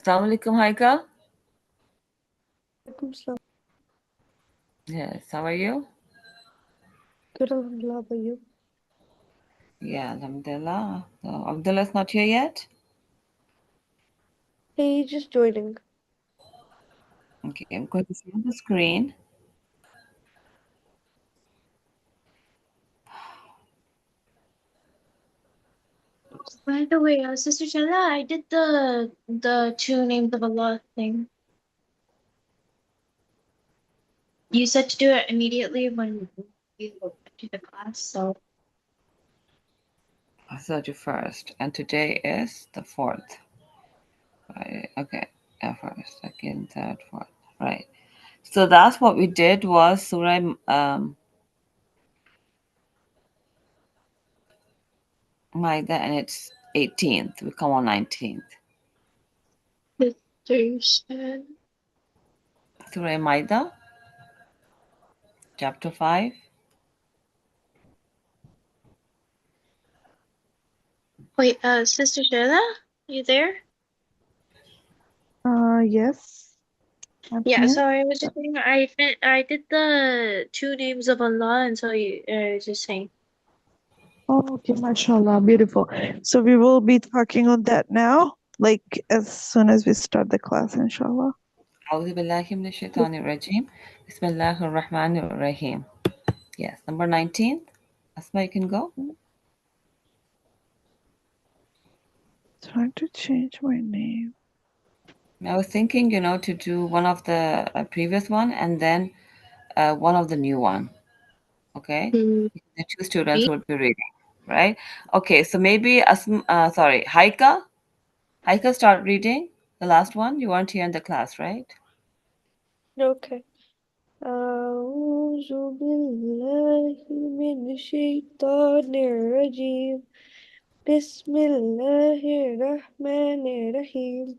Assalamu alaikum, Haika. Alaikum salam. Yes, how are you? Good, alhamdulillah, how about you? Yeah, alhamdulillah. So, Abdullah's not here yet? Hey, just joining. Okay, I'm going to share the screen. By the way, Sister Shella, I did the two names of Allah thing. You said to do it immediately when you do the class, so 31st, and today is the 4th. Right, okay, first, second, third, fourth. Right. So that's what we did was Surah Maida, and it's 18th. We come on 19th. Sister said, Surah Maida, chapter 5. wait, Sister Shella, you there? Yes, I'm Yeah, here. so I was just saying I did the two names of Allah, and so you just saying. Oh, okay, mashallah, beautiful. So we will be talking on that now, like as soon as we start the class, inshallah. أعوذ بالله من الشيطان الرجيم. بسم الله الرحمن الرحيم. Yes, number 19. Asma, you can go. Trying to change my name. I was thinking, to do one of the previous one and then one of the new one. Okay, Hmm. the two students would be reading, right? Okay, so maybe sorry, Haika, start reading the last one. You weren't here in the class, right? Okay. أعوذ بالله من الشيطان الرجيم بسم الله الرحمن الرحيم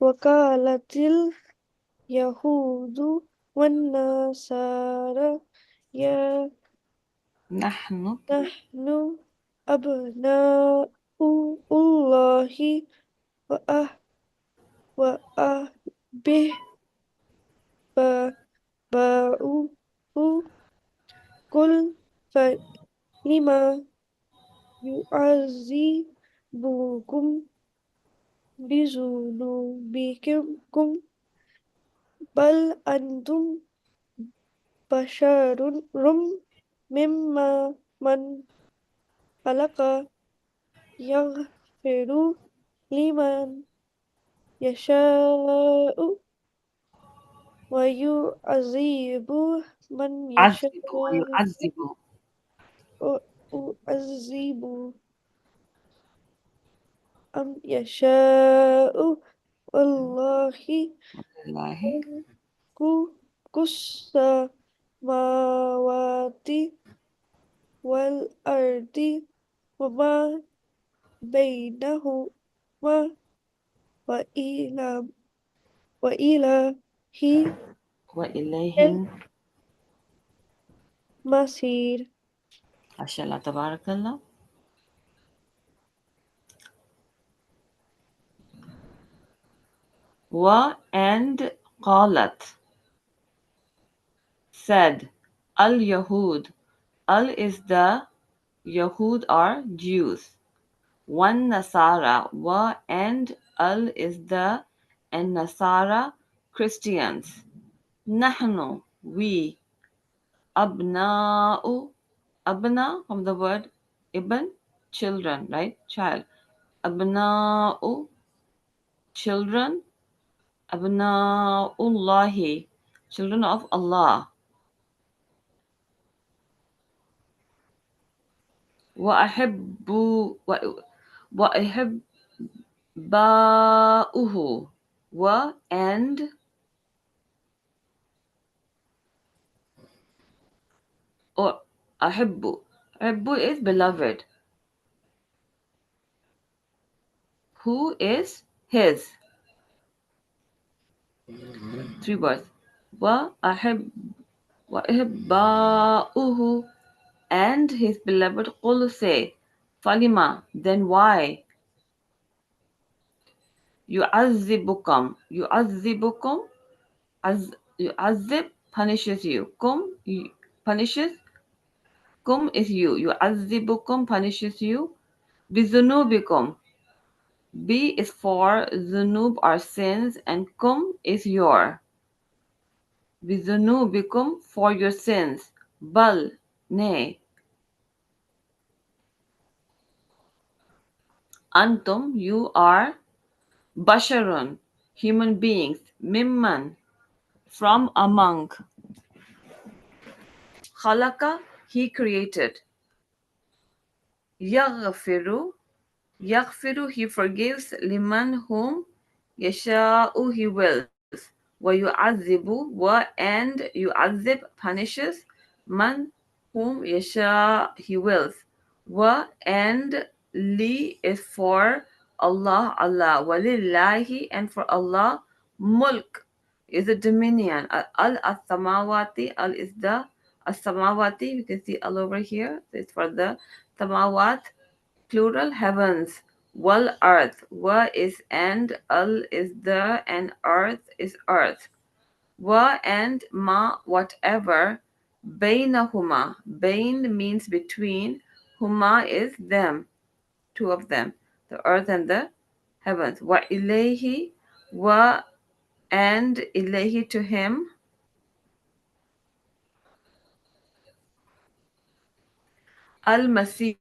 وقالت اليهود والنصارى يا نحن نحن أبناء الله وأحباؤه قل فلم يعذبكم بذنوبكم بل أنتم بشر مما من خلق يغفر لمن يشاء ويعذب من يشاء عذب ويعذب ويعذب أم يشاء والله الله ملك السماوات والأرض وما بينهما وإلى وإلهه وإليه المصير. ما شاء الله تبارك الله. and قالت, said, al-Yahud. Al is the Yahud are Jews. One Nasara. And al is the and Nasara Christians. Nahnu, we. Abna'u, abna from the word ibn, children, right? Child. Abna'u, children. Abna'ullahi, children of Allah. وأحب وأحباؤه and or أحب. أحب is beloved. Who is his? Three words. وأحب وأحباؤه and his beloved. قل say, Falima, then why? يعذبكم, yu'azzib punishes you. Punishes, kum is you. Yu'azzibukum punishes you. Bizunubikum. B is for zunub are sins and kum is your. Bizunubikum for your sins. Bal, nay. Antum, you are. Basharun, human beings. Mimman, from among. Khalaqa, he created. Yaghfiru, Yaghfiru, he forgives. Liman, whom. Yasha'u, he wills. Wa yu'azibu, wa and yu'azib punishes. Man, whom. Yasha, he wills. Wa and li is for Allah, Allah. Walillahi, and for Allah. Mulk is a dominion. Al-samawati, al is the as-samawati. You can see all over here. So it's for the samawat, plural, heavens. Wal earth. Wa is and, al is the, and earth is earth. Wa and ma, whatever. Bainahuma. Bain means between. Huma is them, two of them, the earth and the heavens. Wa ilayhi, wa and ilayhi, to him. Al masir,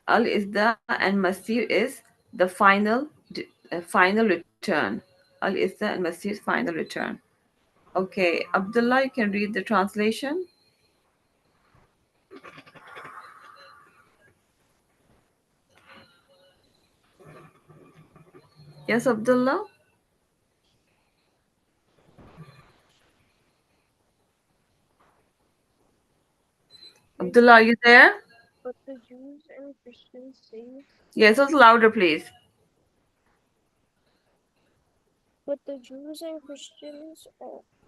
al is the, and masir is the final return. Al is the, and masir is final return. Okay, Abdullah, you can read the translation. Yes, Abdullah. Abdullah, are you there? But the Jews and Christians say, Yes, also louder, please. but the Jews and Christians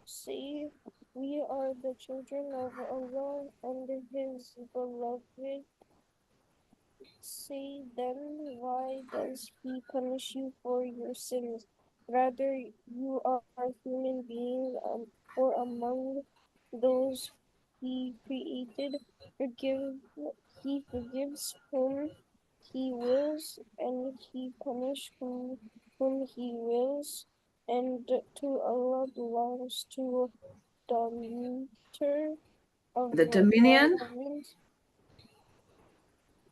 say, we are the children of Allah and His beloved. Say then, why does He punish you for your sins? Rather, you are human beings, or among those He created. Forgive, He forgives whom He wills, and He punishes whom He wills. And to Allah belongs to the of The the dominion. heavens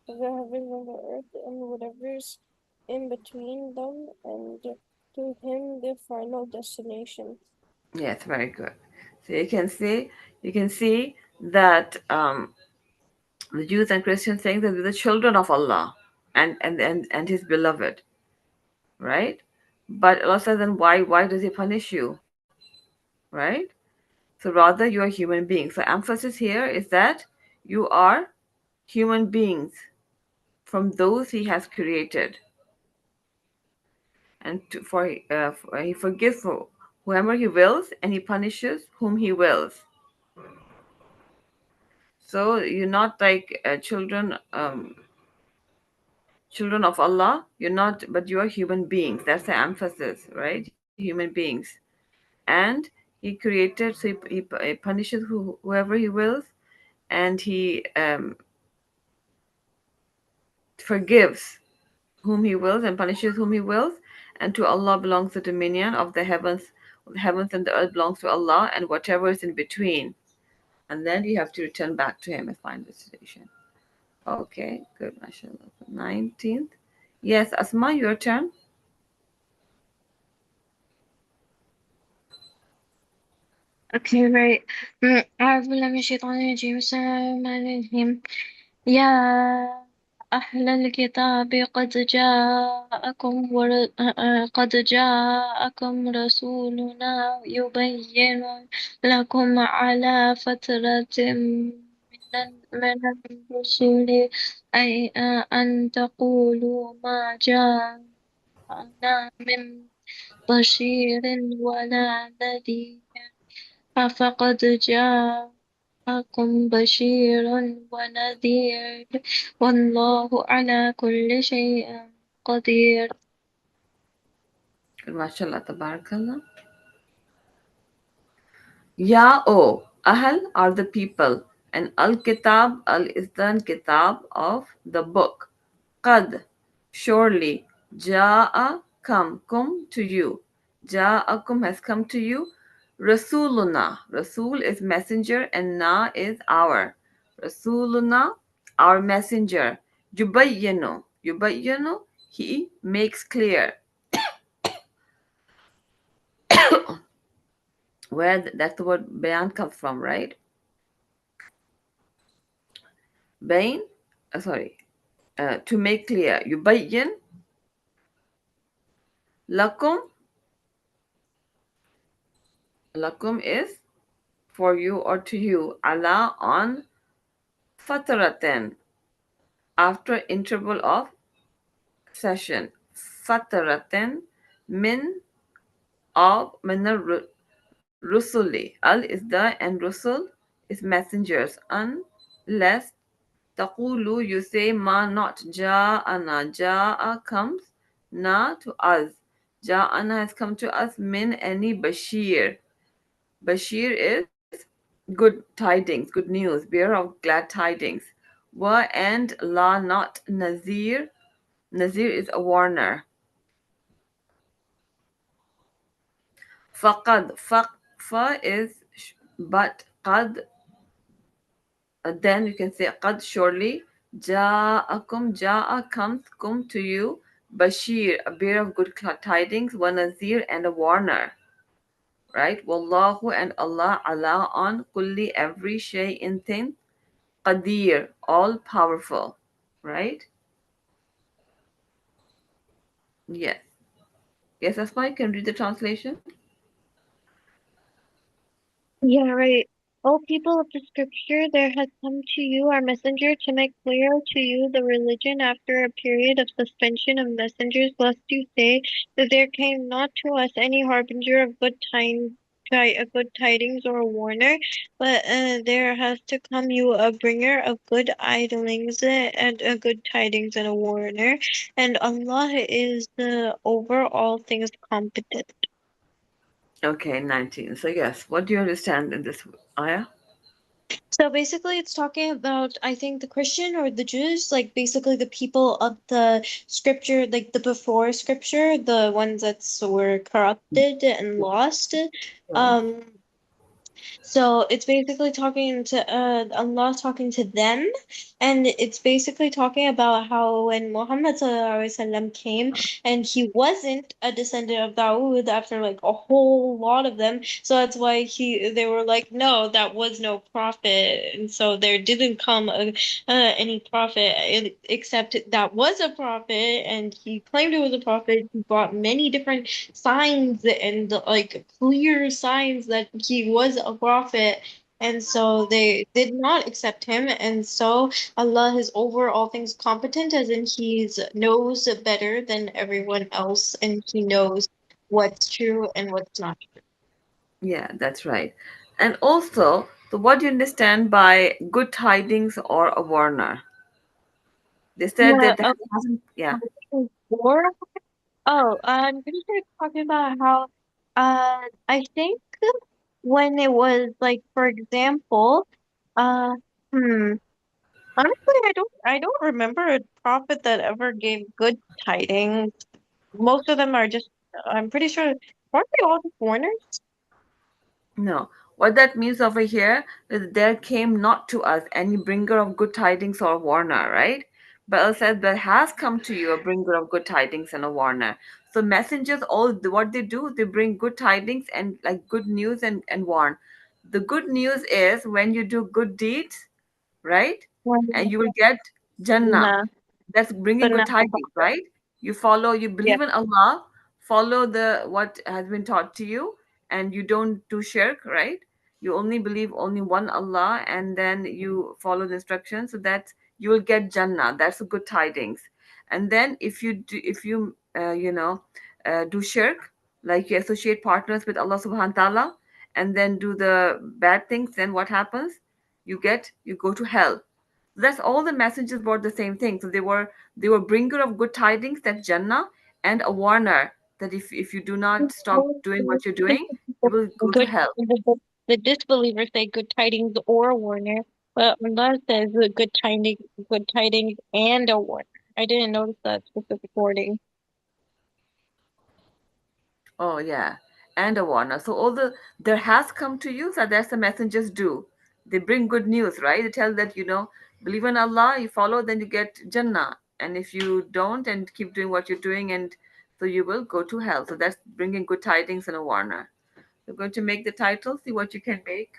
of the heavens and the earth and whatever's in between them, and to him the final destination. Yes, very good. So you can see that the Jews and Christians saying that we're the children of Allah and His beloved, right? But Allah says, then why does He punish you, right? So rather you are human beings. So emphasis here is that you are human beings from those He has created, and He forgives for whoever He wills, and He punishes whom He wills. So you're not like children of Allah. You're not, but you are human beings. That's the emphasis, right? Human beings, and He created, so He punishes whoever He wills, and He forgives whom He wills and punishes whom He wills. And to Allah belongs the dominion of the heavens. The heavens and the earth belongs to Allah, and whatever is in between. And then you have to return back to Him and find destination. Okay, good, mashallah. 19th. Yes, Asma, your turn. Okay, right. أعوذ بالله من الشيطان الرجيم. بسم الله الرحمن الرحيم. يا أهل الكتاب قد جاءكم رسولنا يبين لكم على فترة من الرسل أن تقولوا ما جاءنا من بشير ولا نذير فقد جاءكم جاءكم بشير ونذير والله على كل شيء قدير. MashaAllah, tabarakallah. Ya O, Ahl are the people, and Al Kitab, Al is the Kitab of the book. Qad, surely, Ja'a, come to you. Ja'akum has come to you. Rasuluna, Rasul is messenger, and Na is our. Rasuluna, our messenger. Yubayyinu, he makes clear. Where that's the word bayan comes from, right? Bain, sorry, to make clear. Yubayyin, lakum, lakum is for you or to you. Allah on fatraten, after interval of session. Fatraten min of min rusuli. Al is the and rusul is messengers. Unless taqulu you say ma not ja'ana. Ja'a comes na to us. Ja'ana has come to us min any bashir. Bashir is good tidings, good news, bearer of glad tidings. Wa and la not nazir. Nazir is a warner. Faqad, fa is but qad, then you can say qad surely. Ja'akum, ja'a comes, kum to you. Bashir, a bearer of good tidings. Wa nazir and a warner. Right? Wallahu and Allah, Allah on kulli every shay in thing. Qadir, all powerful. Right? Yes. Yes, that's why you can read the translation. Yeah, right. O people of the scripture, there has come to you our messenger to make clear to you the religion after a period of suspension of messengers, lest you say that there came not to us any harbinger of good tidings or a warner, but there has to come you a bringer of good idlings and a good tidings and a warner, and Allah is over all things competent. Okay, 19. So, yes, what do you understand in this ayah? So basically, it's talking about, I think, the Christian or the Jews, like basically the people of the scripture, like the before scripture, the ones that were corrupted and lost. Right. Um, so it's basically talking to Allah talking to them, and it's basically talking about how when Muhammad ﷺ came and he wasn't a descendant of Dawood after like a whole lot of them, so that's why they were like, no, that was no prophet, and so there didn't come any prophet except that was a prophet, and he claimed it was a prophet. He brought many different signs and like clear signs that he was a prophet, and so they did not accept him, and so Allah is over all things competent, as in he knows better than everyone else, and he knows what's true and what's not. Yeah, that's right. And also, so what do you understand by good tidings or a warner? They said Yeah, that there hasn't, yeah. war. Oh, I'm pretty sure it's talking about how I think when it was like, for example, uh hmm honestly, I don't remember a prophet that ever gave good tidings. Most of them are just, I'm pretty sure, weren't they all just foreigners? No. What that means over here is there came not to us any bringer of good tidings or warner, right? But Allah says there has come to you a bringer of good tidings and a warner. So messengers, all what they do, they bring good tidings and like good news and warn. The good news is when you do good deeds, right? And you will get Jannah. Nah, That's bringing good Sunnah. tidings, right? You follow, you Yeah. believe in Allah, follow the what has been taught to you, and you don't do shirk, right? You only believe only one Allah, and then you follow the instructions, so that you will get Jannah. That's the good tidings. And then if you do, if you do shirk, like you associate partners with Allah Subhanahu wa Taala, and then do the bad things, then what happens? you go to hell. That's all the messengers brought the same thing. So they were bringer of good tidings, that Jannah, and a warner that if you do not stop doing what you're doing, you will go to Good, hell. the disbelievers say good tidings or a warner, but Allah says good tidings and a warner. I didn't notice that specific wording. Oh yeah, and a warner. So all there has come to you. So that's the messengers do. They bring good news, right? They tell that believe in Allah, you follow, then you get Jannah, and if you don't and keep doing what you're doing, and so you will go to hell. So that's bringing good tidings and a warner. We're going to make the title. See what you can make.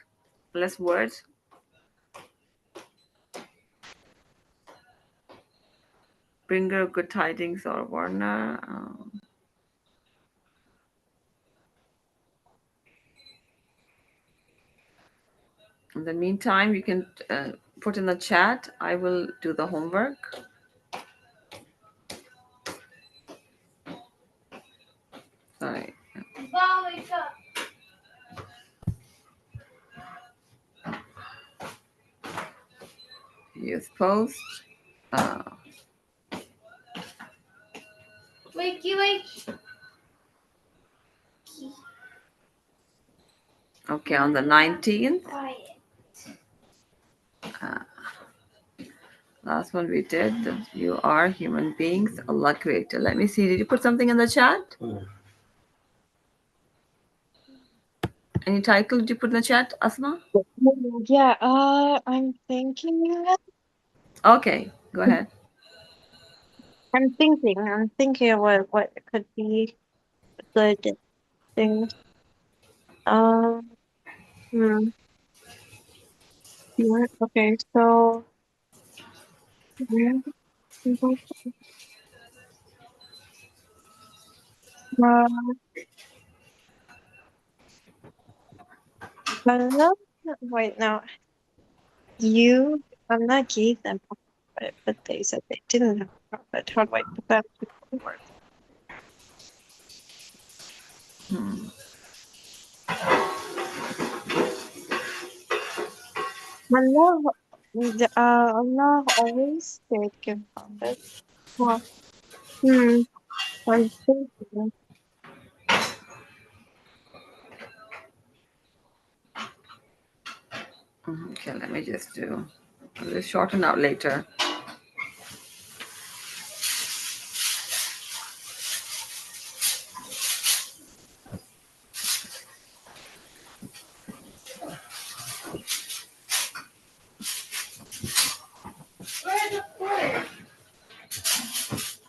Less words. Bringer of good tidings or warner. In the meantime, you can put in the chat. I will do the homework. Sorry. Use post. Okay, on the 19th. Last one we did, that you are human beings, Allah creator. Let me see. Did you put something in the chat? Any title did you put in the chat, Asma? Yeah, I'm thinking. Okay, go ahead. I'm thinking of what could be good things. Um, hmm. Yeah, okay, so yeah, uh, Allah, wait, no, you, Allah gave them a prophet, but they said they didn't have a prophet. How do I put that into words? Allah, Allah always did give prophets. Well, hmm, I'm thinking. Okay, let me just do. I'll just shorten out later.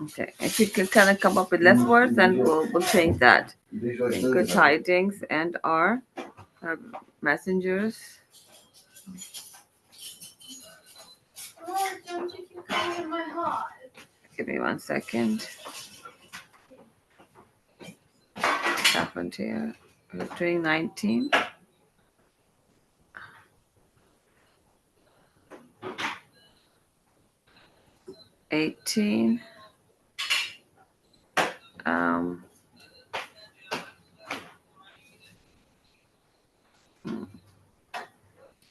Okay, if you can kind of come up with less words, then we'll change that. Okay, good tidings and our messengers. Give me 1 second. What happened here? We're doing 19. 18. Um,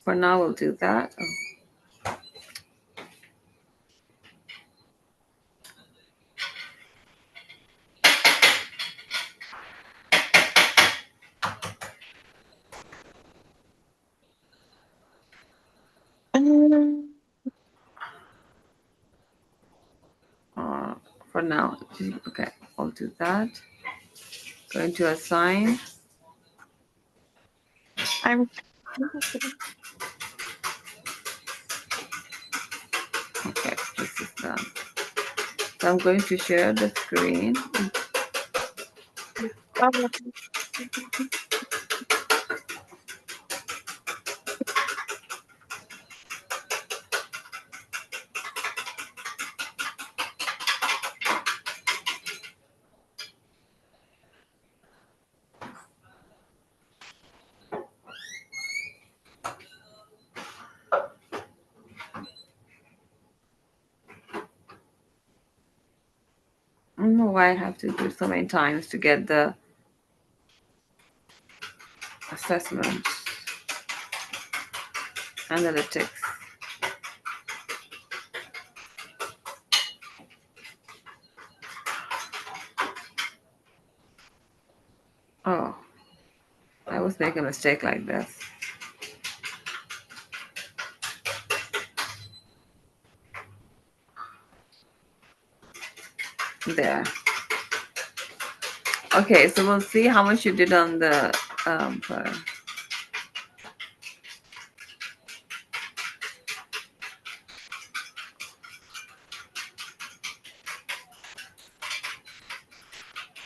for now, we'll do that. Oh. Um, For now, okay, I'll do that. Going to assign. I'm Okay, this is done. So I'm going to share the screen. oh, I don't know why I have to do it so many times to get the assessment. Analytics. Oh, I always make a mistake like this. There. Okay, so we'll see how much you did on the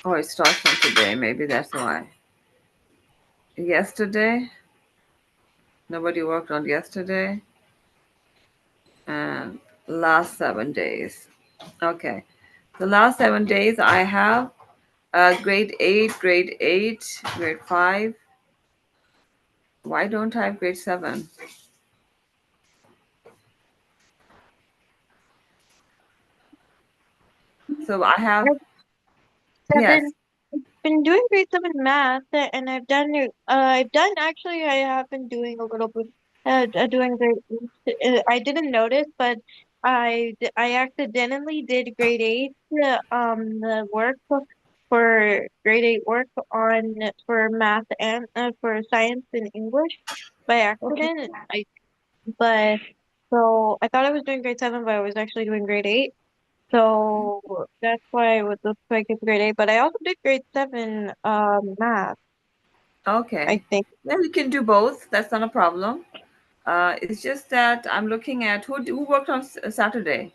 oh, it starts from today. Maybe that's why. Yesterday, nobody worked on yesterday. And last 7 days. Okay. The last 7 days I have grade 8, grade 8, grade 5. Why don't I have grade 7? So I have, yes. Seven. Been doing grade 7 math, and I've done it. I've done actually. I have been doing a little bit. Doing grade 8. I didn't notice, but I accidentally did grade 8. The work for grade 8 work on for math and for science and English by Okay. accident. But so I thought I was doing grade 7, but I was actually doing grade 8. So that's why it would look like it's grade 8. But I also did grade 7 math, I Okay. think. Then we can do both. That's not a problem. It's just that I'm looking at who worked on Saturday.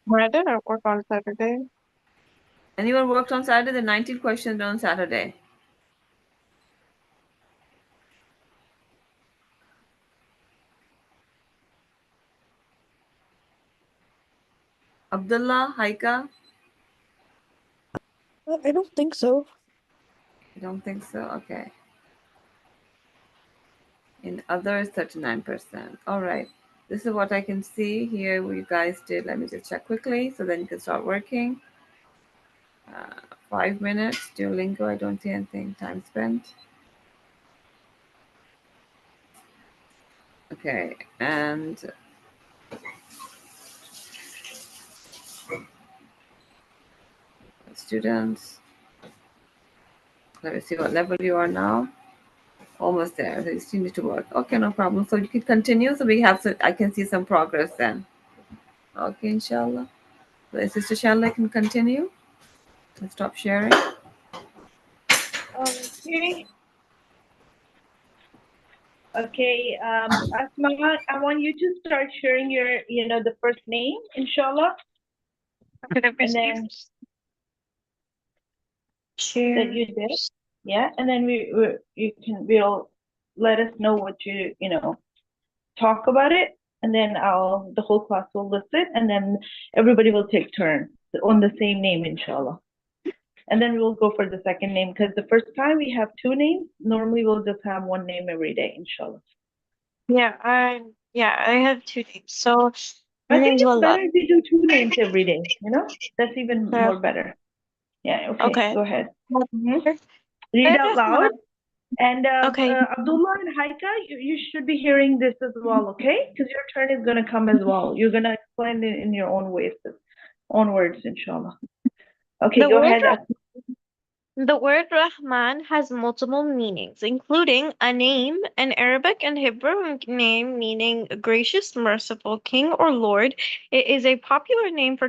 Well, I didn't work on Saturday. Anyone worked on Saturday? The 19 questions on Saturday. Abdullah, Haika? I don't think so. I don't think so. Okay. In others, 39%. All right. This is what I can see here. What you guys did. Let me just check quickly so then you can start working. 5 minutes. Duolingo. I don't see anything. Time spent. Okay. And students. Let me see what level you are now. Almost there. So you still need to work. Okay, no problem. So you can continue. So we have. So I can see some progress then. Okay, inshallah. So Sister Shanla can continue. Let's stop sharing. Okay. Okay. Asma, I want you to start sharing your, the first name, inshallah, Could I and then that you did. Yeah, and then we'll let us know what talk about it, and then the whole class will listen, and then everybody will take turns on the same name, inshallah. And then we'll go for the second name, because the first time we have two names. Normally we'll just have one name every day, inshallah. Yeah, I have 2 names. So my I think name's it's Wallah. better if you do two names every day, That's even Yeah. more better. Yeah, okay, Okay. go ahead. Okay. Read out loud. And Okay. Abdullah and Haika, you should be hearing this as well, okay? Because your turn is going to come as well. You're going to explain it in your own ways, own words, inshallah. Okay, The go word ahead. The word Rahman has multiple meanings, including a name, an Arabic and Hebrew name meaning gracious, merciful, king, or lord. It is a popular name for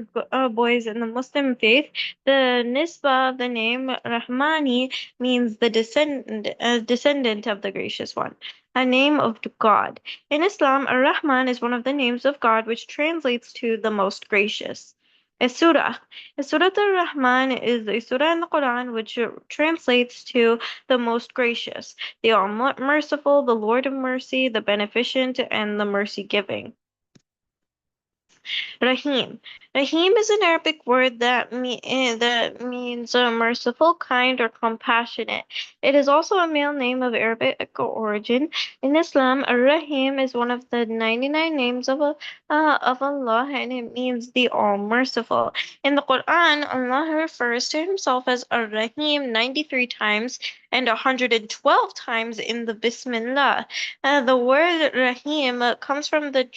boys in the Muslim faith. The nisbah of the name Rahmani means the descendant of the gracious one, a name of God. In Islam, Ar-Rahman is one of the names of God, which translates to the most gracious. A surah. Surah Ar-Rahman is a surah in the Quran which translates to the most gracious, the all merciful, the Lord of mercy, the beneficent, and the mercy giving. Rahim. Rahim is an Arabic word that means merciful, kind, or compassionate. It is also a male name of Arabic origin. In Islam, Ar-Rahim is one of the 99 names of Allah, and it means the All Merciful. In the Quran, Allah refers to Himself as Ar-Rahim 93 times and 112 times in the Bismillah. The word Rahim comes from the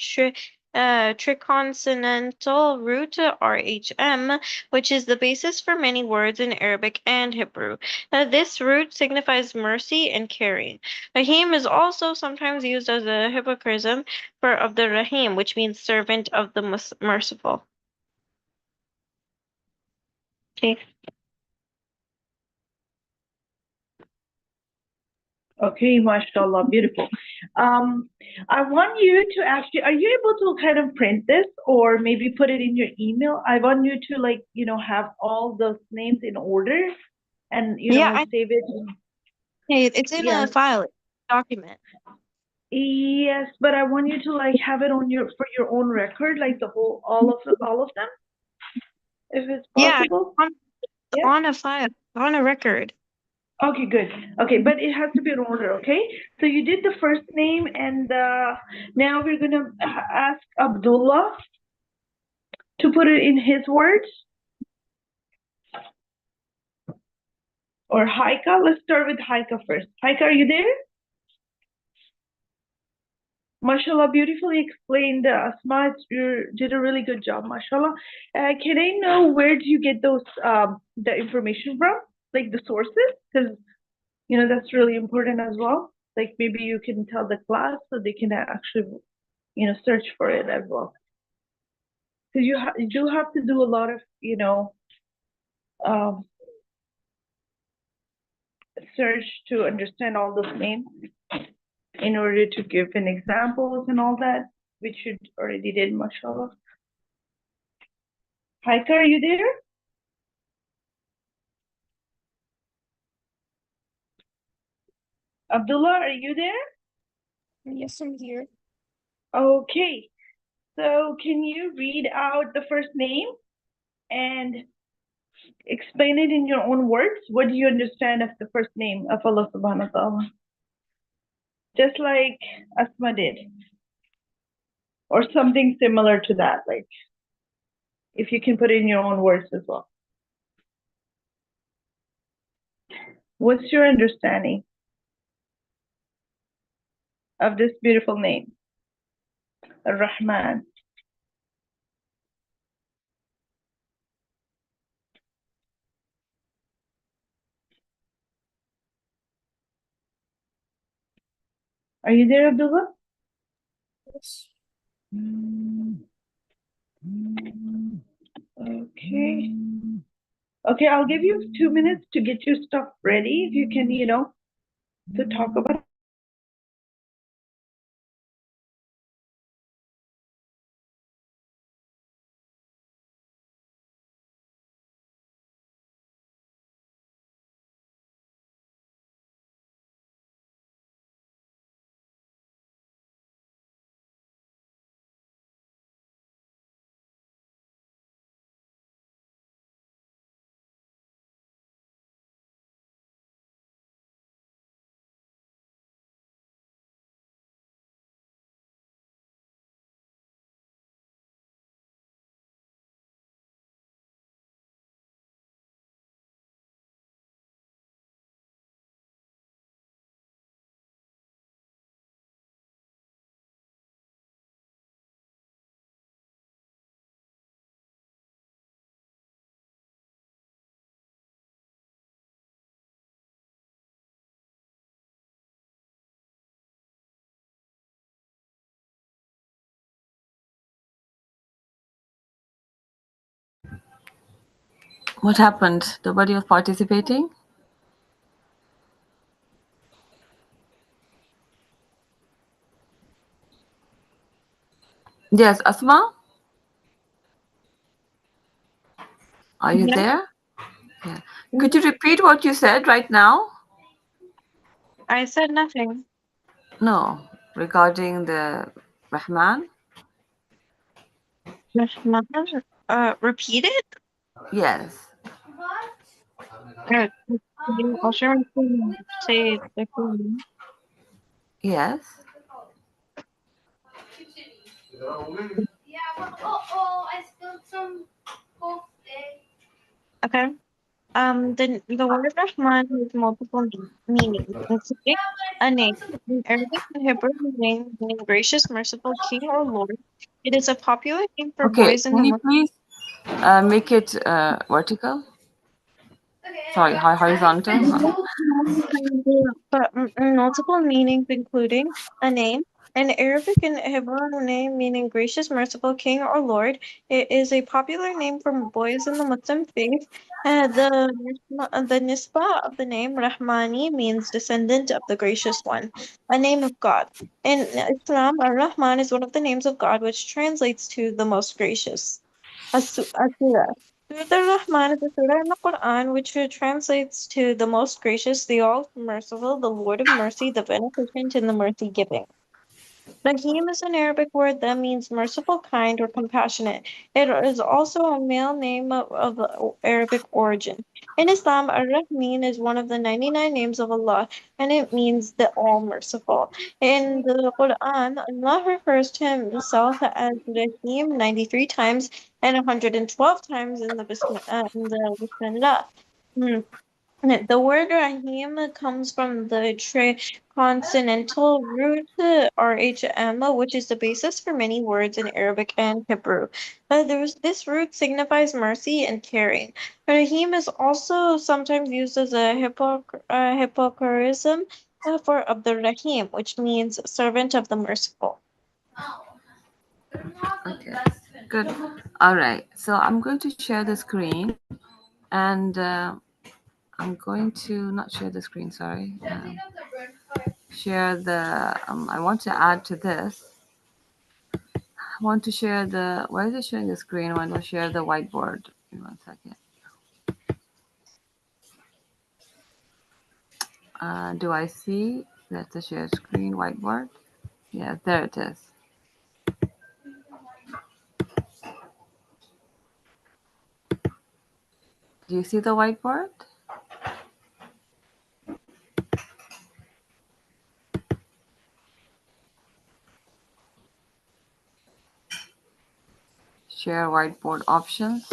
triconsonantal root RHM, which is the basis for many words in Arabic and Hebrew. This root signifies mercy and caring. Rahim is also sometimes used as a hyperchrism of the Rahim, which means servant of the merciful. Okay. Okay, mashallah, beautiful. I want you to actually, are you able to kind of print this or maybe put it in your email? I want you to like, have all those names in order and, Yeah, save it. it's in Yeah. a file, document. Yes, but I want you to like have it on for your own record, like the whole, all of them, if it's Yeah, possible. on, Yeah. on a file, on a record. Okay, good. Okay, but it has to be in order, okay? So you did the first name, and now we're gonna ask Abdullah to put it in his words, or Haika. Let's start with Haika first. Haika, are you there? Mashallah, beautifully explained. Asma, you did a really good job, mashallah. Can I know where do you get those the information from, like the sources? Because that's really important as well. Like maybe you can tell the class so they can actually search for it as well. Because you do have to do a lot of um, search to understand all those names in order to give an examples and all that, which you already did, mashallah. Haika, are you there? Abdullah, are you there? Yes, I'm here. Okay. So can you read out the first name and explain it in your own words? What do you understand of the first name of Allah subhanahu wa ta'ala? Just like Asma did. Or something similar to that, like if you can put it in your own words as well. What's your understanding of this beautiful name? Ar-Rahman. Are you there, Abdullah? Yes. Okay. Okay, I'll give you 2 minutes to get your stuff ready. If you can, to talk about. What happened? Nobody was participating? Yes, Asma? Are you Yeah. there? Yeah. Could you repeat what you said right now? I said nothing. No, regarding the Rahman. Rahman. Repeat it. Yes. I'll share my screen and say the full name. Yes. Okay. The word Rahman has multiple meanings, including a name in Arabic and Hebrew meaning gracious, merciful, king, or lord. It is a popular name for Okay. boys in the Can you Muslim. please make it vertical? Sorry, horizontal. But multiple meanings, including a name, an Arabic and Hebrew name meaning gracious, merciful, king, or lord. It is a popular name for boys in the Muslim faith. The nisbah of the name Rahmani means descendant of the gracious one, a name of God. In Islam, Ar-Rahman is one of the names of God, which translates to the most gracious. A surah. Surah Ar-Rahman is a surah in the Quran which translates to the most gracious, the all merciful, the Lord of mercy, the beneficent, and the mercy giving. Rahim is an Arabic word that means merciful, kind, or compassionate. It is also a male name of Arabic origin. In Islam, Ar-Rahmin is one of the 99 names of Allah, and it means the all merciful. In the Quran, Allah refers to himself as Rahim 93 times and 112 times in the Bismillah. Hmm. The word Rahim comes from the consonantal root RHM, which is the basis for many words in Arabic and Hebrew. This root signifies mercy and caring. Rahim is also sometimes used as a hypocritism for Abdur Rahim, which means servant of the merciful. Okay. Good. All right. So I'm going to share the screen, and I'm going to not share the screen. Sorry. Share the. I want to add to this. I want to share the. Why is it showing the screen? I want to share the whiteboard. Give me 1 second. Do I see? That's the share screen whiteboard. Yeah, there it is. Do you see the whiteboard? Share whiteboard options.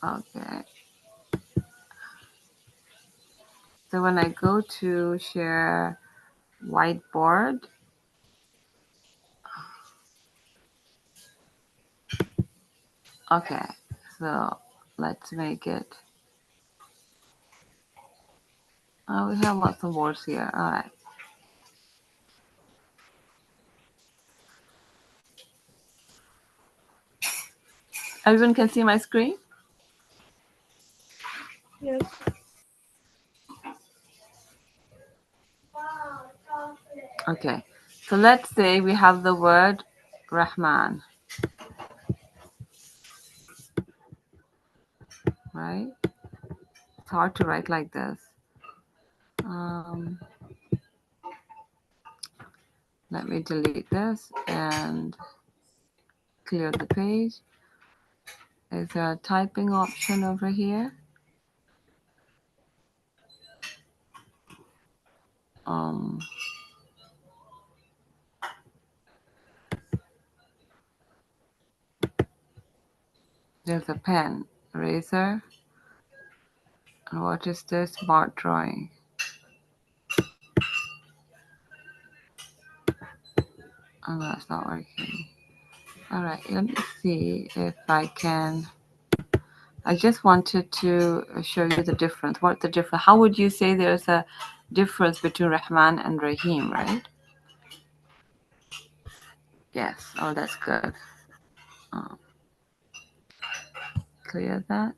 Okay. So when I go to share whiteboard, okay, so let's make it. Oh, we have lots of words here. All right. Everyone can see my screen? Yes. Okay. So let's say we have the word Rahman, right? It's hard to write like this. Let me delete this and clear the page. Is there a typing option over here? There's a pen, eraser, and what is this? Smart drawing. Oh, that's not working. All right, let me see if I can. I just wanted to show you the difference. What the difference? How would you say there's a difference between Rahman and Rahim, right? Yes. Oh, that's good. Clear that.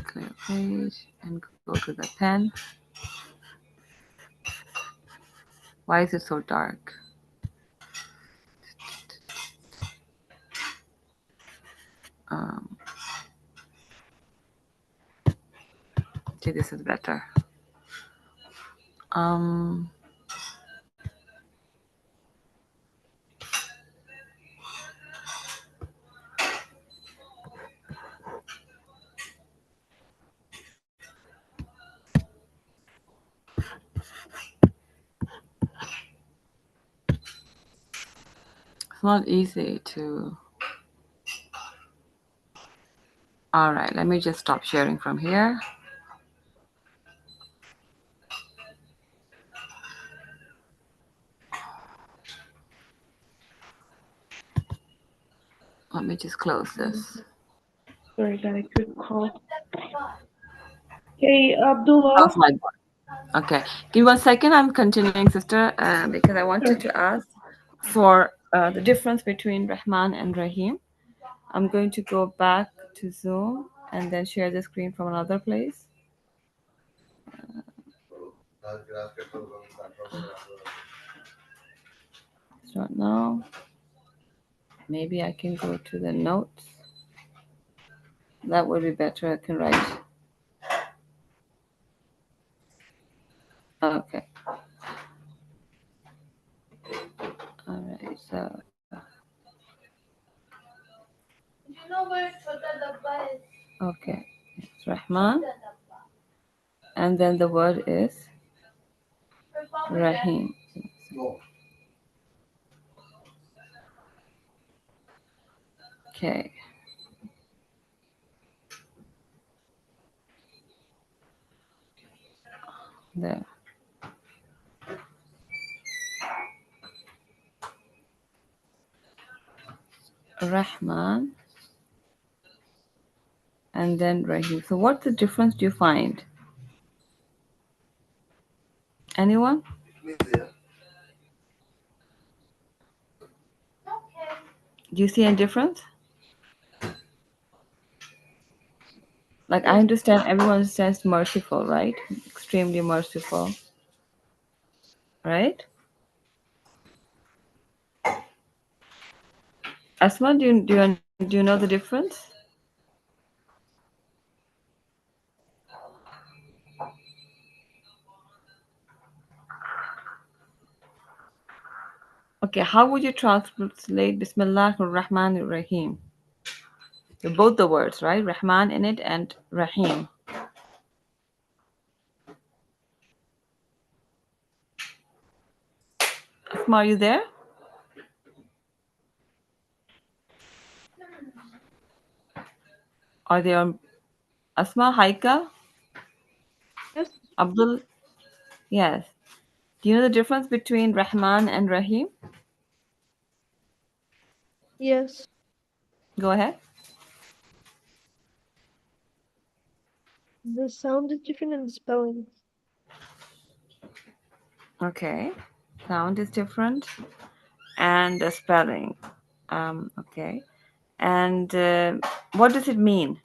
Clear page and go to the pen. Why is it so dark? Okay, this is better. It's not easy to. All right, let me just stop sharing from here. Let me just close this. Sorry, got a quick call. Okay, Abdullah. How's my boy? Okay, give me 1 second. I'm continuing, sister, because I wanted to ask for the difference between Rahman and Rahim. I'm going to go back to Zoom and then share the screen from another place. So now, maybe I can go to the notes. That would be better. I can write. Okay. All right. So. Okay. It's Rahman. And then the word is Rahim. Okay. There. Rahman. And then Rahim. So what's the difference do you find? Anyone? Do you see any difference? Like I understand everyone says merciful, right? Extremely merciful, right? Asma, do you know the difference? Okay, how would you translate Bismillah ar-Rahman ar-Rahim? Both the words, right? Rahman in it and Rahim. Asma, are you there? Are they on Asma, Haika, Yes. Abdul? Yes. Do you know the difference between Rahman and Rahim? Yes. Go ahead. The sound is different and the spelling. Okay. Sound is different and the spelling. Okay. And what does it mean?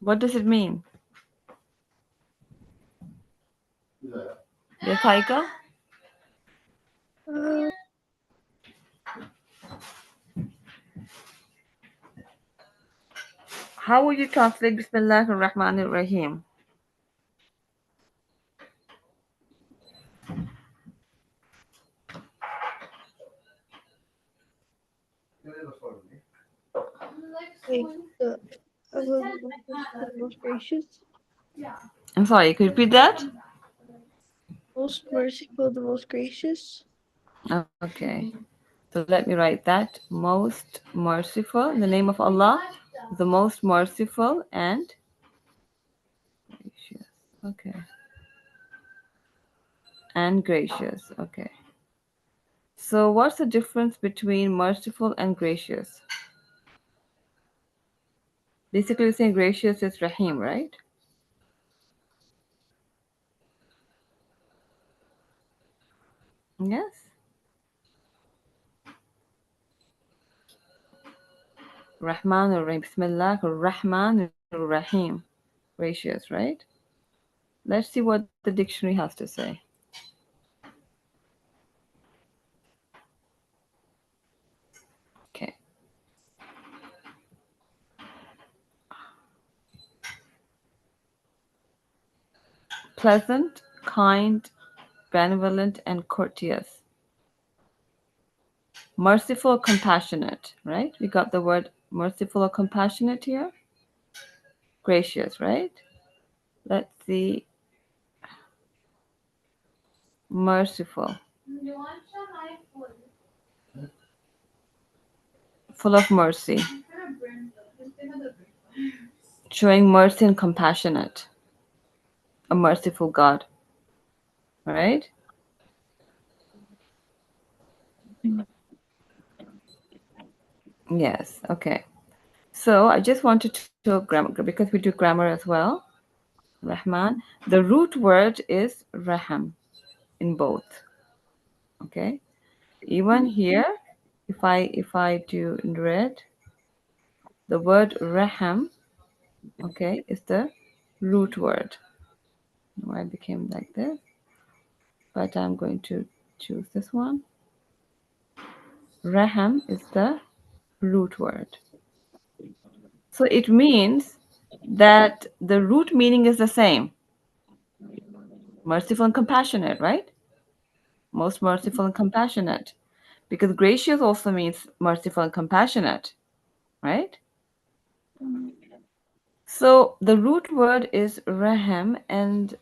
What does it mean? Yes, Haika? Uh, How would you translate Bismillah ar-Rahman ar-Rahim? like the the most gracious, I'm sorry, could you repeat that? most merciful, the most gracious. Okay. So let me write that. Most merciful, in the name of Allah, the most merciful and gracious. Okay. And gracious. Okay. So what's the difference between merciful and gracious? Basically, saying gracious is Rahim, right? Yes. Rahman ar-Rahim. Bismillah ar-Rahman ar-Rahim. Gracious, right? Let's see what the dictionary has to say. Okay. Pleasant, kind, benevolent, and courteous. Merciful, compassionate, right? We got the word Merciful or compassionate here? Gracious, right? Let's see. Merciful. Full of mercy. Showing mercy and compassionate. A merciful God, right? Yes, okay. So I just wanted to grammar because we do grammar as well. Rahman. The root word is raham in both. Okay. Even here, if I do in red, the word raham, okay, is the root word. Why it became like this? But I'm going to choose this one. Raham is the root word. So it means that the root meaning is the same. Merciful and compassionate, right? Most merciful and compassionate. Because gracious also means merciful and compassionate, right? So the root word is raham, and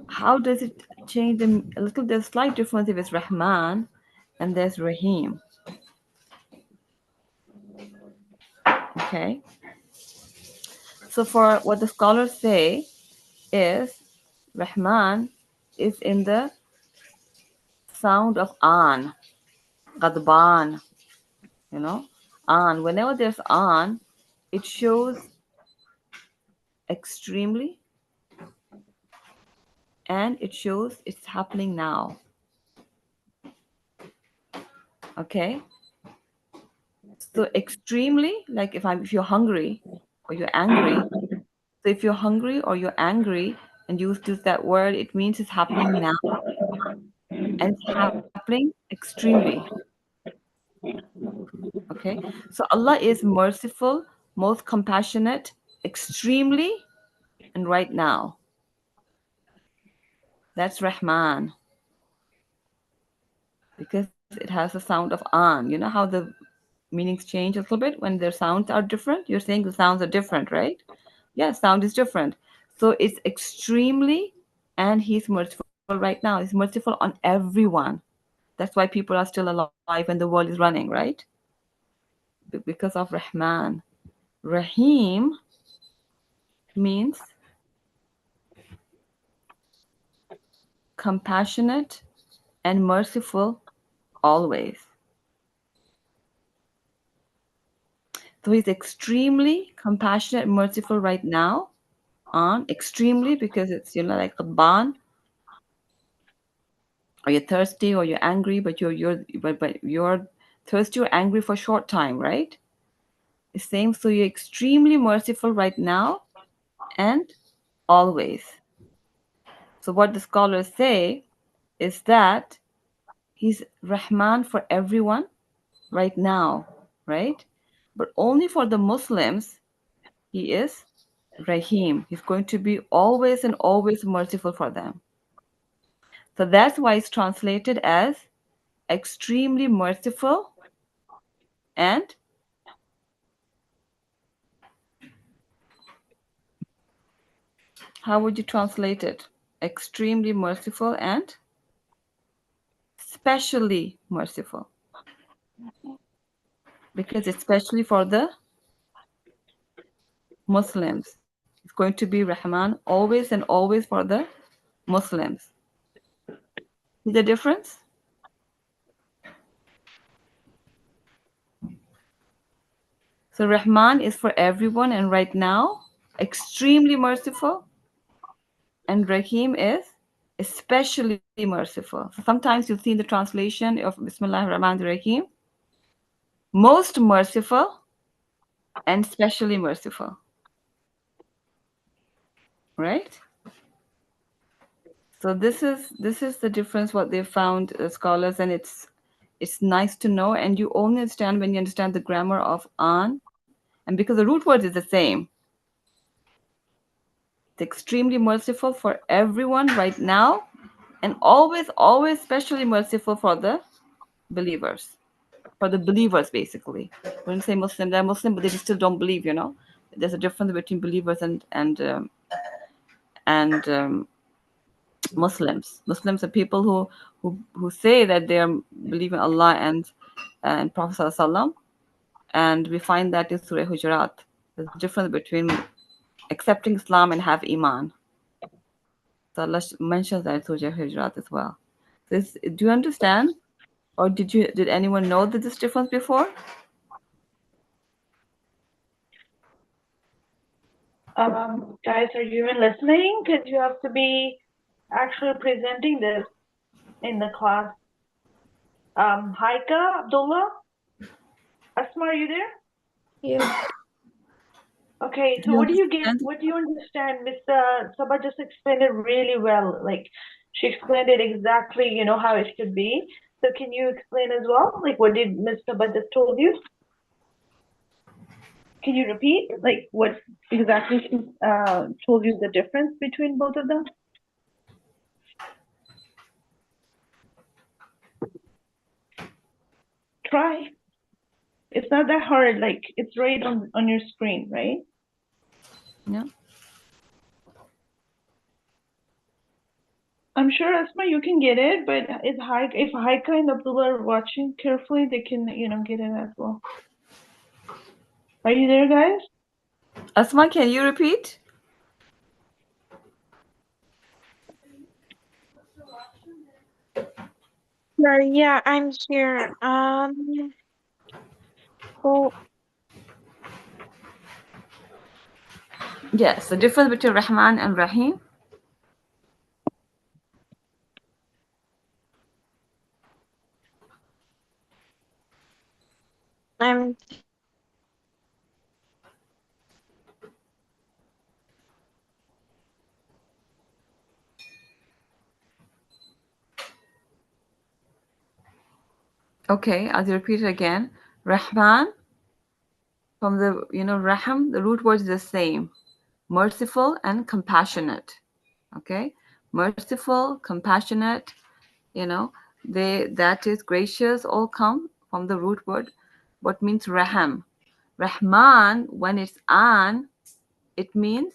how does it change them a little? There's slight difference if it's Rahman and there's Rahim. Okay. So for what the scholars say is Rahman is in the sound of an, Ghadban, you know, an. Whenever there's an, it shows extremely and it shows it's happening now. Okay. So extremely, like if you're hungry or you're angry. So if you're hungry or you're angry and you use that word, it means it's happening now and it's happening extremely. Okay. So Allah is merciful, most compassionate, extremely, and right now. That's Rahman. Because it has the sound of an. You know how the meanings change a little bit when their sounds are different? You're saying the sounds are different, right? Yeah, sound is different. So it's extremely, and he's merciful right now. He's merciful on everyone. That's why people are still alive and the world is running, right? Because of Rahman. Rahim means compassionate and merciful always. So he's extremely compassionate and merciful right now. On extremely because it's like a ban, or you're thirsty or you're angry, but you're thirsty or angry for a short time, right? The same. So you're extremely merciful right now and always. So what the scholars say is that he's Rahman for everyone right now, right? But only for the Muslims, he is Rahim. He's going to be always and always merciful for them. So that's why it's translated as extremely merciful and how would you translate it? Extremely merciful and specially merciful. Because it's specially for the Muslims. It's going to be Rahman always and always for the Muslims. See the difference? So Rahman is for everyone and right now, extremely merciful. And Rahim is especially merciful. So sometimes you'll see in the translation of Bismillah Rahman Rahim, most merciful and specially merciful. Right? So this is the difference what they found, scholars, and it's nice to know, and you only understand when you understand the grammar of an, and because the root word is the same. It's extremely merciful for everyone right now, and always, always specially merciful for the believers, basically. When you say Muslim, they're Muslim, but they still don't believe. There's a difference between believers and Muslims. Muslims are people who say that they believe in Allah and Prophet Sallallahu, and we find that in Surah Hujurat. There's a difference between accepting Islam and have Iman. So Allah mentions that in Surah Hujurat as well. So do you understand, or did anyone know that this difference before? Guys, are you even listening? Because you have to be actually presenting this in the class. Haika, Abdullah, Asma, are you there? Yeah. Okay, Do so you what do you get? understand? What do you understand? Mr. Saba just explained it really well. Like she explained it exactly, how it should be. So can you explain as well? Like what did Mr. Saba just told you? Can you repeat? Like what exactly she told you the difference between both of them? Try. It's not that hard. Like it's right on your screen, right? Yeah. I'm sure Asma you can get it, but if Haika and Abdullah are watching carefully, they can get it as well. Are you there, guys? Asma, can you repeat? Yeah, I'm here. Well, Yes, the difference between Rahman and Rahim. I'm Okay, I'll repeat it again. Rahman, from the Raham, the root word is the same. Merciful and compassionate. Okay? Merciful, compassionate, that is gracious, all come from the root word, what means Raham. Rahman, when it's an, it means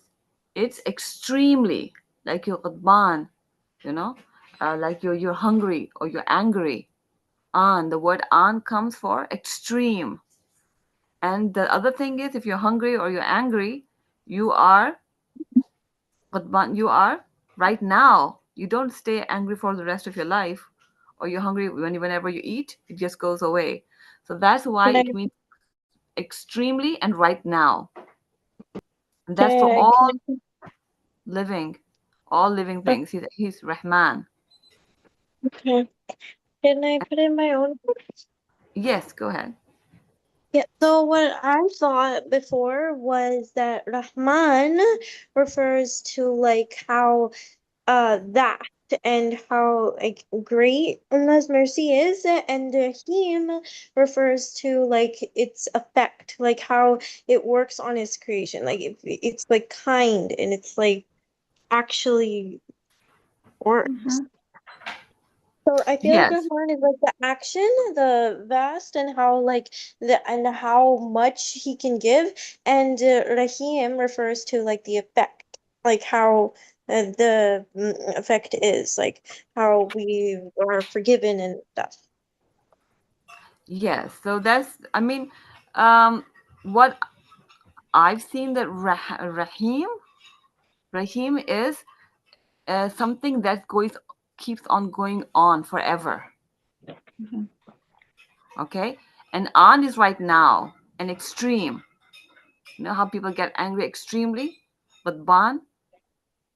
it's extremely, like you're ghadban, like you're hungry or you're angry. An, the word an comes for extreme. And the other thing is, if you're hungry or you're angry, you are ghadban, you are right now. You don't stay angry for the rest of your life, or you're hungry whenever you eat, it just goes away. So that's why can it means extremely and right now. And that's for I all can living, all living I, things. He's Rahman. okay. Can I put in my own? Yes, go ahead. Yeah, so what I thought before was that Rahman refers to like how that and how like great Allah's mercy is, and Rahim refers to like its effect, like how it works on His creation, like it's like kind and it's like actually works. So I feel like Yes, Rahman is like the action, the vast, and how like how much he can give, and Rahim refers to like the effect, like how the effect is, like how we are forgiven and stuff. yes. So that's, I mean, what I've seen that Rahim is something that keeps on going on forever. Mm-hmm. Okay, and on is right now, an extreme. You know how people get angry extremely, but ban,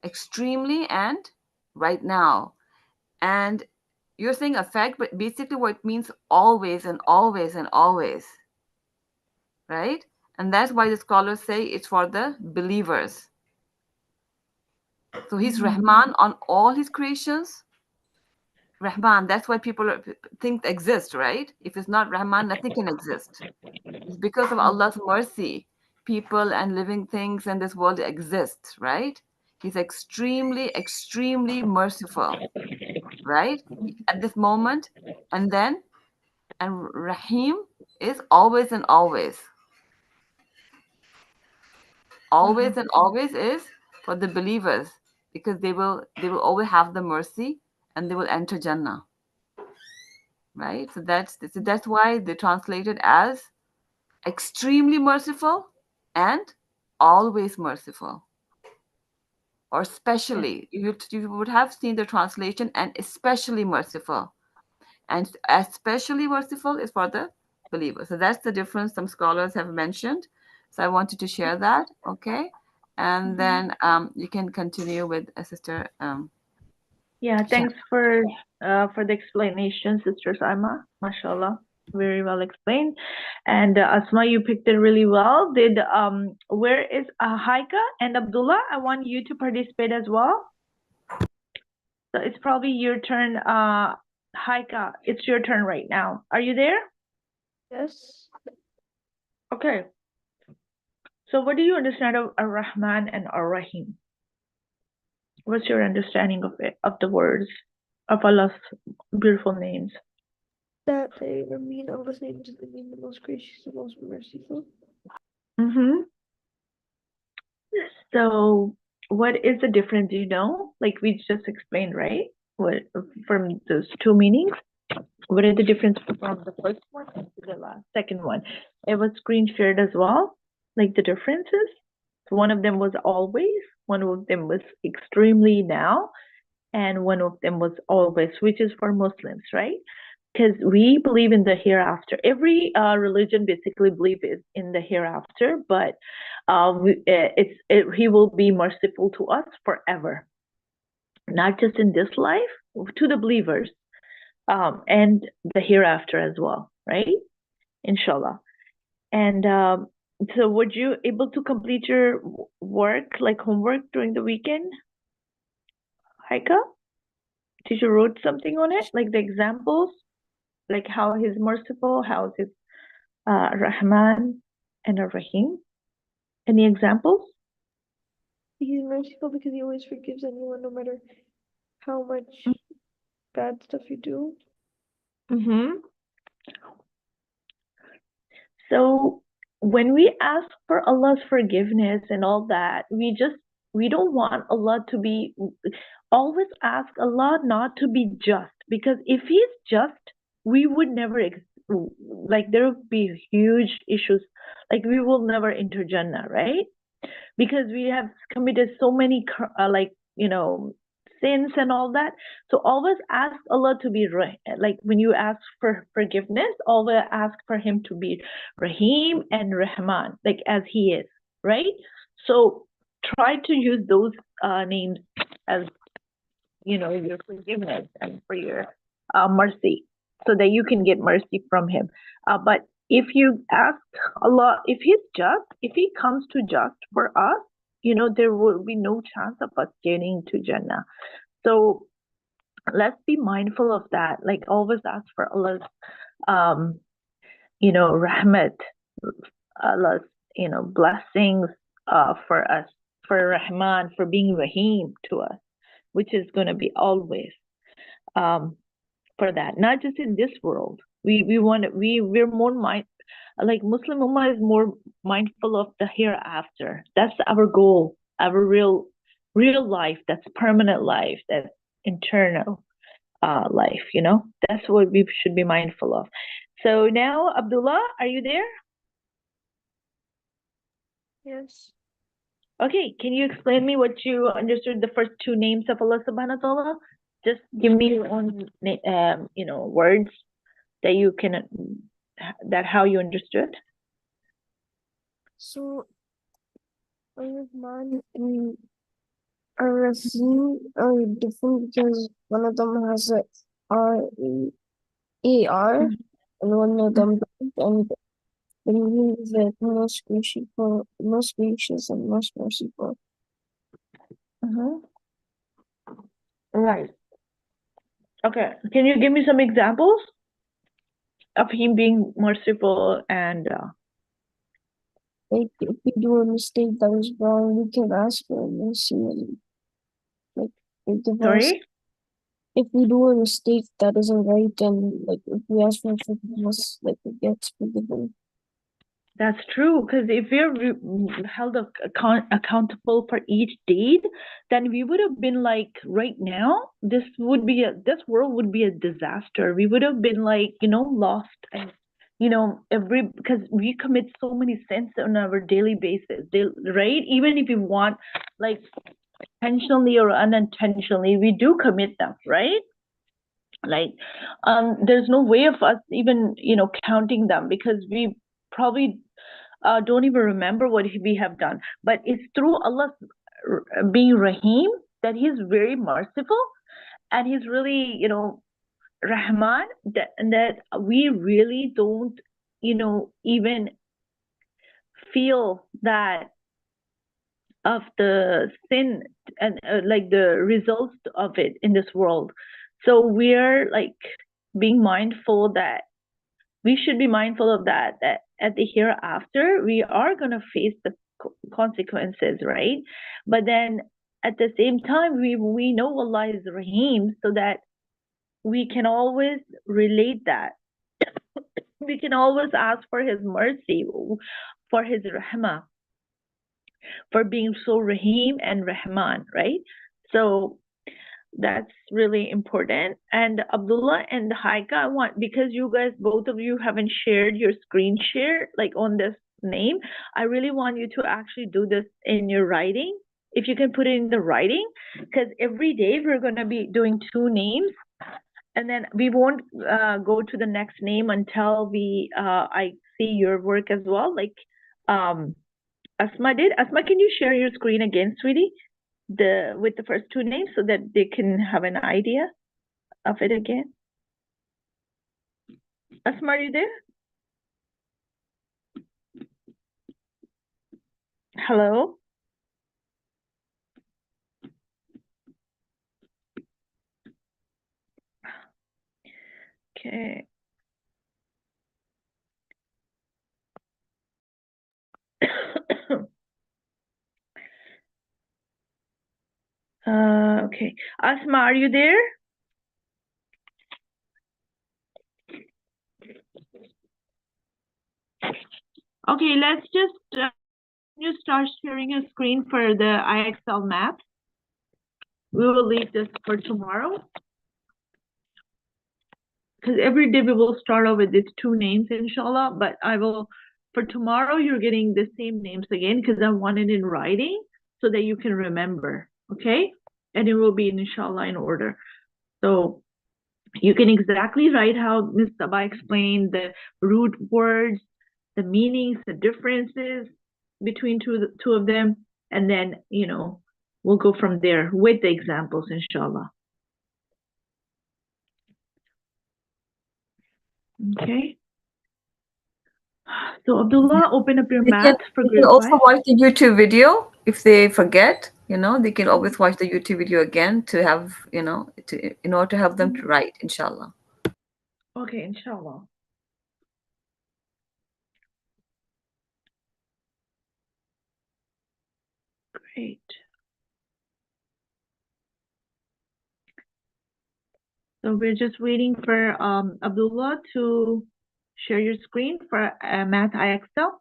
extremely and right now. And you're saying effect, but basically what it means always and always and always, right? And that's why the scholars say it's for the believers. So he's Mm-hmm. Rahman on all his creations. Rahman, that's why people think exist, right? If it's not Rahman, nothing can exist. It's because of Allah's mercy, people and living things and this world exists, right? He's extremely, extremely merciful, right? At this moment. And then, and Rahim is always and always. Always and always is for the believers, because they will always have the mercy and they will enter Jannah. Right? So that's why they translated as extremely merciful and always merciful. Or specially. You would have seen the translation and especially merciful. And especially merciful is for the believer. So that's the difference some scholars have mentioned. So I wanted to share that. Okay. And then you can continue with Sister Yeah, Shan. thanks for the explanation, Sister Saima. MashaAllah, very well explained. And Asma, you picked it really well. Did where is Haika and Abdullah? I want you to participate as well. So it's probably your turn. Haika, it's your turn right now. Are you there? Yes. Okay. So what do you understand of Ar-Rahman and Ar-Rahim? What's your understanding of it, of the words, of Allah's beautiful names? That they mean Allah's names, they mean the most gracious and most merciful. Mm-hmm. So what is the difference, do you know? Like we just explained, right? What from those two meanings? What is the difference from the first one to the second one? It was screen shared as well, like the differences. So one of them was always, one of them was extremely now, and one of them was always, which is for Muslims, right? Because we believe in the hereafter. Every religion basically believes in the hereafter, but he will be merciful to us forever, not just in this life, to the believers, and the hereafter as well, right? Inshallah. And so, would you able to complete your work, like homework, during the weekend, Haika? Did you wrote something on it, like the examples, like how he's merciful, how he's Rahman and Rahim? Any examples? He's merciful because he always forgives anyone, no matter how much bad stuff you do. Mm-hmm. So when we ask for Allah's forgiveness and all that, we don't want Allah to be, always ask Allah not to be just, because if He's just, we would never like there would be huge issues, like we will never enter Jannah, right? Because we have committed so many like sins and all that. So always ask Allah to be like when you ask for forgiveness, always ask for Him to be Rahim and Rahman, like as He is, right? So try to use those names as your forgiveness and for your mercy, so that you can get mercy from Him. But if you ask Allah, if He's just, if He comes to just for us, there will be no chance of us getting to Jannah. So let's be mindful of that. Like always ask for Allah's, rahmat, Allah's, blessings for us, for Rahman, for being Rahim to us, which is going to be always for that, not just in this world. We're more like Muslim Ummah is more mindful of the hereafter. That's our goal, our real life, that's permanent life, that's internal life, that's what we should be mindful of. So now, Abdullah, are you there? Yes. Okay, can you explain me what you understood the first two names of Allah subhanahu wa ta'ala? Just give me your own words that you can, that how you understood. So, Ar-Rahman and Ar-Rahim are different because one of them has a R-A-R and one of them doesn't, and the meaning is that most gracious and most merciful. Right. Okay. Can you give me some examples of Him being merciful and Like, if we do a mistake that is wrong, we can ask for mercy and like forgive us. sorry? if we do a mistake that isn't right, and like if we ask for forgiveness, like it gets forgiven. That's true, because if we're held accountable for each deed, then we would have been like right now, this world would be a disaster. We would have been like, lost, and because we commit so many sins on our daily basis, right? Even if we want, like, intentionally or unintentionally, we do commit them, right? Like, there's no way of us even counting them, because we probably don't even remember what we have done. But it's through Allah's being Rahim that He's very merciful, and He's really, Rahman, that we really don't, even feel that of the sin, and like the results of it in this world. So we're like being mindful that we should be mindful of that at the hereafter we are going to face the consequences, right? But then at the same time, we know Allah is Rahim, so that we can always relate that. We can always ask for His mercy, for His rahmah, for being so Rahim and Rahman, right? So that's really important. And Abdullah and Haika, I want, because you guys, both of you haven't shared your screen share, like on this name, I really want you to actually do this in your writing. If you can put it in the writing, because every day we're going to be doing 2 names, and then we won't go to the next name until I see your work as well. Like Asma did. Asma, can you share your screen again, sweetie? With the first 2 names, so that they can have an idea of it again. Asma, are you there? Hello? Okay. Okay. Asma, are you there? Okay, let's just you start sharing a screen for the IXL map. We will leave this for tomorrow, because every day we will start off with these 2 names, inshallah. But for tomorrow, you're getting the same names again, because I want it in writing so that you can remember, okay? And it will be, inshallah, in order. So you can exactly write how Ms. Saba explained the root words, the meanings, the differences between two of them, and then, we'll go from there with the examples, inshallah. Okay. So Abdullah, open up your math for They can grade 5. also watch the YouTube video if they forget. They can always watch the YouTube video again to have, in order to help them to write, inshallah. Okay, inshallah. Great. So we're just waiting for Abdullah to share your screen for Math IXL.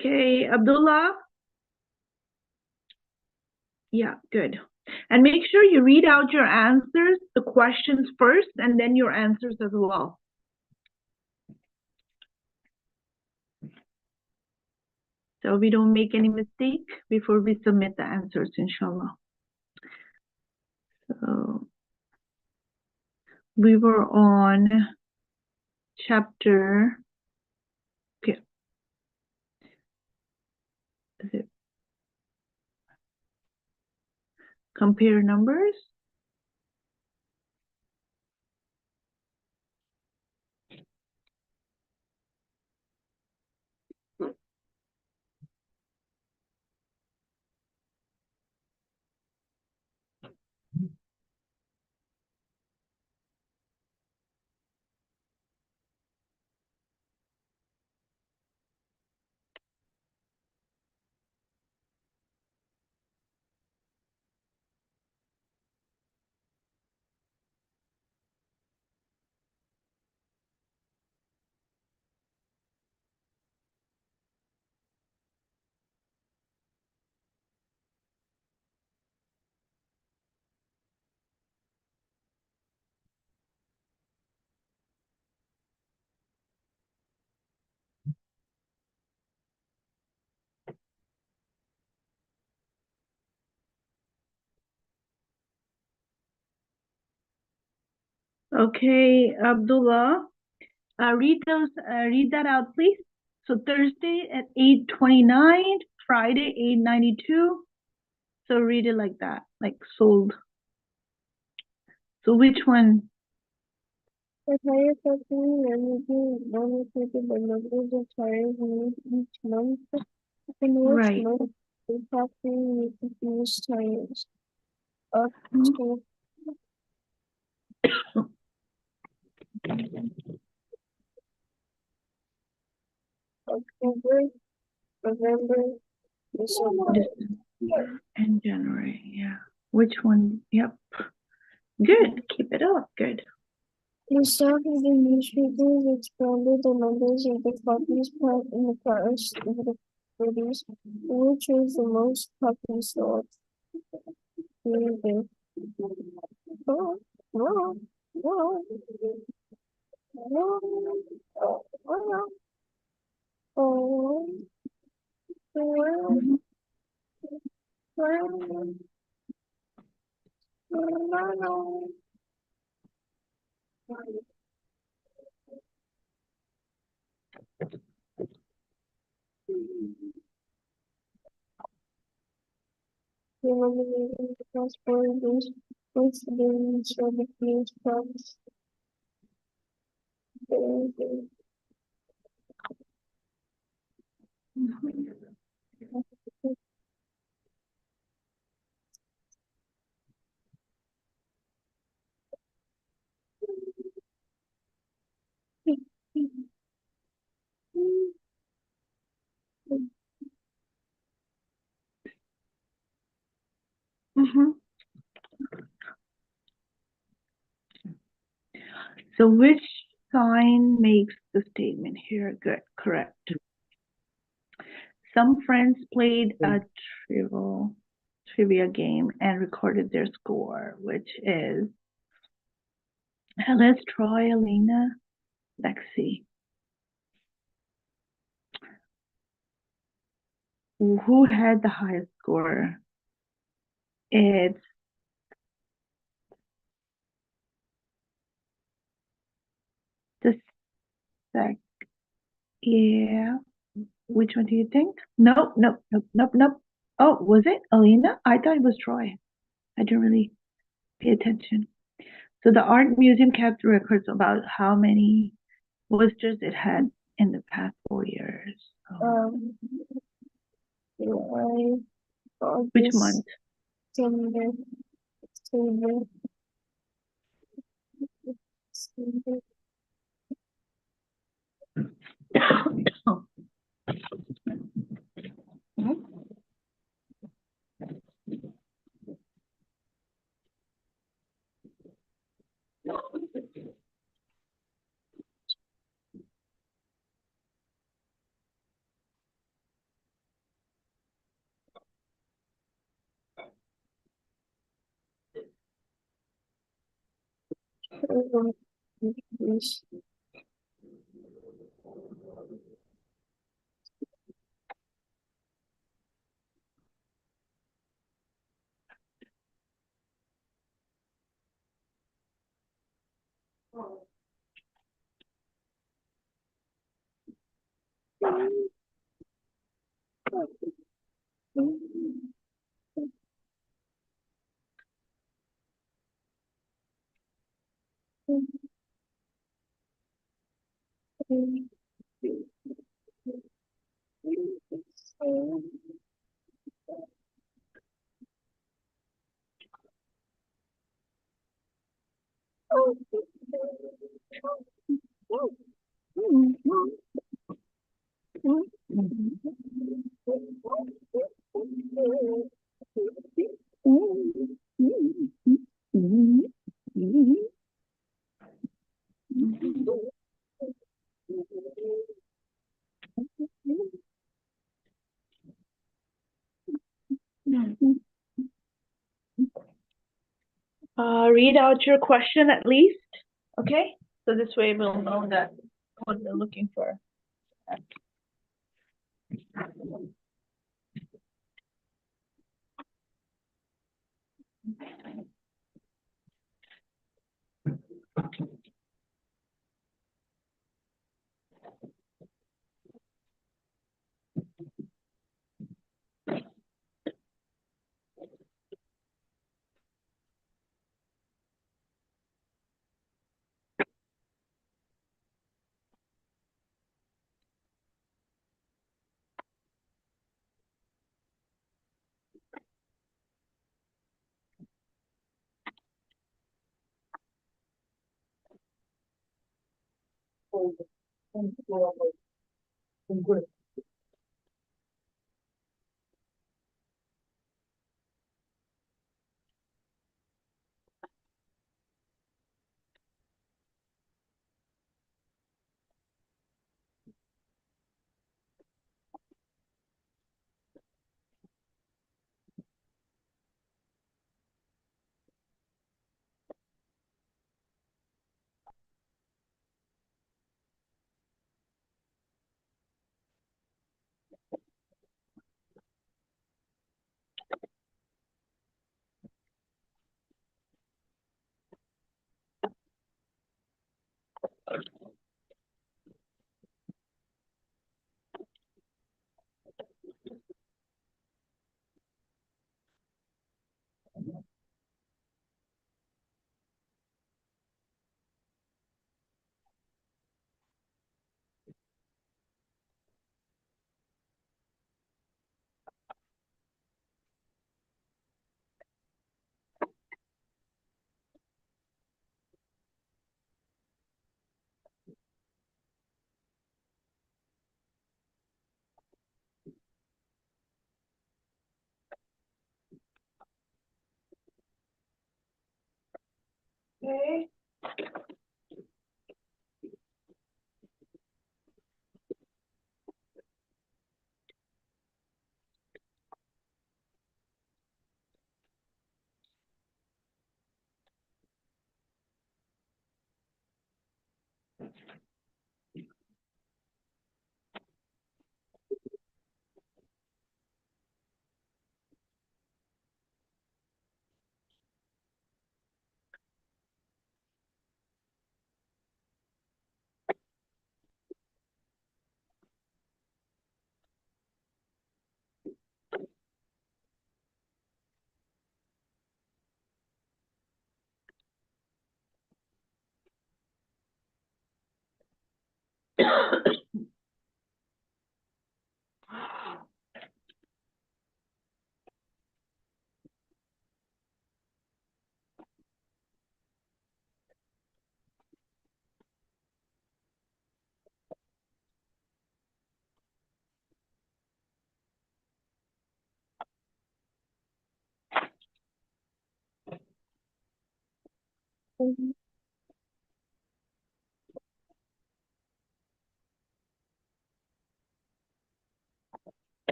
Okay, Abdullah. Yeah, good. And make sure you read out your answers, the questions first, and then your answers as well. so we don't make any mistake before we submit the answers, inshallah. So we were on chapter, okay, is it compare numbers? Okay, Abdullah, read that out, please. So Thursday at 8:29, Friday 8:92. So read it like that, like sold. So which one? The tire company managing nominated the numbers of tires made each month, in which Right. month the factory needs to use tires. Up Mhm. to October, November, December. December and January, yeah. Which one? Yep. Good. Keep it up. Good. The staff of the newspapers expanded the numbers of the copies put in the cars of the cities, which was the most copies sold. Oh, oh, oh, oh, oh, oh, Mhm. eliminating the possibilities with the service products. Mhm. So which sign makes the statement here? Good. Correct. Some friends played a trivia game and recorded their score, which is, let's try Alina. Let's see. Who had the highest score? It's the sec. Yeah. Which one do you think? Nope, nope, nope, nope, nope. Oh, was it Alina? I thought it was Troy. I didn't really pay attention. So the art museum kept records about how many visitors it had in the past 4 years. Um, July, Which August, month? September, October, December. English. Read out your question at least, okay? So this way we'll know that what we're looking for. Okay.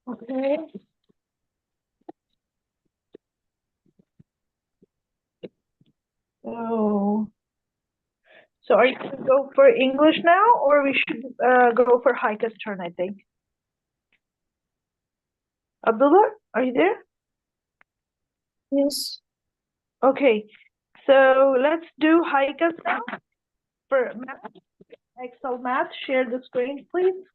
Okay. So are you going to go for English now, or we should go for Haika's turn, I think? Abdullah, are you there? Yes. Okay, so let's do Haika's now for math. Excel math, share the screen, please.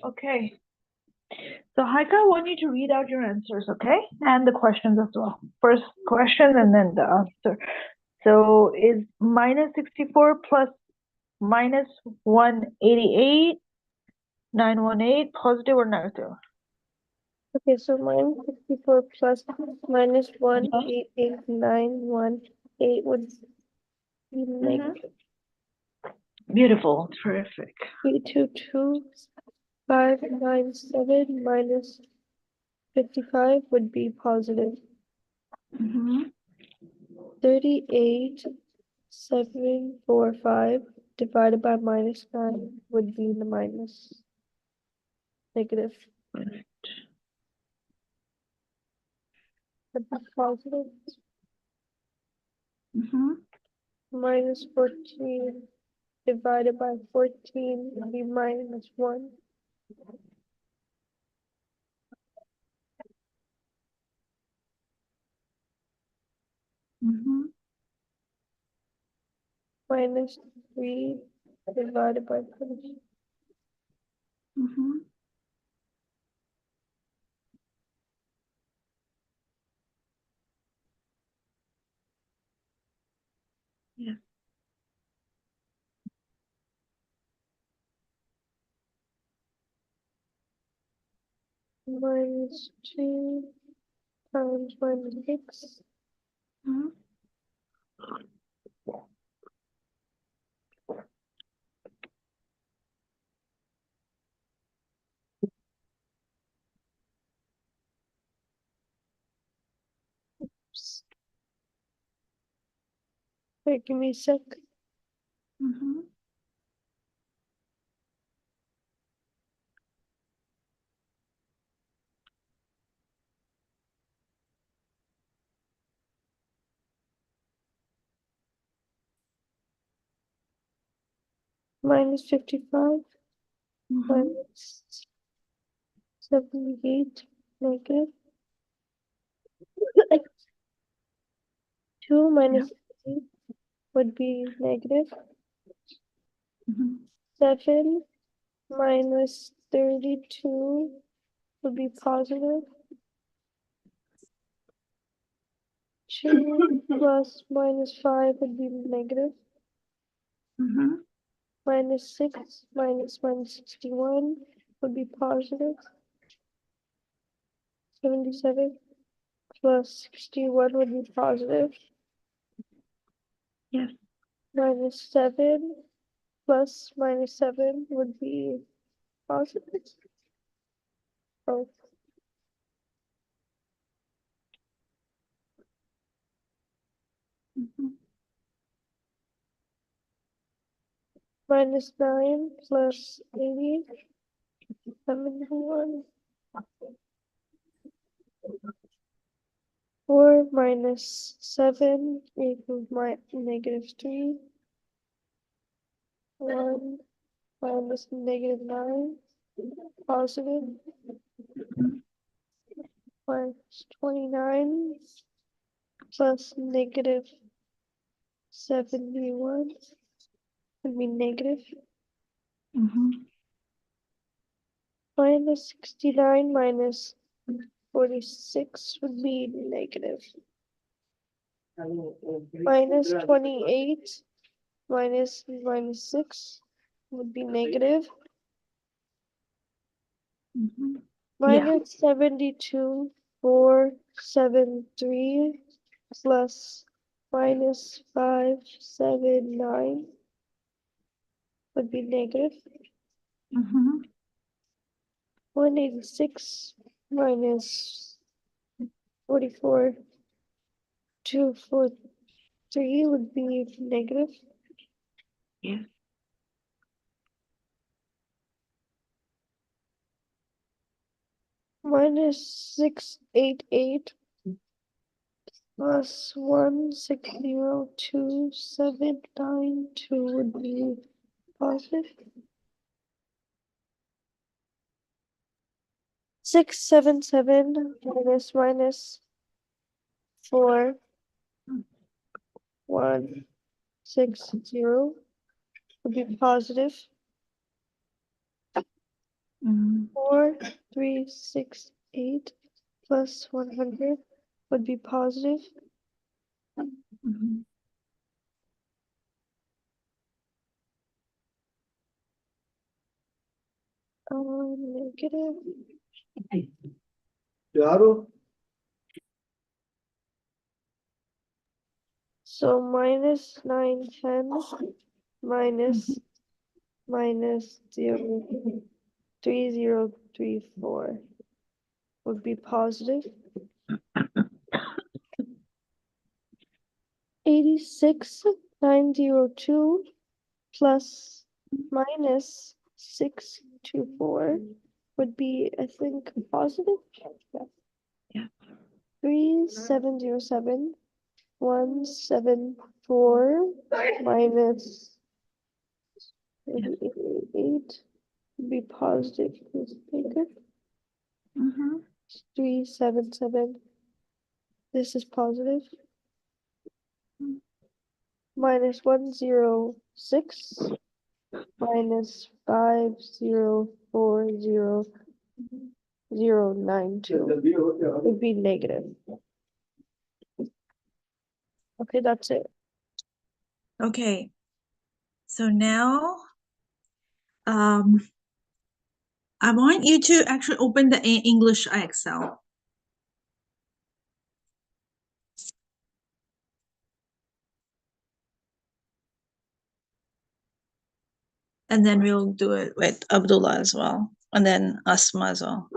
Okay. So Haika, I want you to read out your answers, okay? And the questions as well. First question and then the answer. So is minus 64 plus minus 188, 918 positive or negative? Okay, so minus 64 plus minus 188,918 would be negative. Beautiful, terrific. 322,597 minus 55 would be positive. 38,745 divided by minus 9 would be the minus negative. Would be positive. Minus 14 divided by 14 would be minus 1. Minus 3 divided by 20. Yes. Minus 2 times minus 6. Wait, give me a sec. Minus 55. Minus 78 negative. 2 minus 8 would be negative. 7 minus 32 would be positive. 2 plus minus 5 would be negative. Minus 6 minus 61 would be positive. 77 plus 61 would be positive. Yes. Minus 7 plus minus 7 would be positive. Oh. Minus 9 plus 80, 71. 4 minus 7 equals -3. 1 minus -9, positive. Minus 29 plus -71 would be negative. Minus 69 minus 46 would be negative. Minus 28 minus 6 would be negative. Minus 72 473 plus minus 579 would be negative. 186 minus 44 243 would be negative. Yes. Minus 688 plus 1602 would be positive. 677 minus 4 1 6 0 would be positive. 4 3 6 8 plus 100 would be positive. Negative. So minus 910 minus 03034 would be positive. 86902 plus minus 624 would be, I think, positive. Yeah. 3707 174 minus 888 would be positive. Negative. 377. This is positive. Minus 106 minus 5040092 would be negative. Okay, that's it. Okay. So now, I want you to actually open the English IXL. And then we'll do it with Abdullah as well. And then Asma as well.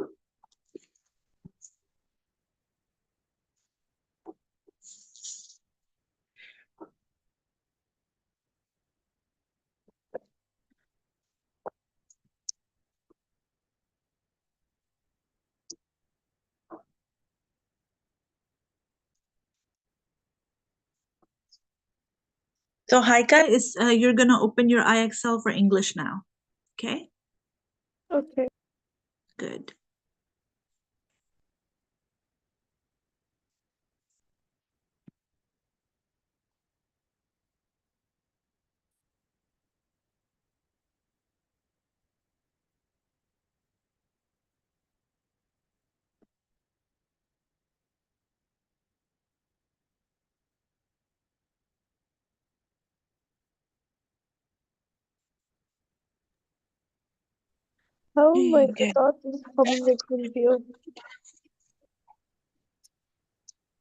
So Haika, is you're gonna open your IXL for English now. Okay? Okay. Good. How Okay, might I good. not public review?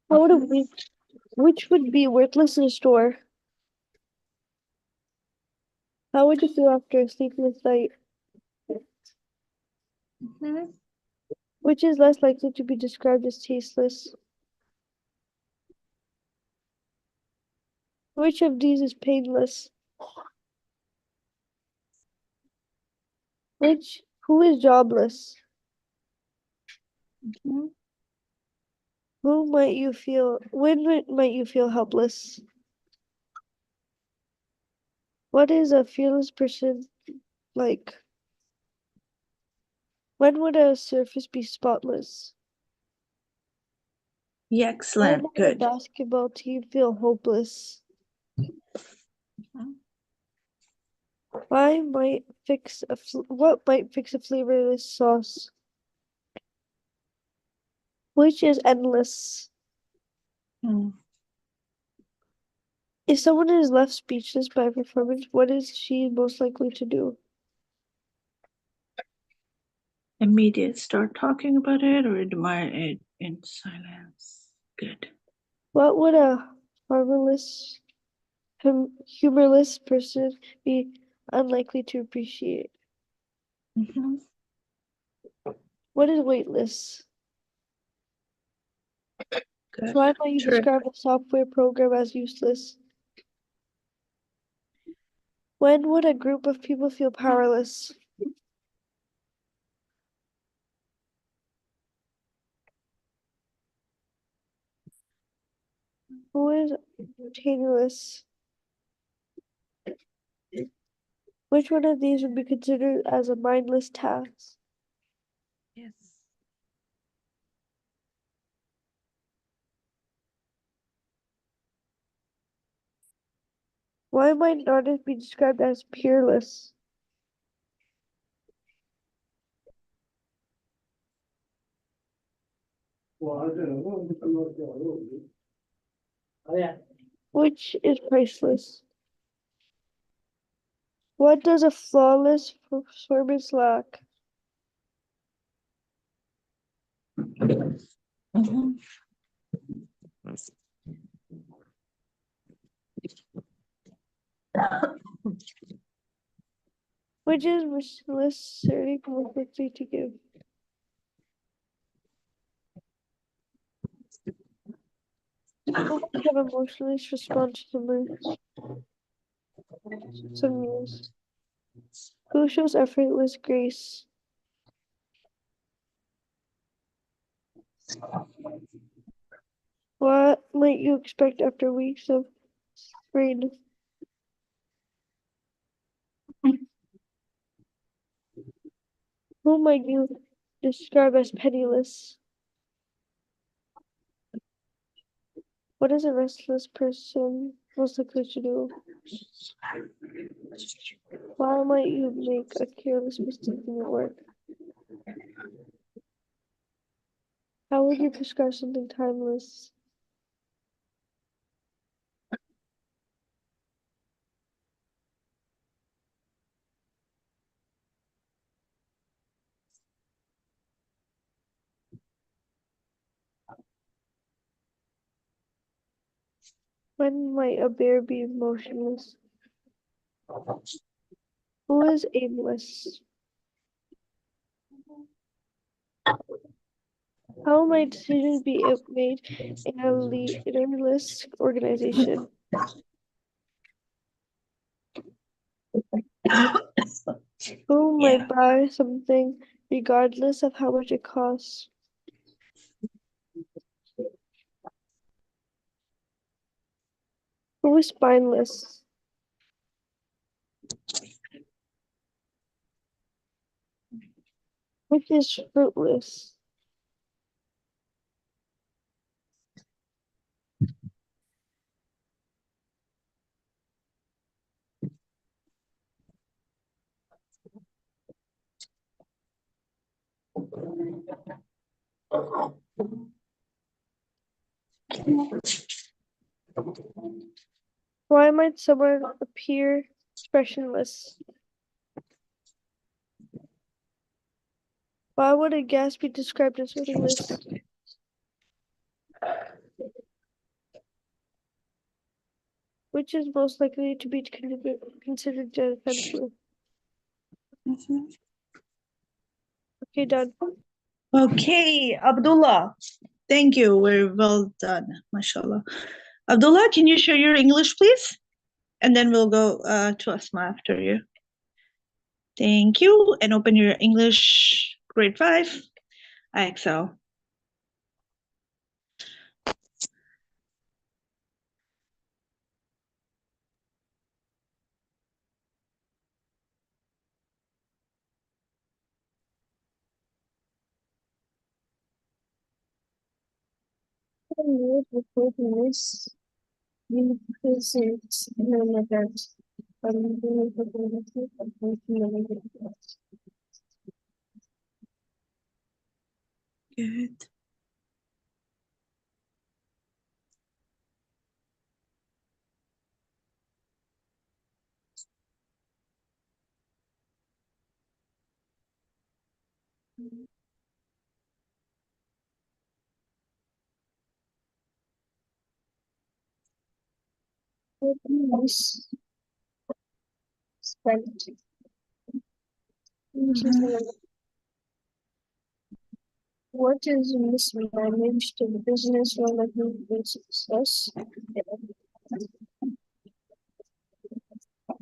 How would we, which would be worthless in store? How would you feel after a sleepless night? Which is less likely to be described as tasteless? Which of these is painless? Who is jobless? When might you feel helpless? What is a fearless person like? When would a surface be spotless? Yeah, Why excellent. might a Good. basketball team feel hopeless? What might fix a flavorless sauce? Which is endless? Mm. If someone is left speechless by a performance, what is she most likely to do? Immediate start talking about it or admire it in silence. Good. What would a harmless, humorless person be unlikely to appreciate? Mm-hmm. What is weightless? Good. Why might you Terrific. describe a software program as useless? When would a group of people feel powerless? Who is tailorless? Which one of these would be considered as a mindless task? Yes. Why might an artist be described as peerless? Which is priceless? What does a flawless performance lack? Mm-hmm. Which is necessary more quickly to give? Who must have emotionally respond to some news? Who shows effortless grace? What might you expect after weeks of rain? Who might you describe as penniless? What is a restless person most likely to do? Why might you make a careless mistake in your work? How would you describe something timeless? When might a bear be motionless? Who is aimless? How might decisions be made in a leaderless organization? Who Yeah. might buy something regardless of how much it costs? Who is spineless? Which is fruitless? Why might someone appear expressionless? Why would a gas be described as odorless? Which is most likely to be considered defensive? Mhm. Okay, done. Okay, Abdullah. Thank you. We're well done. MashaAllah. Abdullah, can you share your English, please? And then we'll go to Asma after you. Thank you. And open your English grade 5, IXL. years before this, we present an event from the community of humanity. Good. This spent Mhm. what is mismanaged in business relative to success? It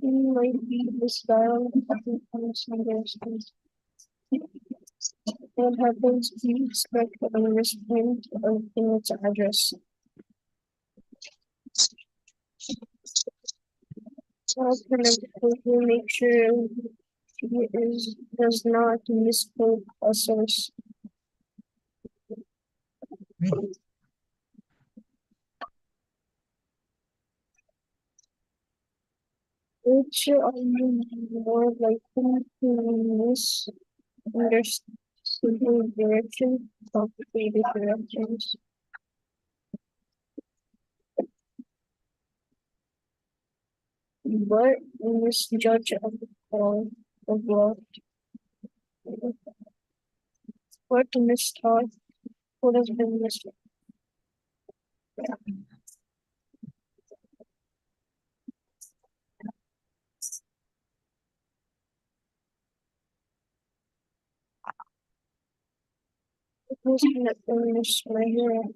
might be misdialed and misunderstood. What happens if you expect a misprint of its address? How can a company make sure does not misquote a source? Which are you more likely to misunderstand the direction of the directions? But misjudge of all of what mistaught, what has been mistaught. It has been mismeasured.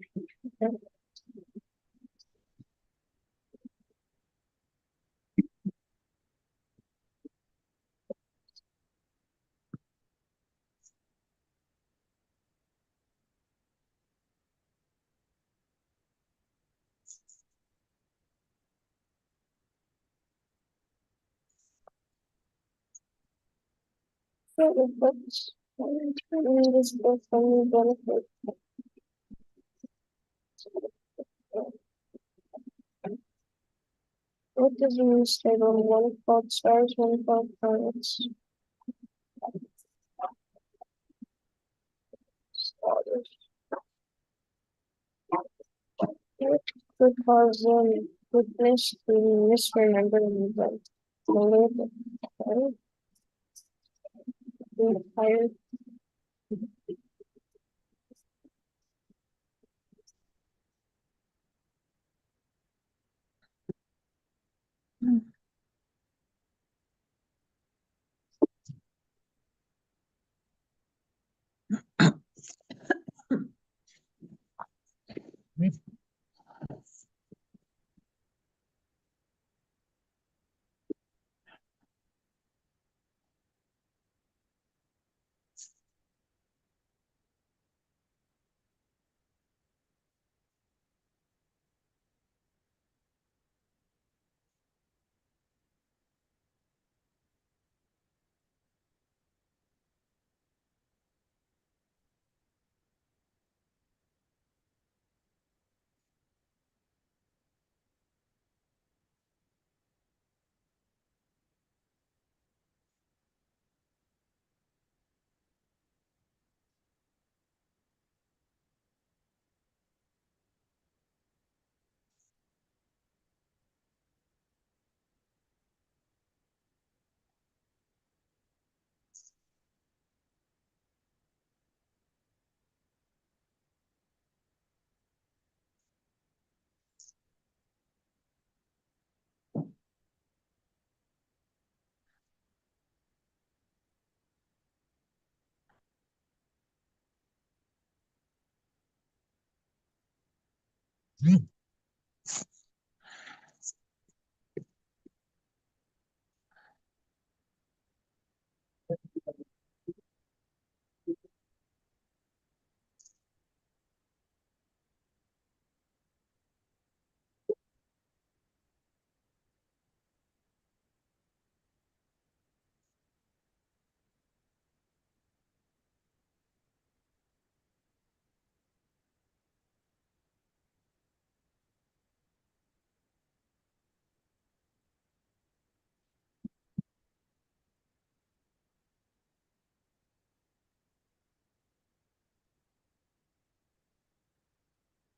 So the books in this book only benefit. What does it mean stable? One fault stars, one fault planets. What could cause witness to misremember an event? Believe it, being tired,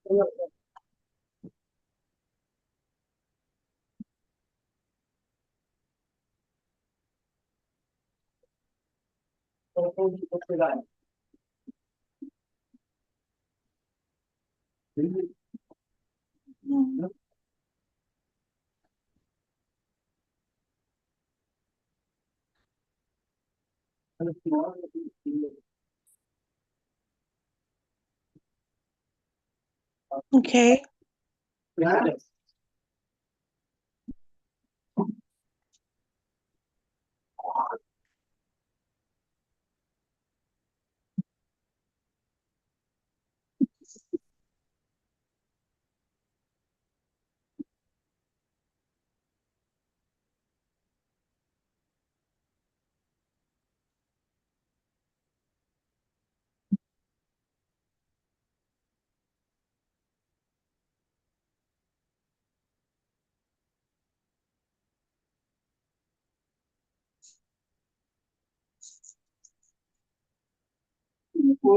Okay.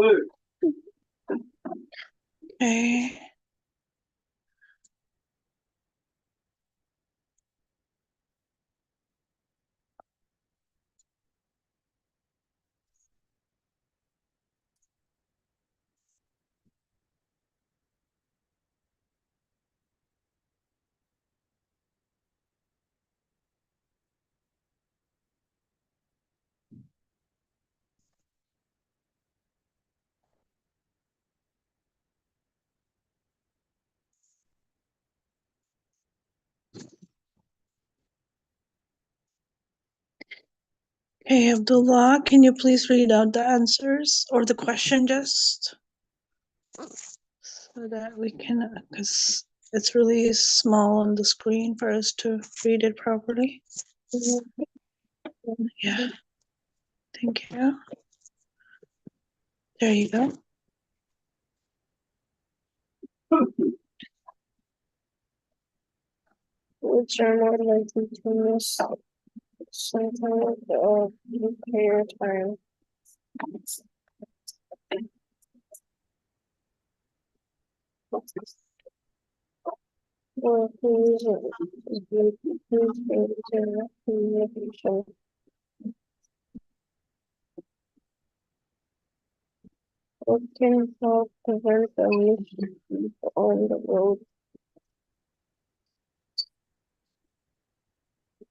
Okay. Okay, Abdullah, can you please read out the answers or the question just so that we can, because it's really small on the screen for us to read it properly. Yeah, thank you. There you go. which are more likely to miss some kind of nuclear time. Or whose communication. What can help prevent a mischief on the road?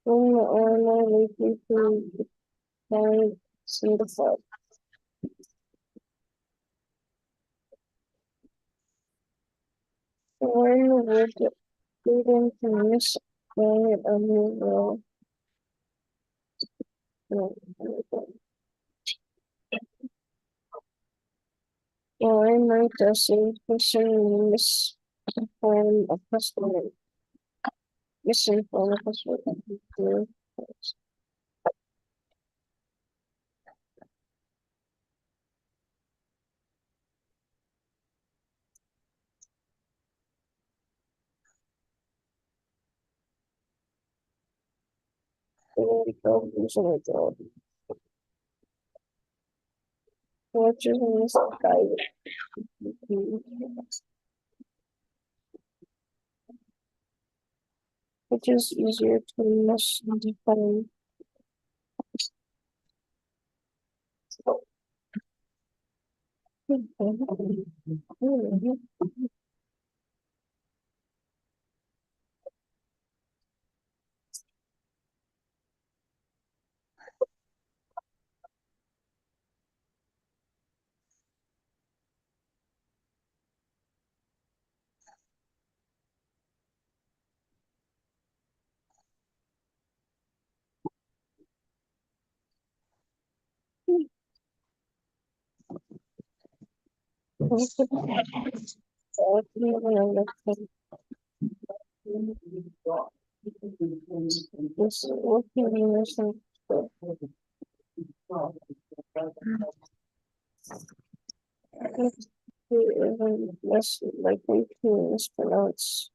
When are more likely to find suicide? When would students miss going a new role? Why might the same person misinform a customer? Misinform a customer. What is misguided? Which is easier to misdefine? This what can be misunderstood? Even less likely to mispronounce.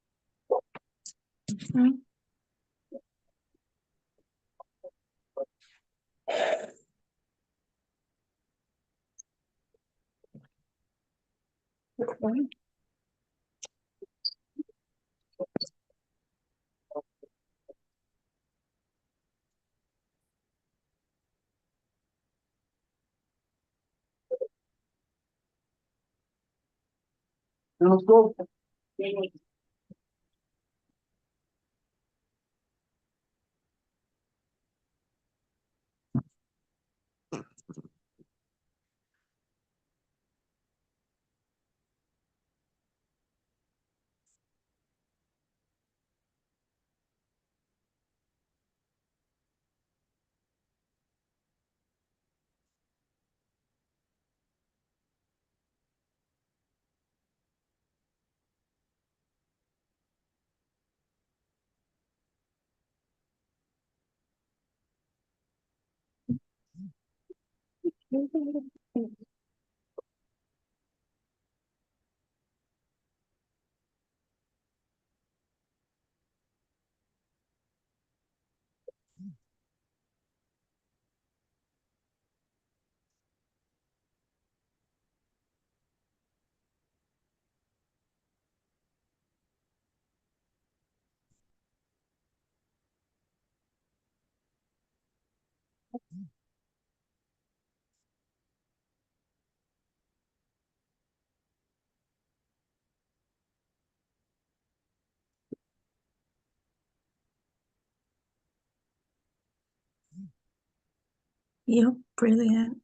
Yep, brilliant.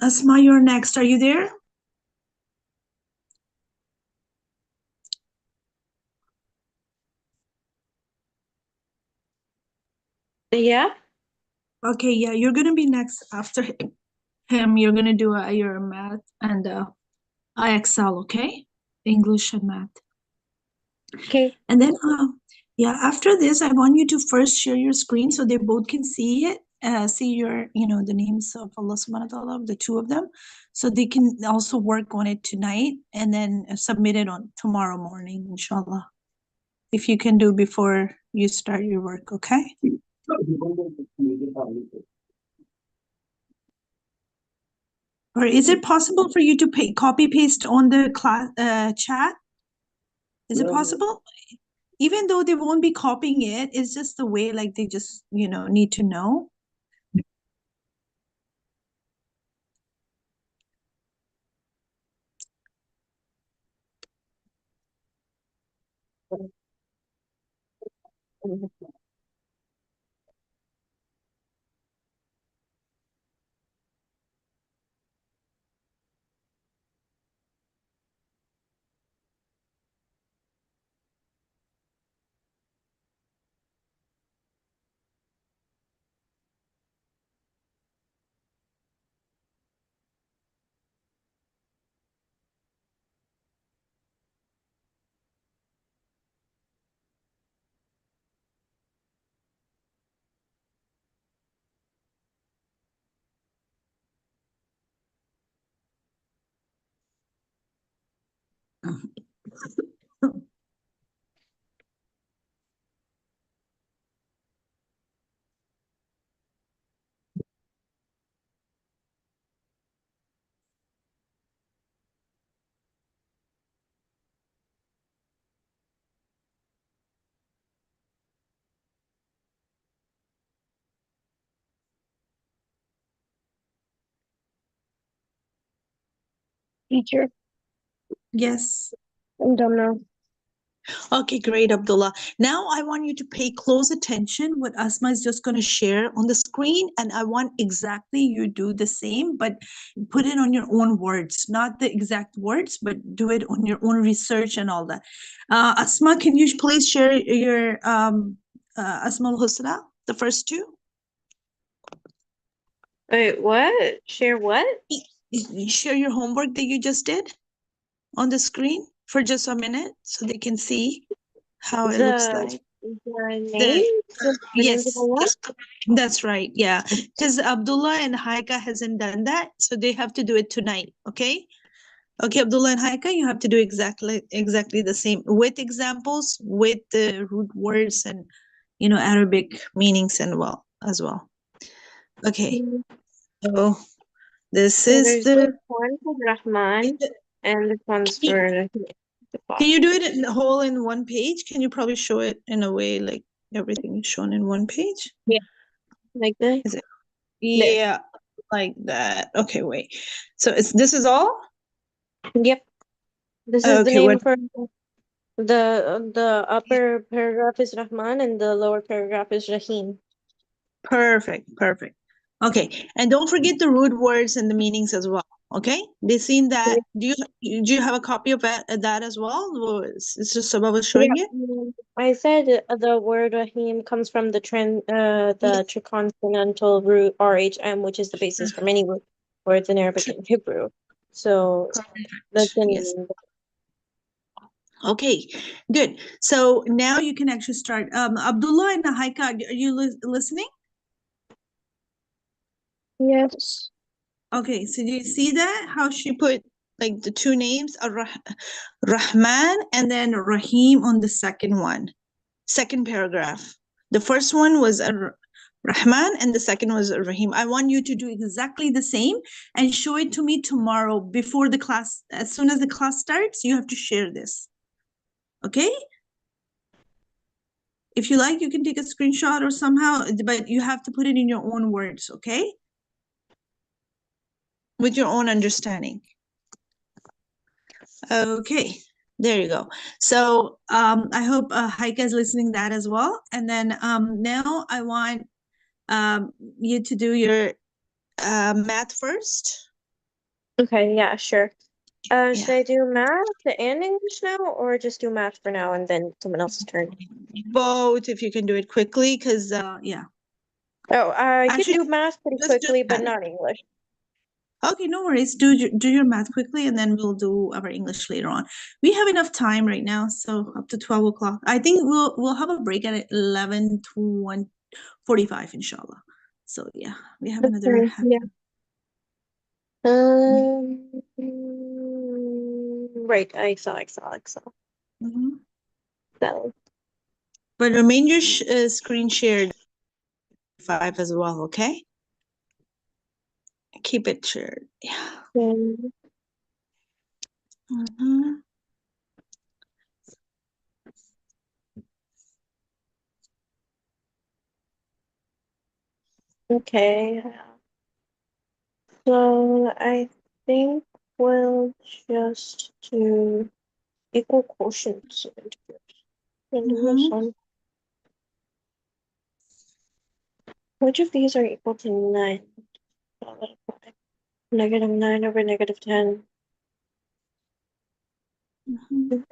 Asma, you're next. Are you there? Yeah. Okay, yeah, you're gonna be next after him. You're gonna do your math and IXL, okay? English and math. Okay. And then, yeah, after this, I want you to first share your screen so they both can see it, see your, the names of Allah subhanahu wa ta'ala, the two of them, so they can also work on it tonight and then submit it on tomorrow morning, inshallah. If you can do before you start your work, okay? Or is it possible for you to copy paste on the class chat? Is it possible? Even though they won't be copying it, it's just the way like they just, need to know. Teacher, Yes. I'm done now. Okay, great, Abdullah. Now I want you to pay close attention what Asma is just going to share on the screen, and I want exactly you do the same, but put it on your own words, not the exact words, but do it on your own research and all that. Asma, can you please share your Asma al-Husna, the first two? Wait, what? Share what? Share your homework that you just did on the screen for just a minute so they can see how it looks like. The The names? The names of yes, Allah? that's right. Yeah, because Abdullah and Haika hasn't done that, so they have to do it tonight. Okay. Okay, Abdullah and Haika, you have to do exactly the same with examples, with the root words and Arabic meanings and as well. Okay. So this So is there's the. this one for Rahman, and this one's Can for can you do it in the whole in one page? Can you probably show it in a way like everything is shown in one page? Yeah, like this. Is it? There. Yeah. like that. Okay, wait. So this is all? Yep. This is the Okay, what? name for the upper paragraph is Rahman and the lower paragraph is Rahim. Perfect, perfect. Okay, and don't forget the root words and the meanings as well. Okay, they seen that. Do you have a copy of that as well? Or it's just Saba was Yeah, showing it. I said the word Rahim comes from the Yes, triconsonantal root RHM, which is the basis for many words in Arabic and Hebrew. So that's yes. in Okay, good. So now you can actually start. Abdullah and Haika, are you listening? yes. Okay, so do you see that? How she put like the two names, Rahman and then Rahim on the second paragraph. The first one was Rahman and the second was Rahim. I want you to do exactly the same and show it to me tomorrow before the class. As soon as the class starts, you have to share this. Okay? If you like, you can take a screenshot or somehow, but you have to put it in your own words, okay? With your own understanding. Okay, there you go. So I hope Heike is listening that as well. And then now I want you to do your math first. Okay, yeah, sure. Yeah. Should I do math and English now, or just do math for now and then someone else's turn? Both, if you can do it quickly, because yeah. Oh, I could Actually, do math pretty just do quickly, but math. not English. Okay, no worries. Do your math quickly, and then we'll do our English later on. We have enough time right now, so up to 12 o'clock. I think we'll have a break at 11 to 1:45, inshallah. So yeah, we have another Okay, half. yeah. Right, I saw. Mhm. So, But remain your screen shared 5 as well, okay? Keep it shared. Yeah. um, Mhm. okay. So I think we'll just do equal quotients of integers. And do this Mhm. one. Which of these are equal to 9? Negative 9 over negative 10. Mhm.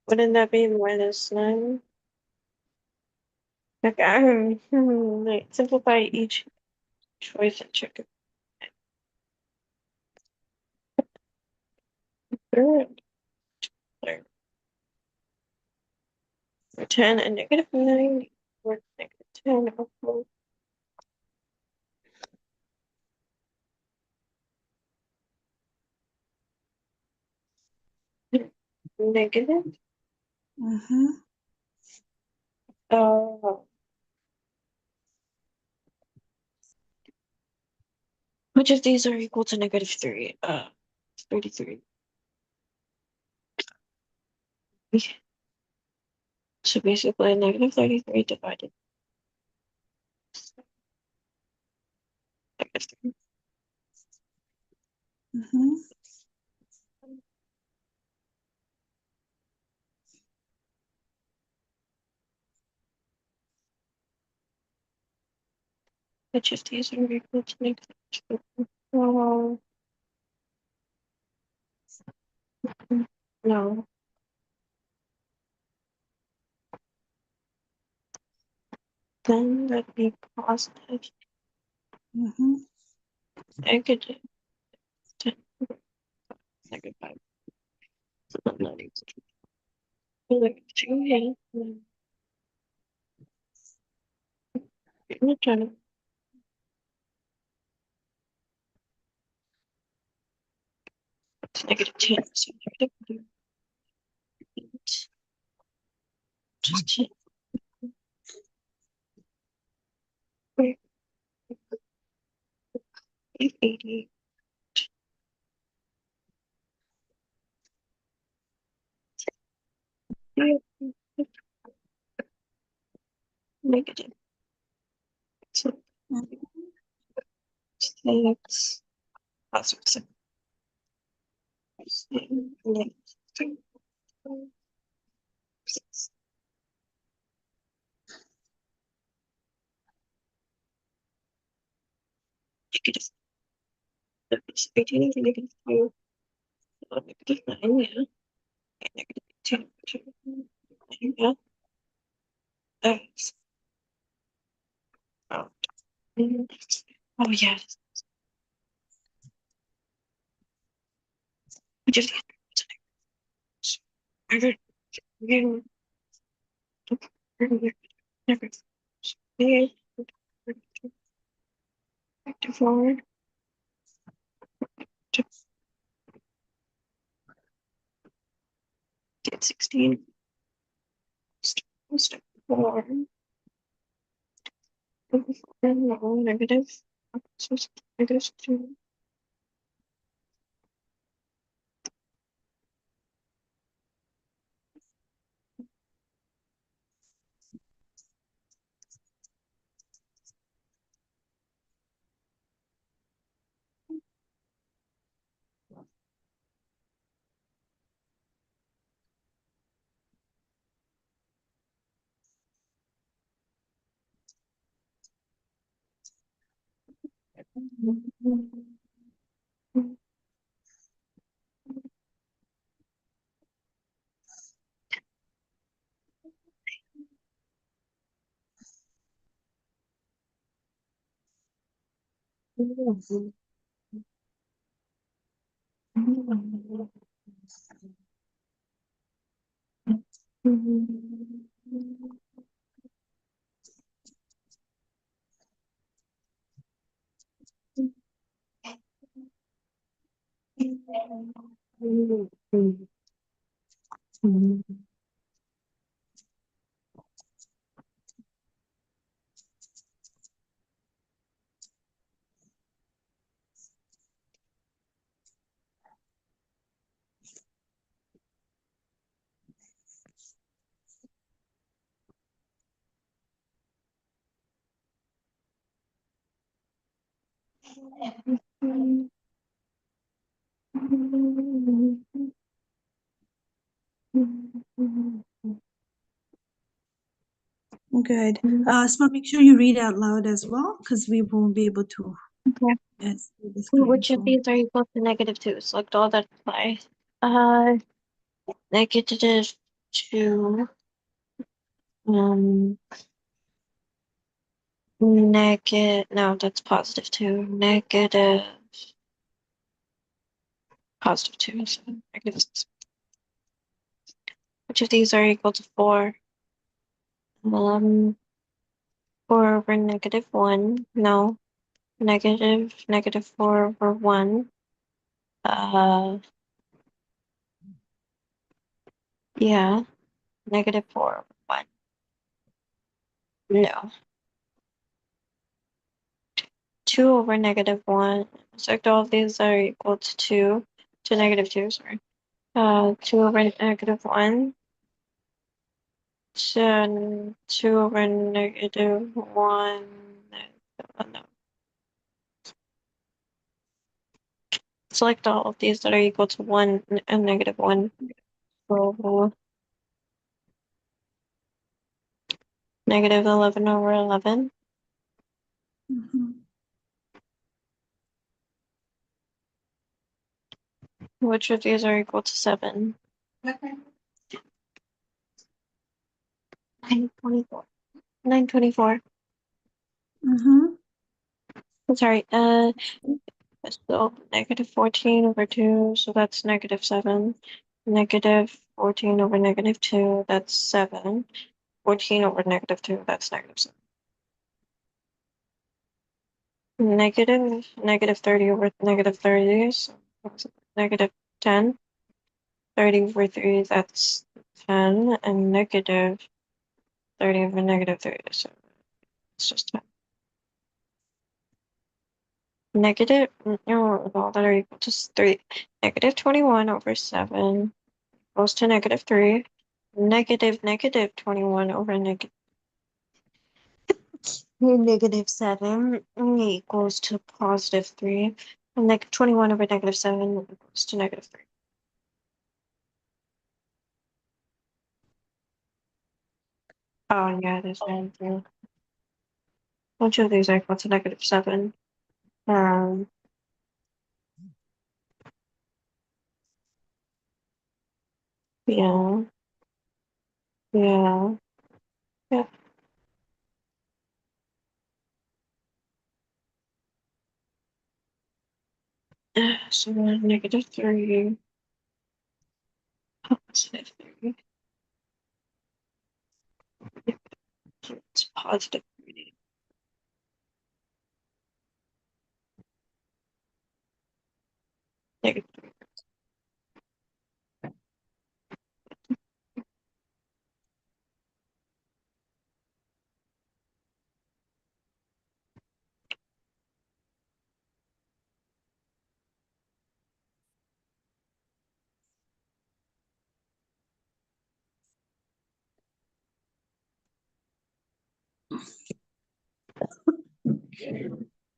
Wouldn't that be minus 9? Okay, wait, simplify each choice and check it. Third, 10 and negative 9 or negative 10 equal negative. Mhm. Uh, which of these are equal to negative 3? 33. So basically, negative 33 divided negative 3. Mhm. Which of these are equal to negative 2? Oh, no. Then that'd be positive Mhm. negative 10, negative 5. So that's not equal to negative 2. Yeah. I'm trying to negative 10. So negative 8. Just 10. 80. Negative Six. That's what six. Six. Six. Negative. That's 18, negative 2. Negative 9, yeah. Okay, negative 2. Yeah. X. Oh. Oh, yeah. I just never, never, never, never. Yeah. Active forward. Get 16. Step 4. No, negative. So negative 2. Good. Asma, make sure you read out loud as well, because we won't be able to Okay. see the screen. Which of these are equal to negative 2? Select all that apply. Negative 2. Negative. No, that's positive 2. Negative. Positive 2. So negative 6. Which of these are equal to 4? 4 over negative 1. No. Negative 4 over 1. Yeah. Negative 4 over 1. No. 2 over negative 1. Select all of these are equal to 2. To negative 2, sorry. 2 over negative 1. 2 over negative 1. No. Select all of these that are equal to 1 and negative 1. So negative 11 over 11. Mhm. Which of these are equal to 7? 924. 924. Mhm. Sorry, so negative 14 over 2, so that's negative 7. Negative 14 over negative 2, that's 7. 14 over negative 2, that's negative 7. Negative 30 over negative 30, so negative 10. 30 over 3, that's 10. And negative 30 over negative 30, so it's just 10. Negative, no, that are equal to 3. Negative 21 over 7 goes to negative 3. Negative 21 over negative. -7 equals to +3. And 21 over -7 equals to -3. Oh yeah, there's one thing. Bunch of these are equal to -7. Um, yeah, yeah, yeah. So -3, +3. So it's +3. -3.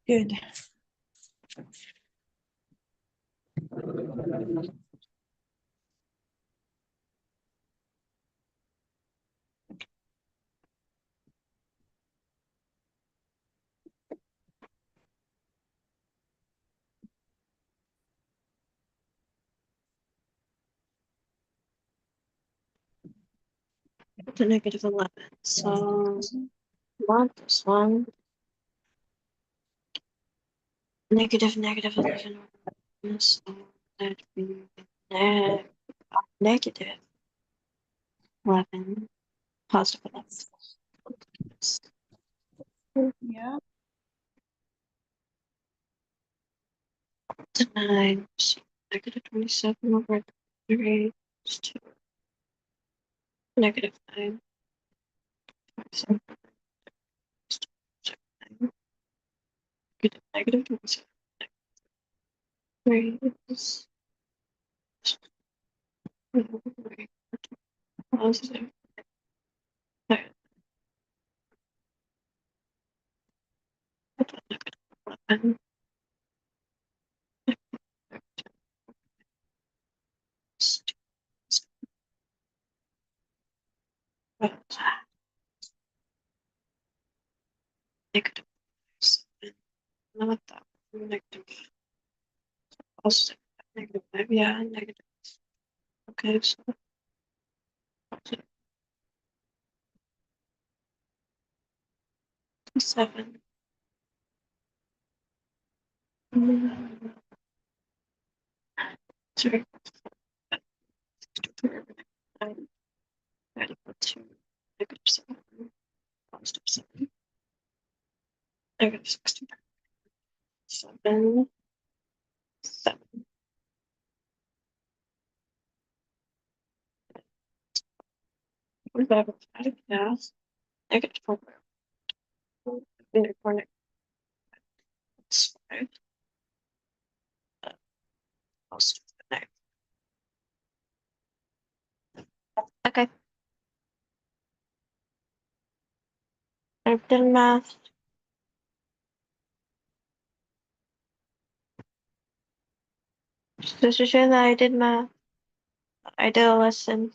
Good. To -11. So not this one. -11. So that'd be -11, +11. Yeah. To 9. So -27 over 3 is 2. -9. So -27. 3 is positive. -11. -7. Not that. Negative. Also -5. Yeah, negative. Okay, so +7. Sorry. -9. -2. -7. +7. -16. 7. 7. What about arithmetic? Yes. -4. -4. It's 5. +9. Okay. I've done math. Just to show that I did math. I did a lesson.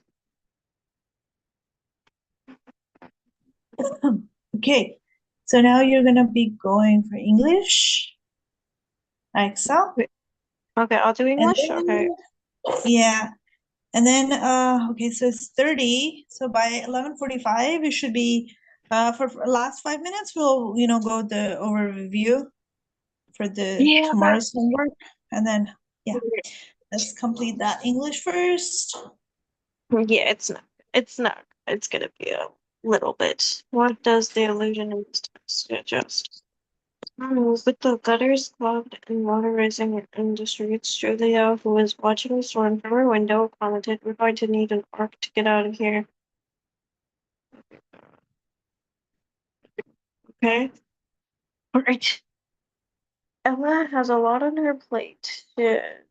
Okay. So now you're gonna be going for English, IXL. Okay, I'll do English. Okay. Yeah. And then okay, so it's 30. So by 11:45 it should be for last 5 minutes we'll go the overview for the Yeah, tomorrow's homework. And then yeah, let's complete that English first. yeah, it's not. It's not. It's gonna be a little bit. What does the illusionist suggest? With the gutters clogged and water rising in the streets, Julia, who was watching the storm from her window, commented, "We're going to need an ark to get out of here." Okay. All right. Ella has a lot on her plate. Yeah.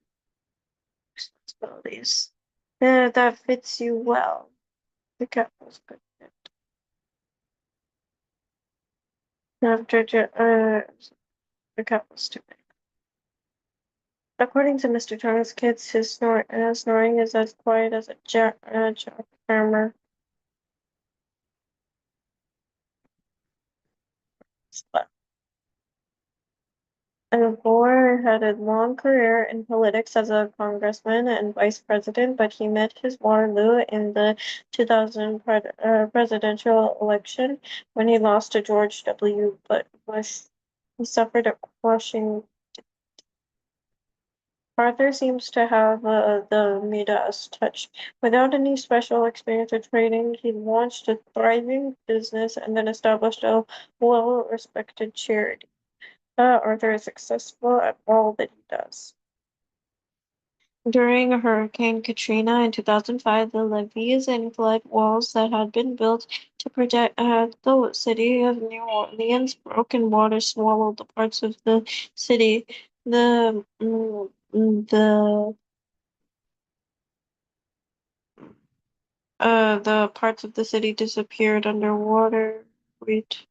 Responsibilities. That fits you well. The cat was good. After the cat was too big. According to Mr. Tong's kids, his snoring is as quiet as a jackhammer. Gore had a long career in politics as a congressman and vice president, but he met his Waterloo in the 2000 presidential election when he lost to George W. Bush. He suffered a crushing. Arthur seems to have the Midas touch. Without any special experience or training, he launched a thriving business and then established a well-respected charity. Arthur is successful at all that he does. During Hurricane Katrina in 2005, the levees and flood walls that had been built to protect the city of New Orleans broke and water swallowed the parts of the city. The parts of the city disappeared underwater. Wait.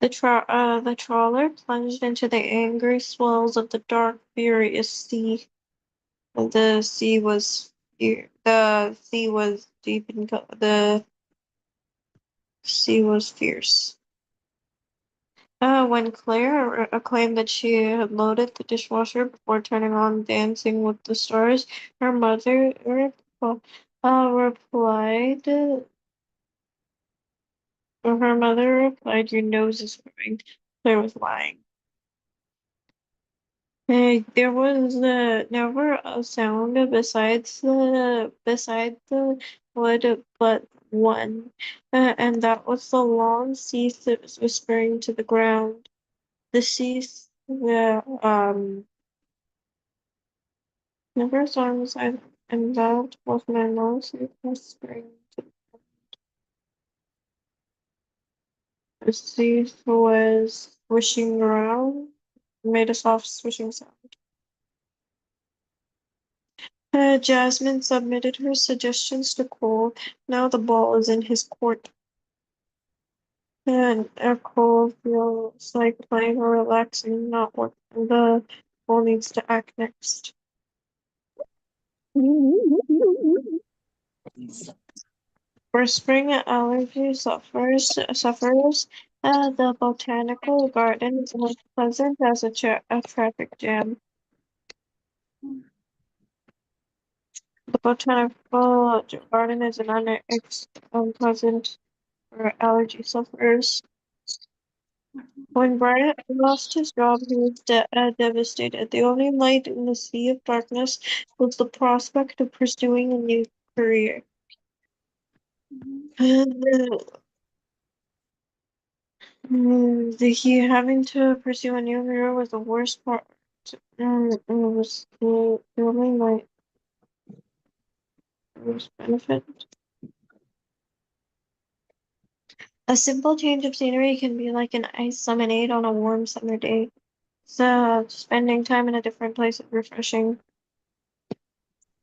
The trawler plunged into the angry swells of the dark, furious sea. The sea was deep and the sea was fierce. When Claire claimed that she had loaded the dishwasher before turning on Dancing with the Stars, her mother replied, "Your nose is growing." Claire was lying. There was never a sound beside the wood but one, and that was the long sea that was whispering to the ground. The sea, never a sound beside, and that was my long sea whispering to the sea was swishing around, made a soft swishing sound. Jasmine submitted her suggestions to Cole. Now the ball is in his court. And Cole feels like playing or relaxing, not what the Cole needs to act next. For spring allergy sufferers, the botanical garden is as pleasant as a traffic jam. The botanical garden is unpleasant for allergy sufferers. When Bryant lost his job, he was devastated. The only light in the sea of darkness was the prospect of pursuing a new career. He having to pursue a new career was the worst part. It was the only light. Worst benefit. A simple change of scenery can be like an ice lemonade on a warm summer day. So spending time in a different place is refreshing.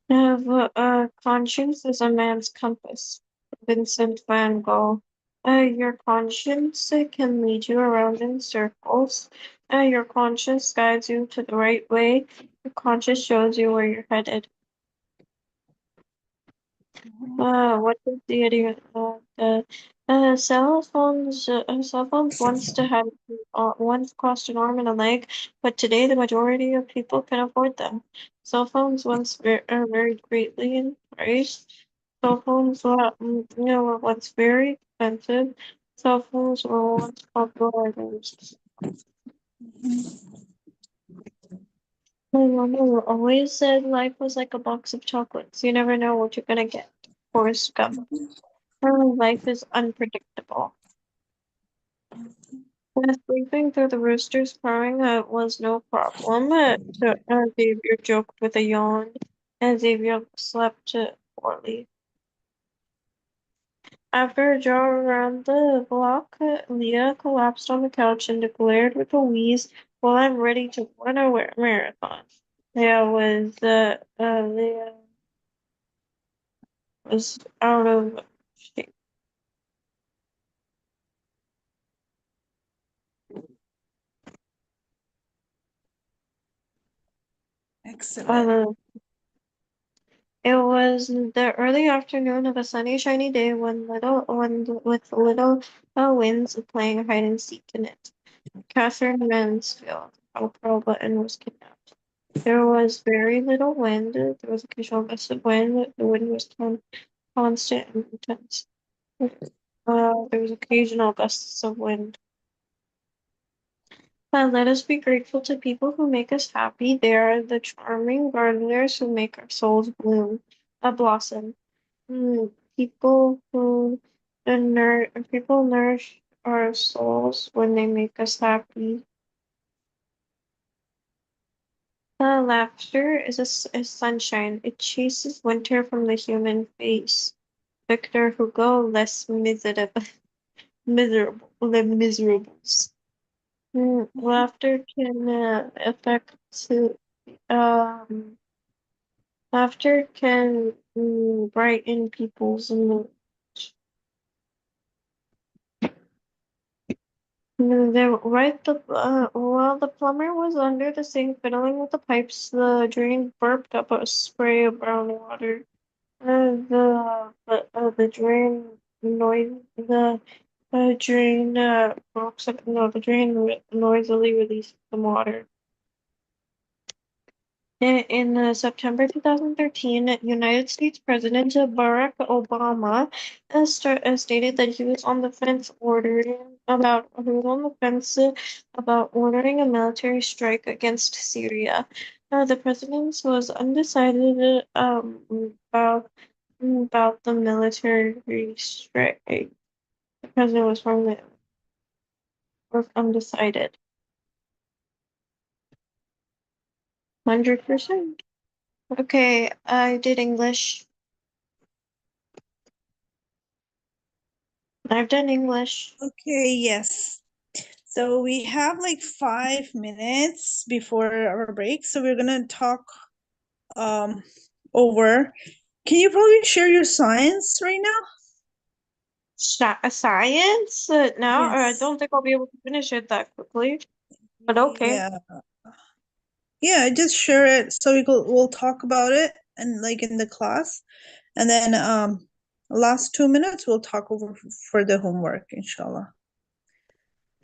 Have a conscience is a man's compass. Vincent van Gogh. Your conscience can lead you around in circles. Your conscience guides you to the right way. Your conscience shows you where you're headed. What is the idea? Cell phones once cost an arm and a leg, but today the majority of people can afford them. Cell phones varied greatly in price. Cell phones were once very expensive. Cell phones were once popular items. My mama always said life was like a box of chocolates. You never know what you're gonna get. Forrest Gump. Life is unpredictable. Sleeping through the roosters crowing was no problem. Xavier joked with a yawn, and Xavier slept poorly. After a jog around the block, Leah collapsed on the couch and declared with a wheeze, "Well, I'm ready to run a marathon." Leah was out of shape. Excellent. It was the early afternoon of a sunny, shiny day with little winds playing hide and seek in it. Catherine Mansfield, how Pearl Button was kidnapped. There was very little wind. There was occasional gusts of wind. The wind was constant and intense. There was occasional gusts of wind. Let us be grateful to people who make us happy. They are the charming gardeners who make our souls blossom. People who people nourish our souls when they make us happy. Laughter is sunshine. It chases winter from the human face. Victor Hugo, less the miserables. Laughter can affect um laughter can brighten people's mood. While the plumber was under the sink fiddling with the pipes, the drain burped up a spray of brown water. The drain noise the drain broke some no the drain noisily released some water. In September 2013, United States President Barack Obama stated that he was on the fence about ordering a military strike against Syria. The president was undecided about the military strike. The president was undecided. 100%. Okay, I did English. I've done English. Okay, yes. So we have like 5 minutes before our break. So we're gonna talk over. Can you probably share your science right now? Science? No, I Yes. don't think I'll be able to finish it that quickly. But okay. Yeah. Yeah, just share it so we'll talk about it and like in the class. And then last 2 minutes we'll talk over for the homework, inshallah.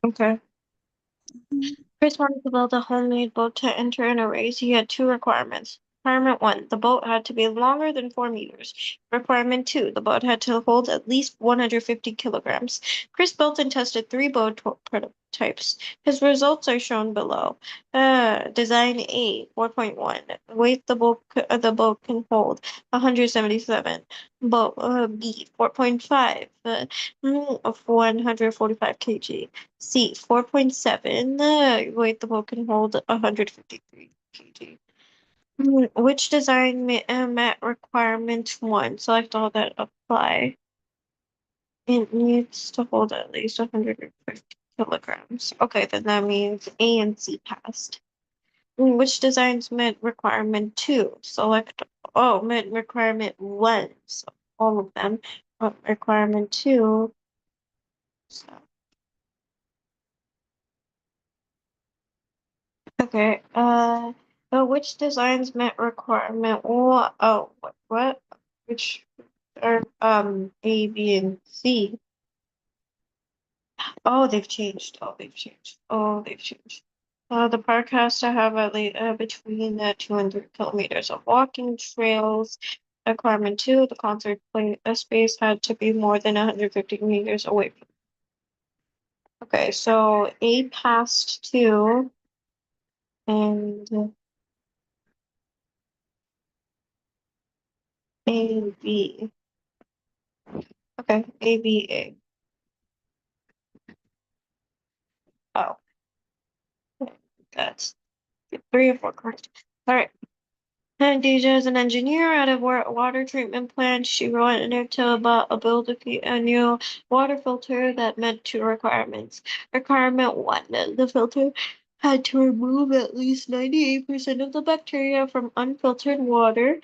Okay. Mhm. Chris wanted to build a homemade boat to enter in a race. He had two requirements. Requirement 1, the boat had to be longer than 4 meters. Requirement 2, the boat had to hold at least 150 kilograms. Chris built and tested 3 boat prototypes. His results are shown below. Design A, 4.1. Weight the boat can hold 177. Boat B, 4.5. Of 145 kg. C, 4.7. Weight the boat can hold 153 kg. Which design met requirement 1? Select all that apply. It needs to hold at least 150 kilograms. Okay, then that means A and C passed. Which designs met requirement 2? Met requirement 1. So all of them. Requirement 2. So. Okay, but which designs met requirement? What? Which are, A, B, and C? Oh, they've changed. The park has to have at least between 200 kilometers of walking trails. Requirement 2, the concert space had to be more than 150 meters away from. Okay, so A passed 2, and A, B. Okay, A, B, A. Oh, that's 3 or 4 correct. All right. And Deja is an engineer at a water treatment plant. She wanted to build a new water filter that met 2 requirements. Requirement 1, the filter had to remove at least 98% of the bacteria from unfiltered water.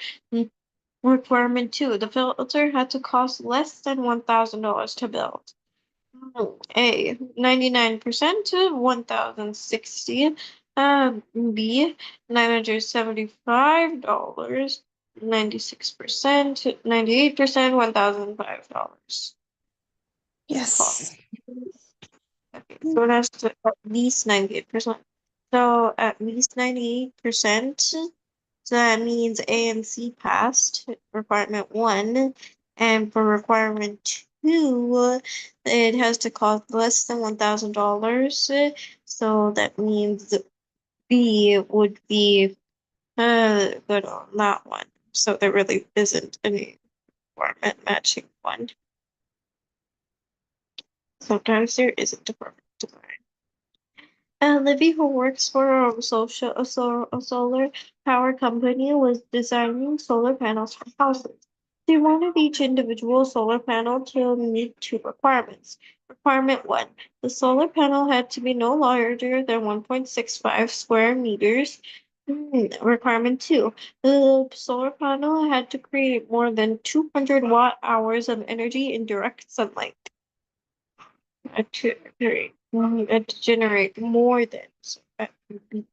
Requirement 2, the filter had to cost less than $1,000 to build. A, 99% to 1,060. B, $975, 96%, 98%, $1,005. Yes. Okay, so that's at least 98%. So at least 98%, so that means A and C passed requirement 1, and for requirement 2, it has to cost less than $1,000. So that means B would be good on that one. So there really isn't any requirement matching one. Sometimes there isn't a perfect design. Livy, who works for a solar power company, was designing solar panels for houses. She wanted each individual solar panel to meet two requirements. Requirement 1, the solar panel had to be no larger than 1.65 square meters. Requirement 2, the solar panel had to create more than 200 watt-hours of energy in direct sunlight. To generate more than, so,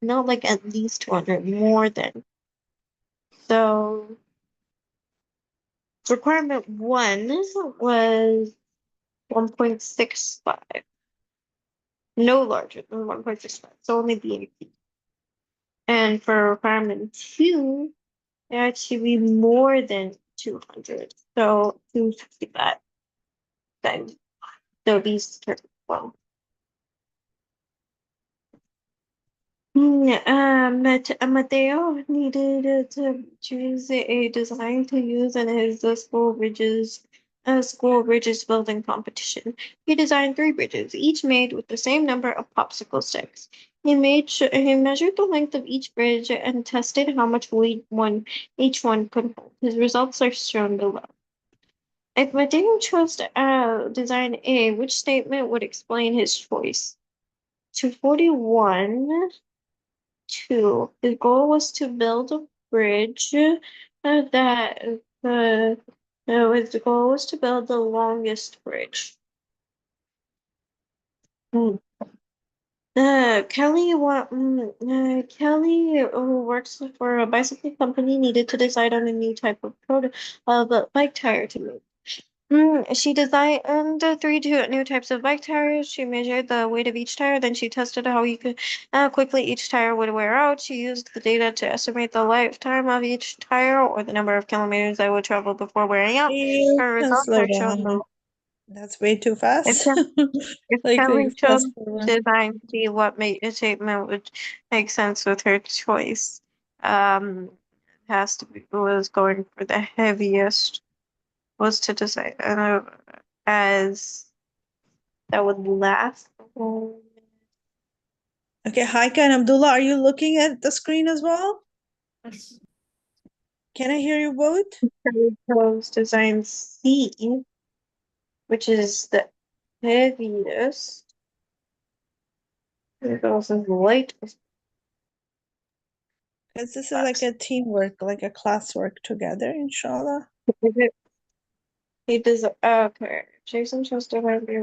not like at least 200, more than. So requirement 1 was 1.65, no larger than 1.65, so only B. And for requirement 2, it had to be more than 200, so 265. Then so these terms, well. Mateo needed to choose a design to use in his school bridges building competition. He designed 3 bridges, each made with the same number of popsicle sticks. He measured the length of each bridge and tested how much weight each one could hold. His results are shown below. If Mateo chose design A, which statement would explain his choice? 241. 2. His goal was to build a bridge that his goal was to build the longest bridge. Kelly, who works for a bicycle company, needed to decide on a new type of bike tire to make. She designed three new types of bike tires. She measured the weight of each tire, then she tested how quickly each tire would wear out. She used the data to estimate the lifetime of each tire or the number of kilometers they would travel before wearing out. You Her can results slow are shown down. below. That's way too If, fast. if Like Kelly chose fast forward. design to be what made a statement would make sense with her choice. It has to be was going for the heaviest was to decide as that would last. Okay, Haika and Abdullah, are you looking at the screen as well? Yes. Can I hear you both? Kelly chose design C, which is the heaviest. It goes as light as Because this is like a teamwork, like a classwork together, inshallah. He does. Okay, Jason chose design B.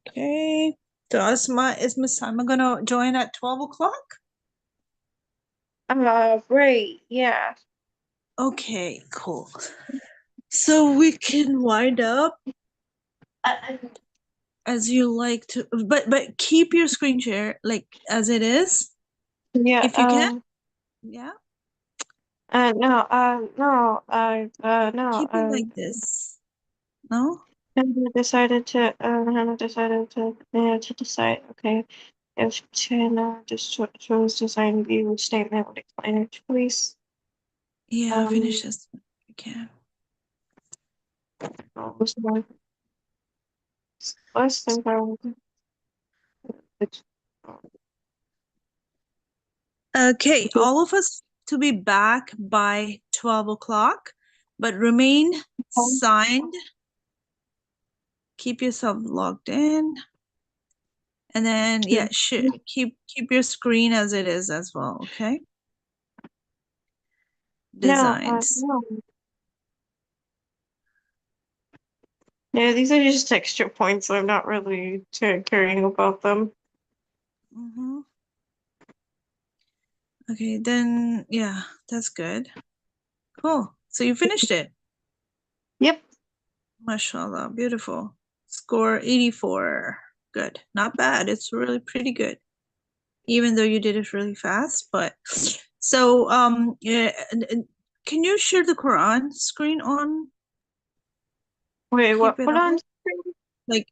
Okay. So Asma, is Miss Salma gonna join at 12 o'clock? Right, yeah. Okay, cool. So we can wind up as you like to, but keep your screen share like as it is, Yeah, if you can. Yeah, no, keep it like this. No? Hannah decided to decide, okay, if China just chose design B, which statement would explain her choice. Yeah, finish this if you can. Was more less than Okay, all of us to be back by 12 o'clock, but remain signed. Keep yourself logged in. And then, yeah, keep your screen as it is as well, okay? Designs. No, Yeah, these are just extra points. So I'm not really caring about them. Mm-hmm. Okay, then yeah, that's good. Cool. So you finished it. Yep. Mashallah, beautiful. Score 84. Good. Not bad. It's really pretty good. Even though you did it really fast, but so yeah, can you share the Quran screen on? Wait, Keep what? it Put on. on. Like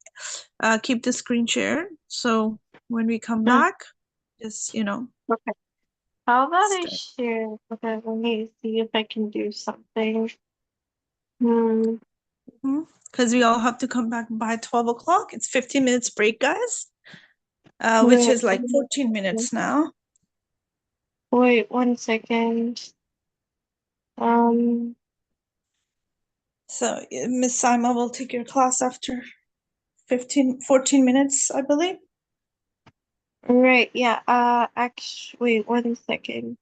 keep the screen shared. So when we come Mm, back, just okay. How about I start. share? Okay, let me see if I can do something. Hmm. Because we all have to come back by 12 o'clock. It's 15 minutes break, guys. Which Wait, is like 14 minutes now. wait 1 second. Um. So Miss Saima will take your class after 14 minutes, I believe. Right. Yeah. Actually, wait 1 second.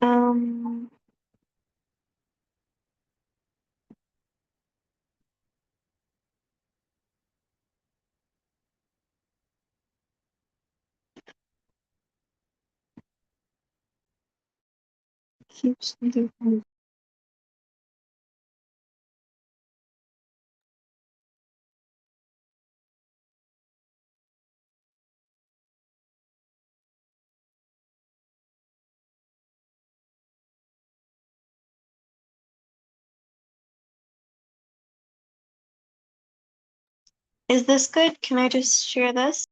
Um. Keeps doing. Is this good? Can I just share this?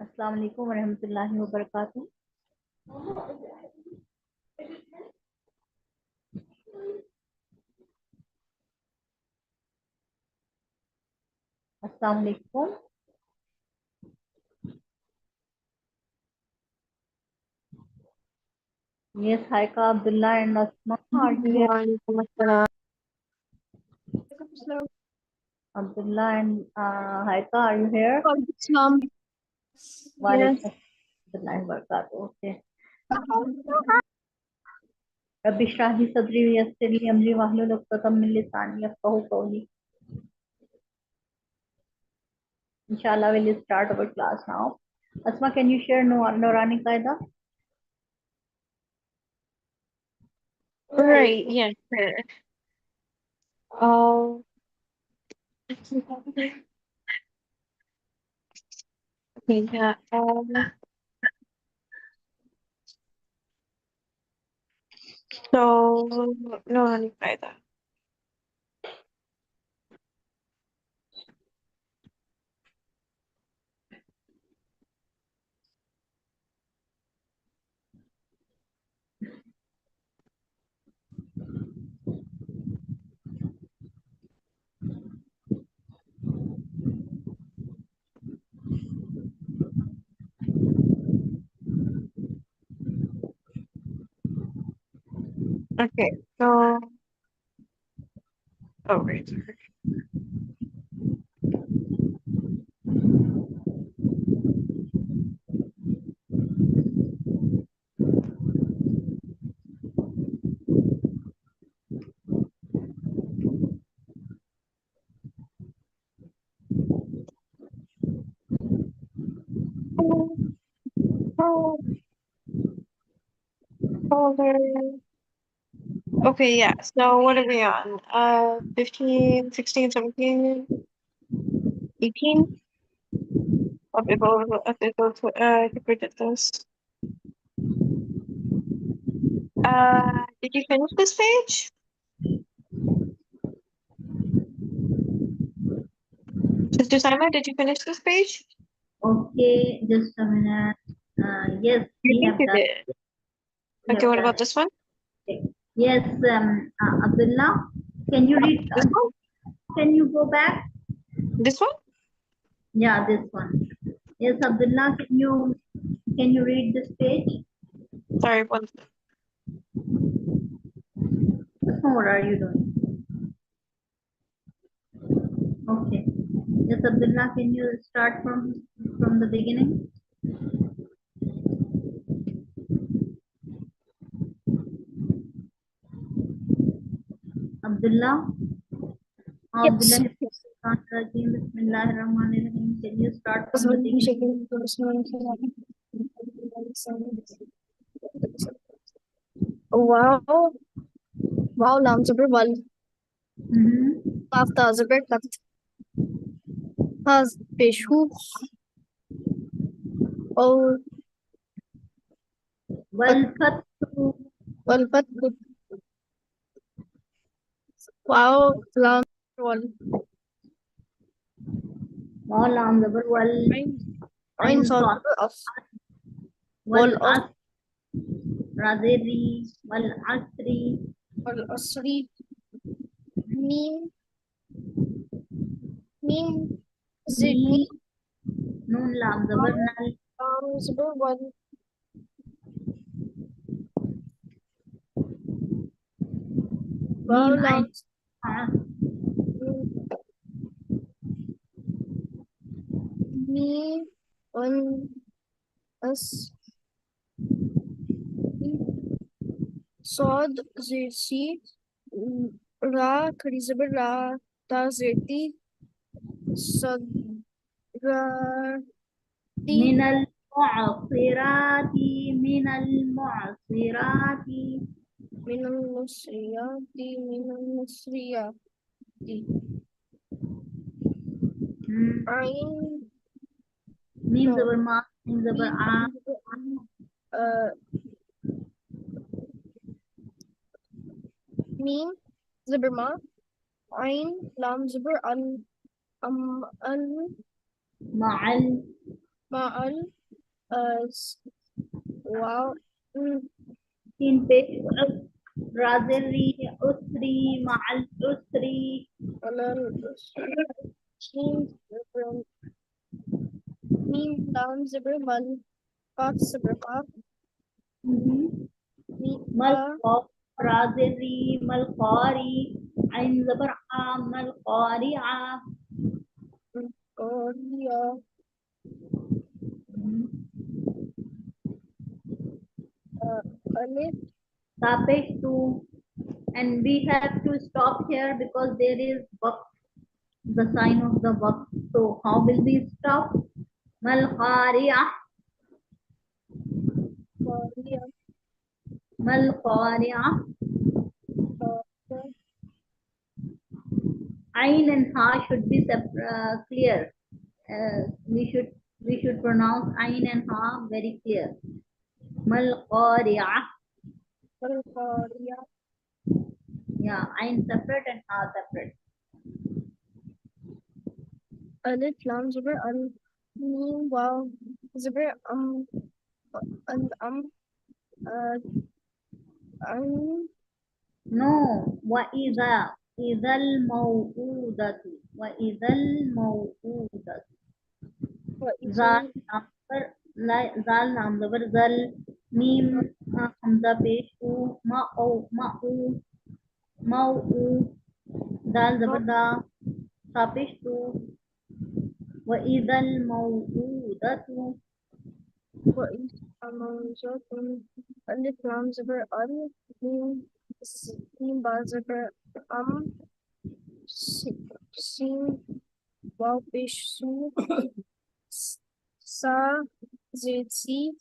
Assalamu alaikum wa rahmatullahi wa barakatuh. Assalamu alaikum. Yes, Haika, Abdullah and Asma, are you here? Abdullah and Haika, are you here? Wa alaikum assalam wa barakatuh. Okay. Rabbi shrah li sadri wa yassir li amri wahlul 'uqdatam min lisani yafqahu qawli. Inshallah, we'll start our class now. Asma, can you share Nurani Qaida? Right, yeah, sure. Oh, okay, yeah. So, no, honey, by that. Okay, so, oh, right. Oh, folder. Okay, yeah. So what are we on? 15, 16, 17, 18? I'll be able to predict this. Did you finish this page? Sister Simon, did you finish this page? Okay, just a minute. Yes, You we think have you done. did. We Okay, have what done. about this one? Okay. Yes, Abdullah, can you read? This one? Can you go back? This one? Yeah, this one. Yes, Abdullah, can you read this page? Sorry, one. What are you doing? Okay. Yes, Abdullah, can you start from the beginning? Abdullah? Yes. Abdullah, Bismillahirrahmanirrahim. Can you start from the beginning? Wow. Wow, Lam Sabr Wal. Mm-hmm. After Zabir Kat. Has Peshu. Oh, Wal-fathu. Walpat. Wow, Lam Wal. Maulam Zabar wal Ein Ain Sad Sad As. wal Wal As. As Radiri wal Asri Wal Asri. Mim. Mim. Ni Zidni. Nun Lam Zabar Nal Lam Sabr Wal. Wow, Mim Lam. Ain Ha Me. Un. As. Sod. Zirsi. Ra. Krizabir Ra. Ta Zirti. Sadra. Min al Mu'asirati Min al Mu'asirati من المصريات من المصريات عين Mim no Zabar Ma Mim Zabar ميم A آه ميم زبر ما عين لام زبر ال أم ال Ma'al مع واو سين بيش رازري أسري مع الأسري. على الأسر شين زبر ميم لام زبر مل قاف زبر قاف ميم ملقى رازري ملقاري عين زبر عام ملقارعة. قارية ألف Tapesh to, and we have to stop here because there is buck, the sign of the buck. So how will we stop? Malqari'ah, قارية Malqari'ah. قارية Ain and ha should be clear. We should pronounce ain and ha very clear. Malqari'ah. القارية Yeah, ain separate and ha separate. ألف لام زبر ميم واو زبر الأم عين No, وإذا الموءودة وإذا الموءودة. وإذا زال number zal नाम जबर जल meme Hamza पेश उ माऊ दाल जबर दा ता पेश तू وإذا الموءودة. وإذا موجود ألف لام زبر ميم سين با زبر أم سين واو بيش سو سا زيد سي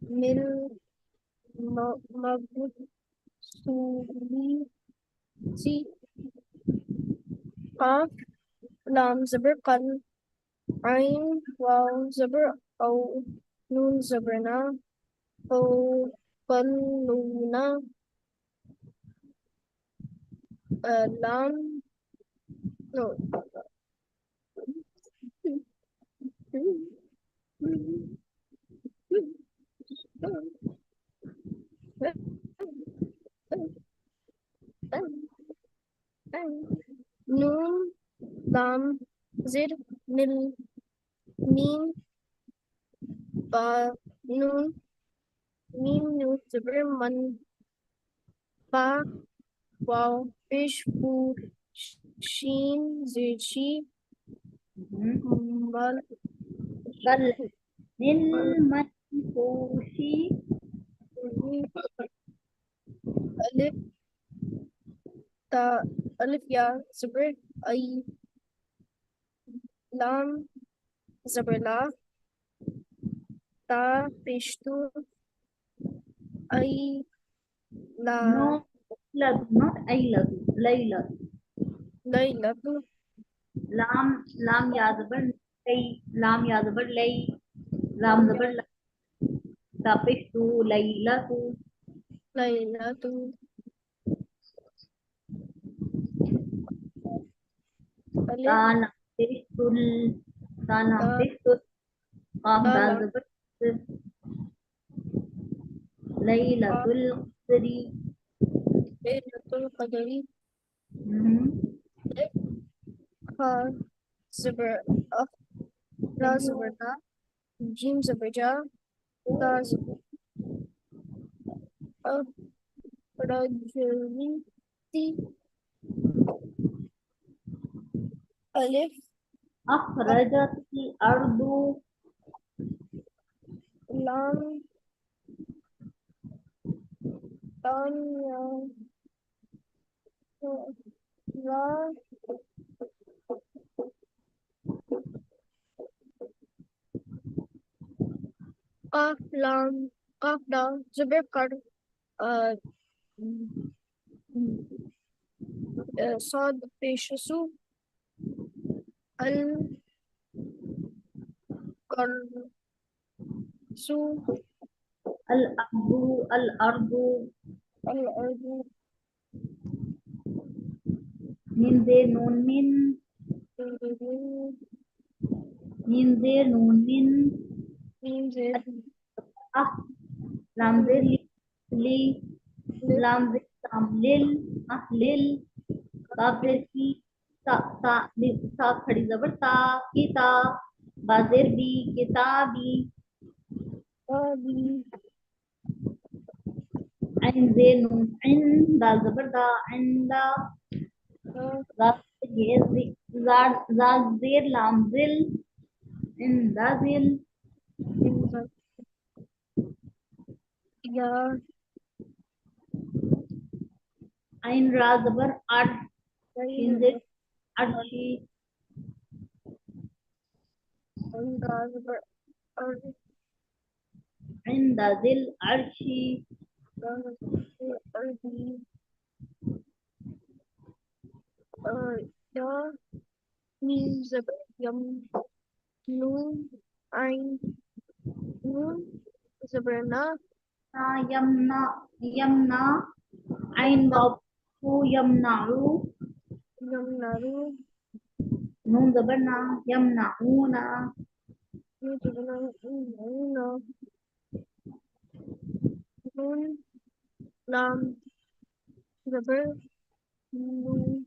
مل مغرب سولي سي قاف لام زبر قل عين واو زبر أو نون زبرنا أو قلونا لام no نون لام زر مل ميم با نون ميم نون زبر من با واو fish food شين زيد شي مال قل للمنفوش ألف تا ألف يا زبر أي لام زبر لا تا بيشتو أي لا no ladu not ailadu layladu ليلة lam ya zabar lay lam ya zabar lay lam zabar la ta pesh tu laylatu ليلة ألف ta lam pesh tul ta lam تا pesh tul qaf تا dal لام zabar laylatul qadri. ليلة القدر Mhm. خا زبر أخ را زبر نا جيم زبر جا تا زبر أخ رجل تي ألف أخرجت الأرض لام لام يا را قاف لام قاف دال زبر قر صاد پیش سو القرص الأرض الأرض من ذي نون من Mim Zer Noon Min Mim Zer Ah Lam Zer Li Lip Lam Zer Lam Lil Ah Lil Kaf Zer Ki Sa खड़ी जबर ता की ता बा ज़ेर B किताबी Abi Ain Zer Noon In Dal जबर दा इंदा Zag Zer Lam Zil Indazil Inza Ya Ain Ra Zabar Ad Shin Zir Zain Arshi Andaz Indazil Arshi Ardi Ya Mim Zab Yam Noon Ain Noon Zabrana Na Yamna Ain Yamna Waw Yamna'u Yamnaru Noon Zabar Na Yamna'una Nujabana Nuna Noon Lam Zabr Nu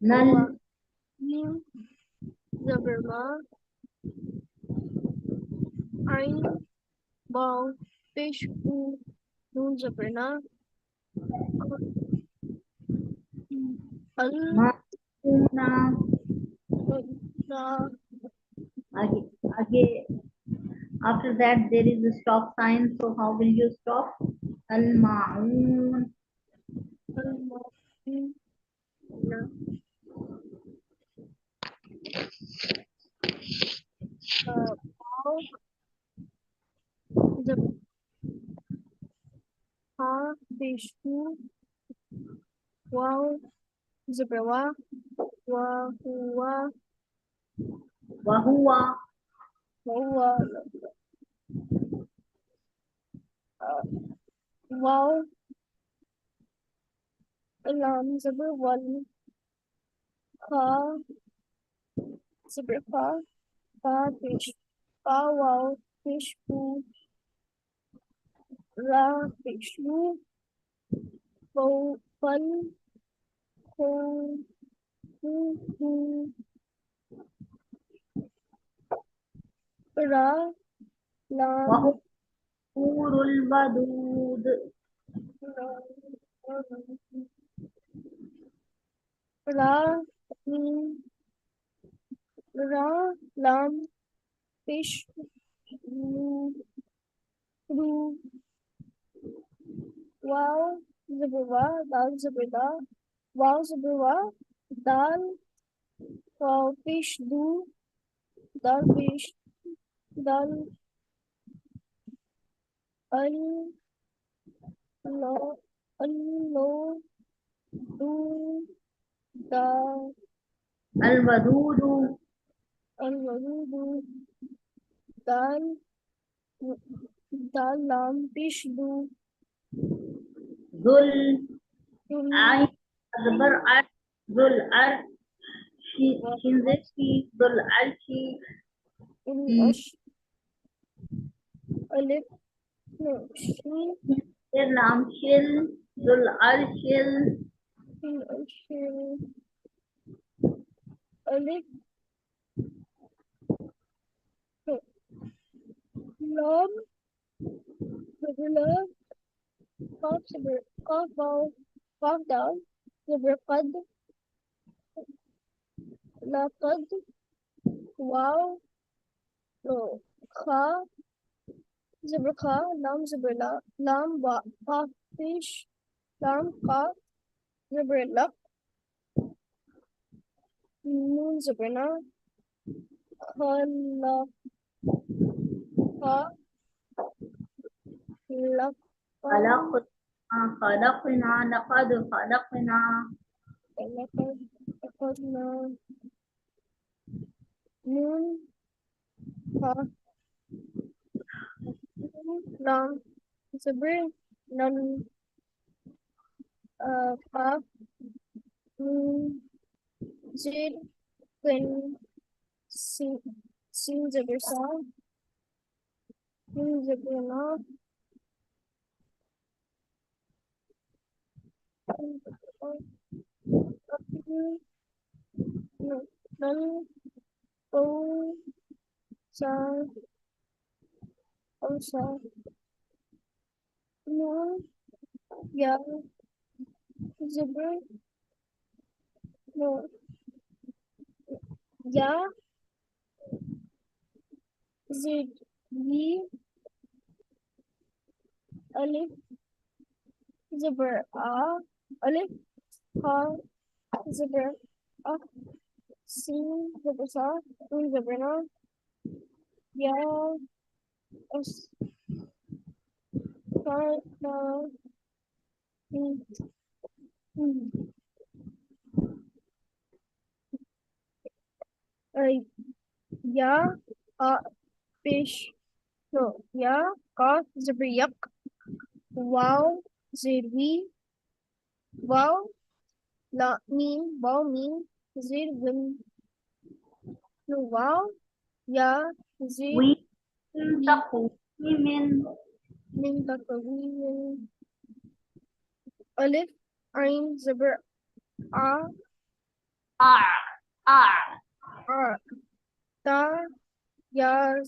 Nal Wa Mim Zabrma Ain Bal Fish U Noon Zabrana Al Ma'una La Age after that there is a stop sign, so how will you stop? Al Ma'un Al Ma'in Bal Zabha Fish U Wow Zabrawa Wa Huwa Wahuwa Wawa Wow Lam Zabr Wal Ka Zabra Ka Fish Ka Wow Fish U Ra Fish U Fal Ho Hu Ra Lam Wahurul Wadud Ra Mim Ra Lam Fish Ru Ru Wow Zabrawa Dal Zabrada Wow Zabrawa Dal Wow Fish Du Dal Fish Dal Al Lo Al Lo Du Da Al Wadudu Al Wadudu Dal Dal Lam Fish Du Zul Dul Ain Zabar Ar Zul Ar Wa Shinzeki Zul Arshi Il Ash Alif No Shin Lam Shil Zul Arshil Il Ash Alif No Lam Zabla Qaf Sabr Qaf Vav Qaf Dal Zabr Qad Laqad Wow No Kha Zabr Kha Lam Zabr La Lam Ba Qaf Fish Lam Qaf Zabr Laq Noon Zabrna Khala Kha Laqad خلقنا لقد خلقنا لقد أخذنا نون ها لام زبر نون قاف نون زير كن Sin Sin zebra sa. Sin zebra na. Sin zebra na. Nan o sa o sa no ya zebra no ya zid yi alif zebra alif ha zebra a sin zebra sa sin zebra na ya as sa na mm, mm, ay, ya fish no ya ka zebra yak wow zebra wow wow mean zir win no wow ya zir وين we تقوي min takawi alif ain zebra a آر آر a ta ya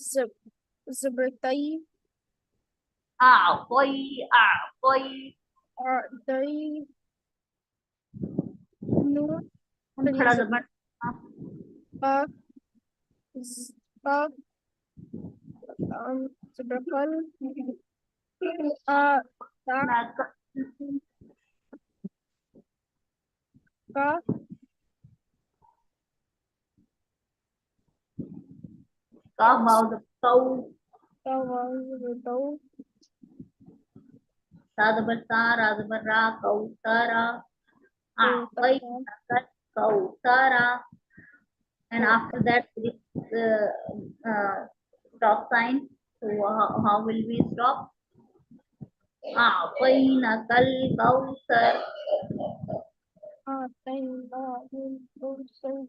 zebra tay أعطي أعطي a tay no tani थोड़ा zebra जबर pa pa zebra kal a ta ka का बाउद कौ ta wow zebra tau सादबर सा राजबर रा कौसरा to أعطي ta कौसरा and to after that this stop sign. So how will we stop? أعطيناك الكوثر. a tay na min to say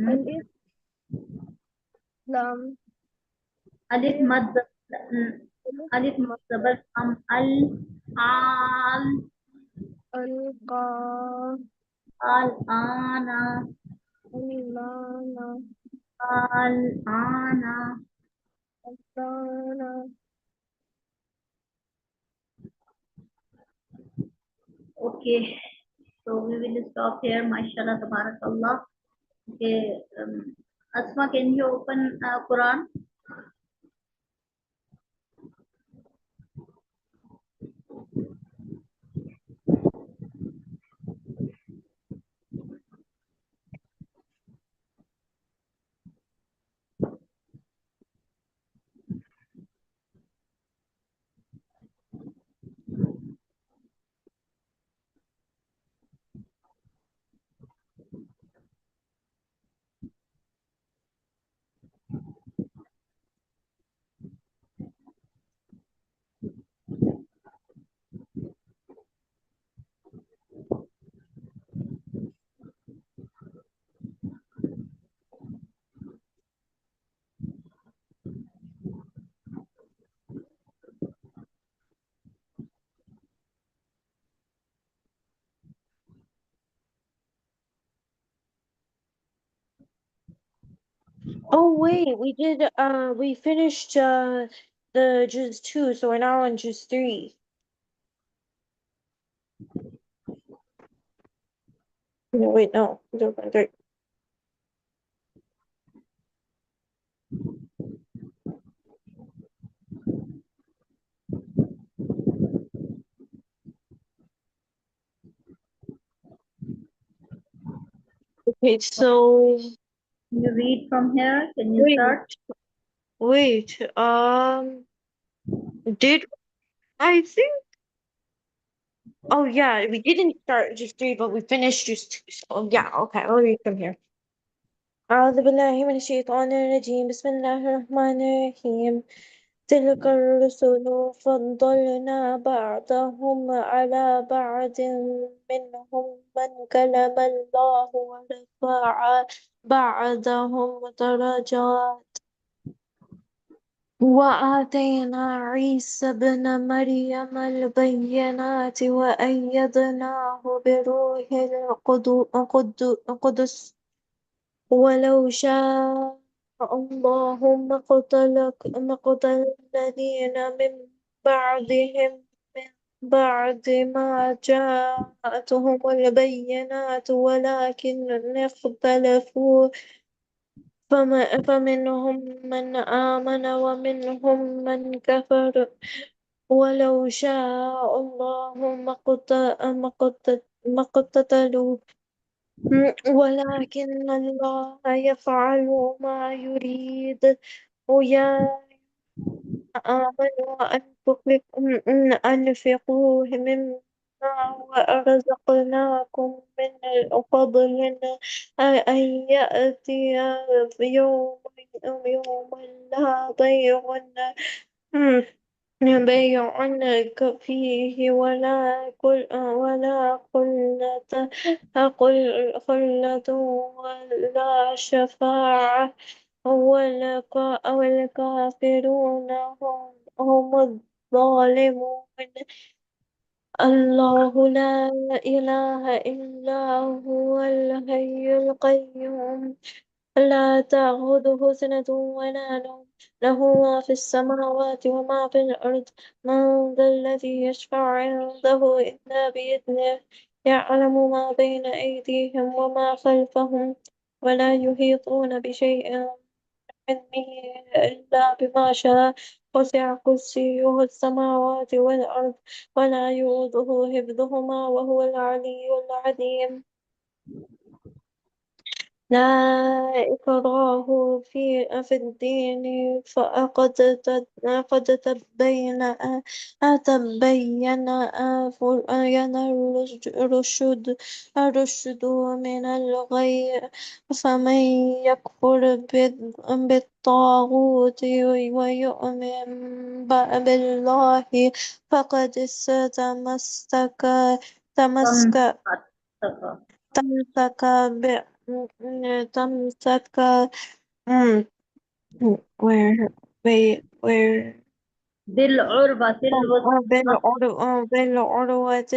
alif lam ألف mim مد alif ألف مد زبر أم آل alqa الآن alilana الآن. alana Okay, so we will stop here. MashaAllah, tabarakallah. Okay, Asma, can you open Quran? Oh wait, we finished the juice 2, so we're now on juice 3. No, wait, no, 0.3. Okay, so Can you read from here? Can you wait, start? wait, did I think? Oh yeah, we didn't start juice 3, but we finished juice 2. So yeah, okay, I'll read from here. أعوذ بالله من الشيطان الرجيم بسم الله الرحمن الرحيم تلك الرسل فضلنا بعضهم على بعض منهم من كلم الله ورفع بعضهم درجات وآتينا عيسى ابن مريم البينات وأيدناه بروح القدس ولو شاء الله ما اقتتل الذين من بعدهم من بعد ما جاءتهم البينات ولكن اختلفوا فمنهم من آمن ومنهم من كفر ولو شاء الله ما اقتتلوا ولكن الله يفعل ما يريد ويا آمنوا أنفقوا مما ورزقناكم من قبل أن يأتي يوم يوم لا بيع فيه ولا خلة ولا شفاعة والكافرون هم الظالمون الله لا إله إلا هو الحي القيوم لا تأخذه سنة ولا نوم له ما في السماوات وما في الأرض من ذا الذي يشفع عنده إلا بإذنه يعلم ما بين أيديهم وما خلفهم ولا يحيطون بشيء من علمه إلا بما شاء وسع كرسيه السماوات والأرض ولا يؤوده حفظهما وهو العلي العظيم لا إكراه في الدين قد تبين الرشد من الغي فمن يكفر بالطاغوت ويؤمن بالله فقد تمسك تمسك تمسك mm, where where بالعربة الوثقى بالعروة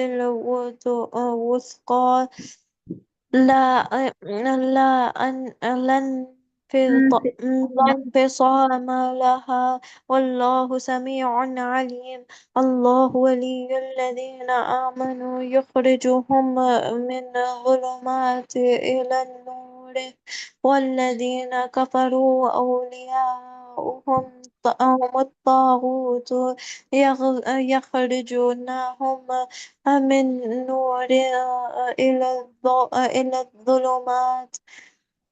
الوثقى لا لا لن لا انفصام لها والله سميع عليم الله ولي الذين آمنوا يخرجهم من الظلمات إلى النور والذين كفروا أولياؤهم هم الطاغوت يخرجونهم من النور إلى الظلمات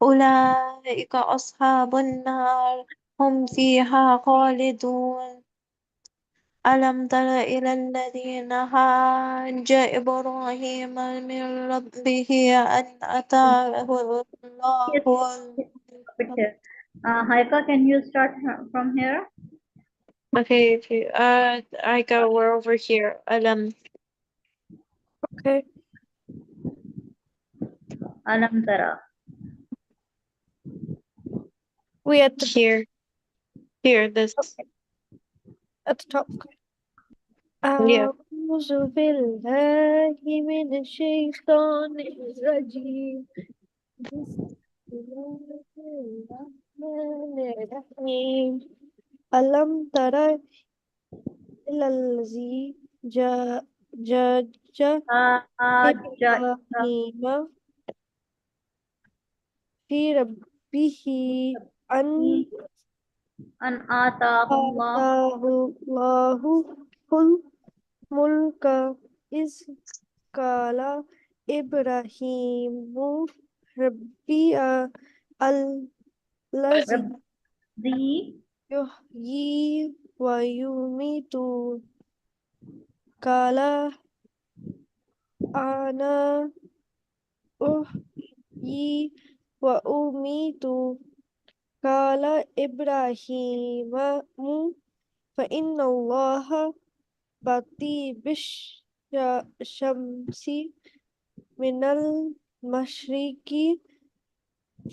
أولئك أصحاب النار هم فيها خالدون ألم تر إلى الذين حاج إبراهيم من ربه أن أتاه الله Haika, can you start from here? Okay, okay. I got we're over here. Okay. Alam tara. We at the here, this. at the top. Yeah. أعوذ بالله من الشيطان الرجيم بسم الله الرحمن الرحيم ألم تر إلى الذي جاء إبراهيم في ربه أن أن آتاه الله آتاه الله الملك إذ قال إبراهيم ربي الذي ذي يحيي ويميت قال أنا أحيي وأميت قال إبراهيم فإن الله باتي بالشمس من المشرق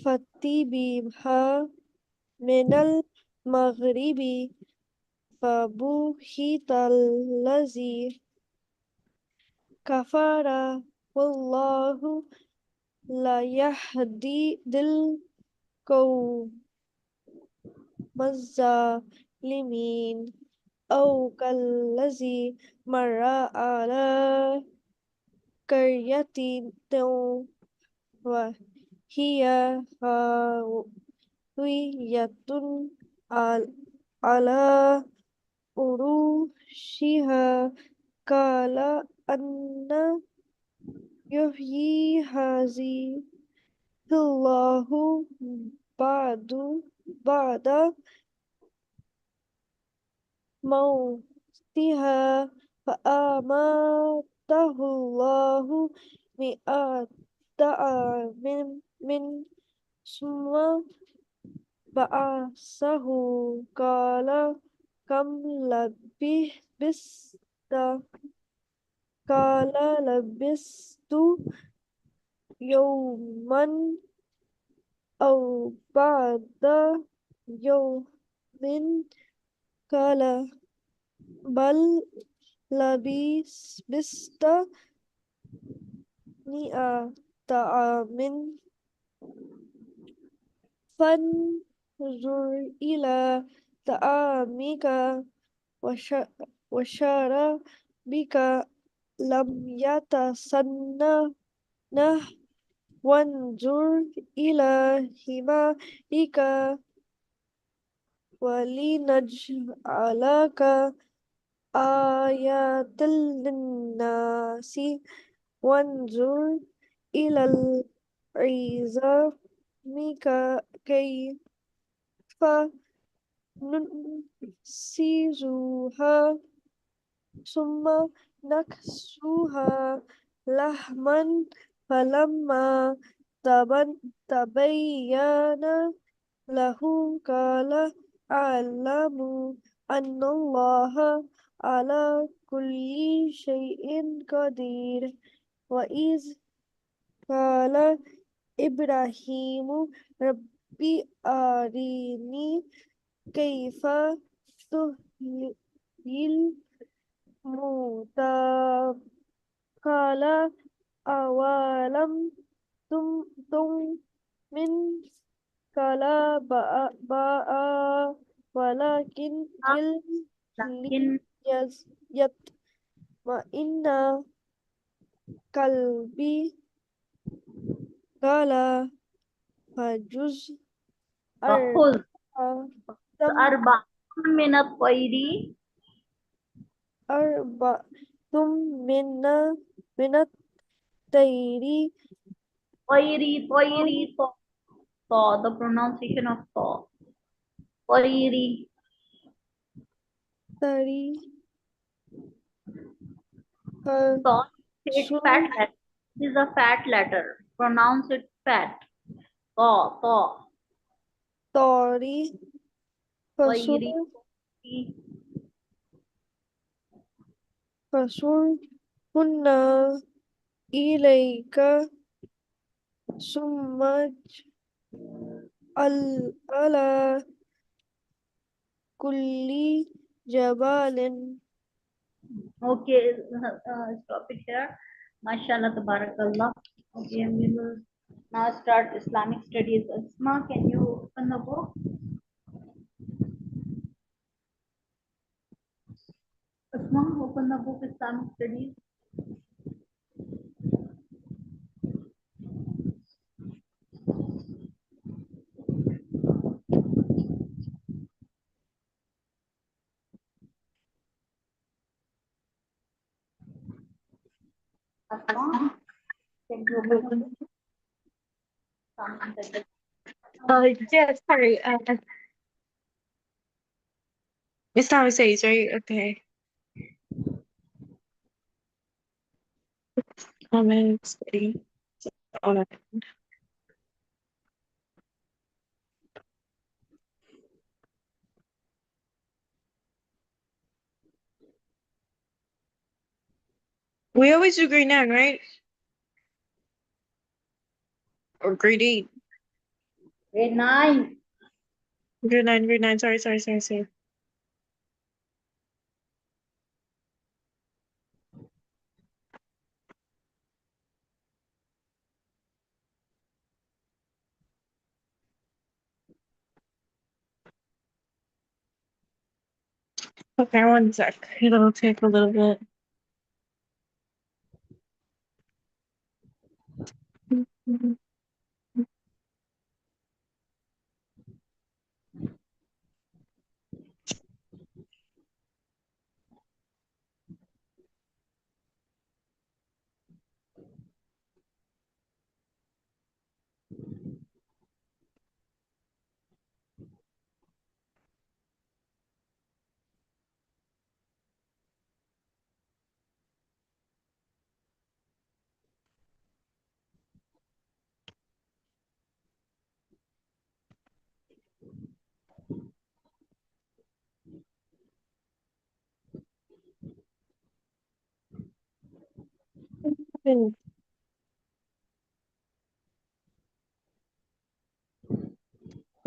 فأتي بها من المغرب فبهت الذي كفر والله لا يهدي القوم الظالمين أو كالذي مر على قرية وهي خاوية على عروشها قال أن يحيي هذه الله بعد موتها فأماته الله مئة عام ثم بعثه قال كم لبثت قال لبثت يوما أو بعد يوم قال بل لبثت مئة عام فانظر إلى طعامك وشرابك لم يتسنه وانظر إلى حمارك ولنجعلك آية للناس وانظر إلى العظام كيف ننشزها ثم نكسوها لحما فلما تبين له قال أعلم أن الله على كل شيء قدير وإذ قال إبراهيم ربي أرني كيف تحيي الموتى قال أولم تؤمن قال بلى ولكن لكن يطمئن قلبي قال فجزء فخذ أربعة أربع من الطير أربعة من من الطير طيري طا the pronunciation of طا طيري طير طا it's fat فسر letter. This is a fat letter. Pronounce it fat. طا طاري فسر طيري فسر هن إليك ثم على كل جبال Okay, stop it here. MashaAllah, tabarakallah. Okay, and we will now start Islamic studies. Asma, can you open the book? Asma, open the book Islamic studies. Asma, can you open the book Islamic studies? Yes, sorry. Islamic studies, right? Okay. Islamic study. Oh, no. We always do grade 9, right? Or grade 8. Grade 9. Grade 9, grade 9. Sorry, sorry, sorry, sorry. Okay, 1 sec. It'll take a little bit.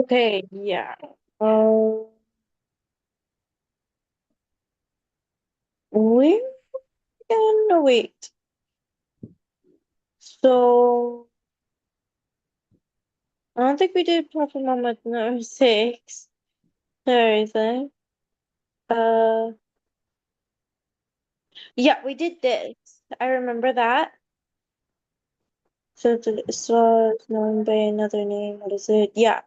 Okay, yeah. We're gonna wait. So I don't think we did Prophet Muhammad number 6. Thursday. Uh, yeah, we did this. I remember that. So Isra is known by another name. What is it? Yeah,